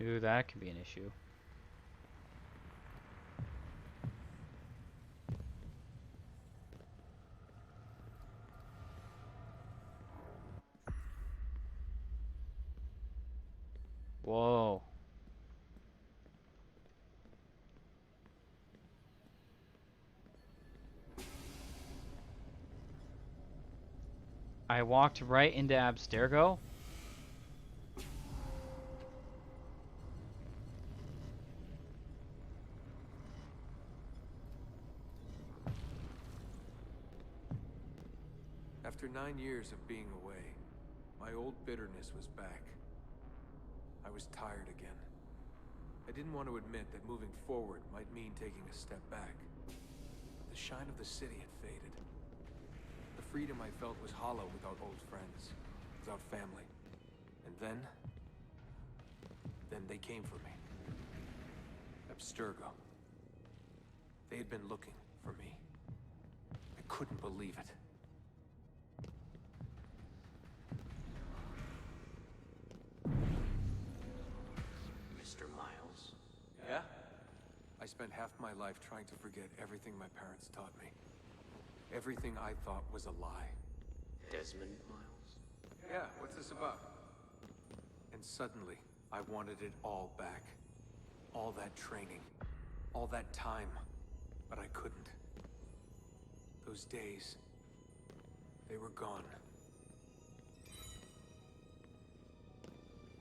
Ooh, that could be an issue. Whoa. I walked right into Abstergo? After 9 years of being away, my old bitterness was back. I was tired again. I didn't want to admit that moving forward might mean taking a step back. The shine of the city had faded. The freedom I felt was hollow without old friends, without family. And then they came for me. Abstergo. They had been looking for me. I couldn't believe it. Mr. Miles? Yeah? I spent half my life trying to forget everything my parents taught me. Everything I thought was a lie. Desmond Miles? Yeah, what's this about? And suddenly, I wanted it all back. All that training. All that time. But I couldn't. Those days, they were gone.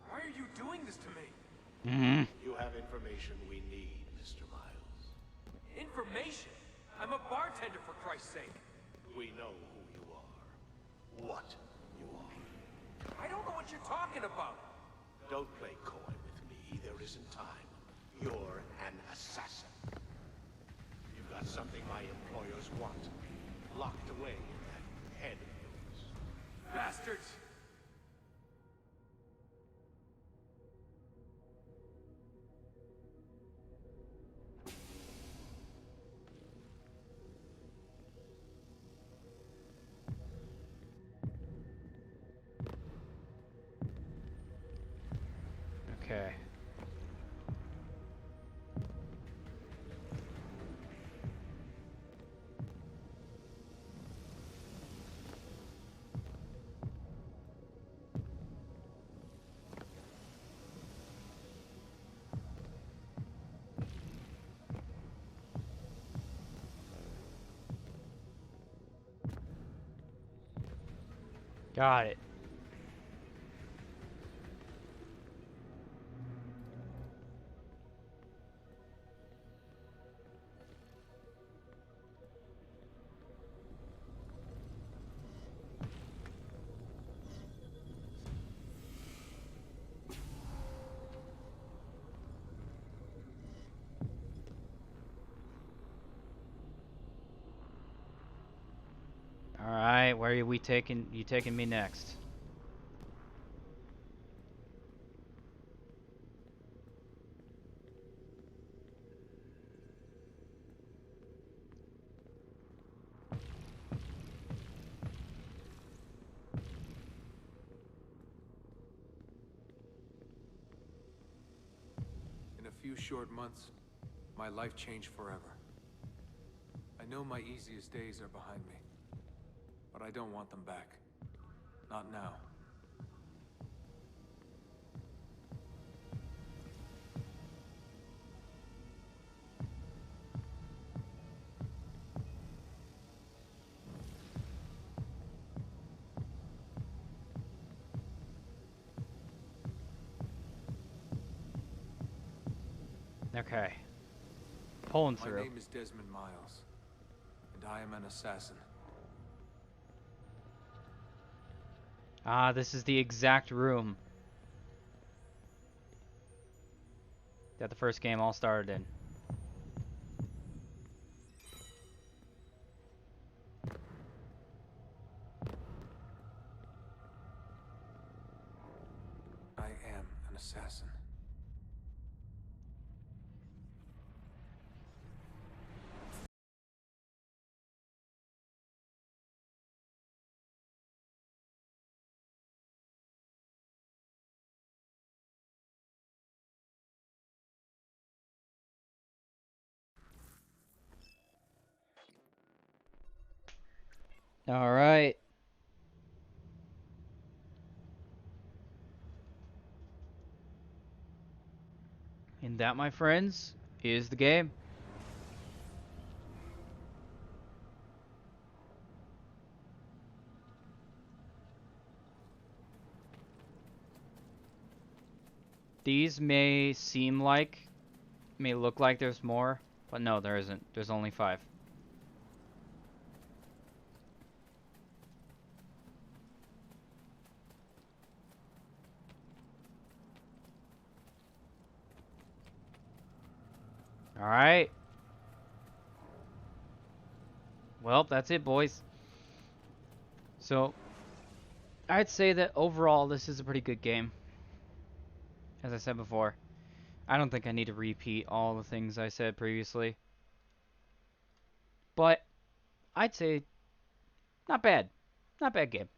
Why are you doing this to me? Mm-hmm. You have information we need, Mr. Miles. Information? I'm a bartender, for Christ's sake. We know who you are. What you are. I don't know what you're talking about. Don't play coy with me. There isn't time. You're an assassin. You've got something my employers want. Locked away in that head of yours. Bastards! Okay. Got it. All right, where are we taking you taking me next? In a few short months, my life changed forever. I know my easiest days are behind me, but I don't want them back. Not now. Okay. Pulling My through. name is Desmond Miles, and I am an assassin. Ah, this is the exact room that the first game all started in. I am an assassin. All right. And that, my friends, is the game. These may look like there's more, but no, there isn't. There's only 5. All right. Well, that's it, boys. So, I'd say that overall, this is a pretty good game. As I said before, I don't think I need to repeat all the things I said previously. But, I'd say, not bad. Not bad game.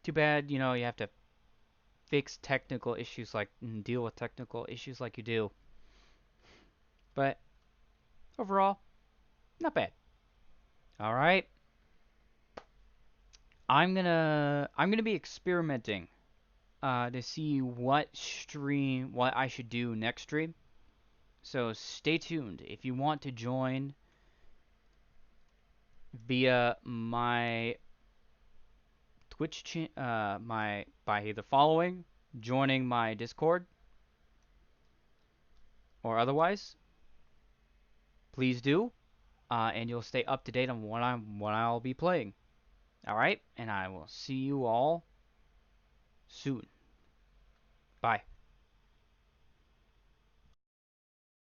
Too bad, you have to fix technical issues deal with technical issues like you do. But, overall, not bad. All right. I'm gonna be experimenting to see what I should do next stream. So stay tuned. If you want to join via my by either following, joining my Discord, or otherwise, please do, and you'll stay up to date on what I'll be playing. All right, and I will see you all soon. Bye.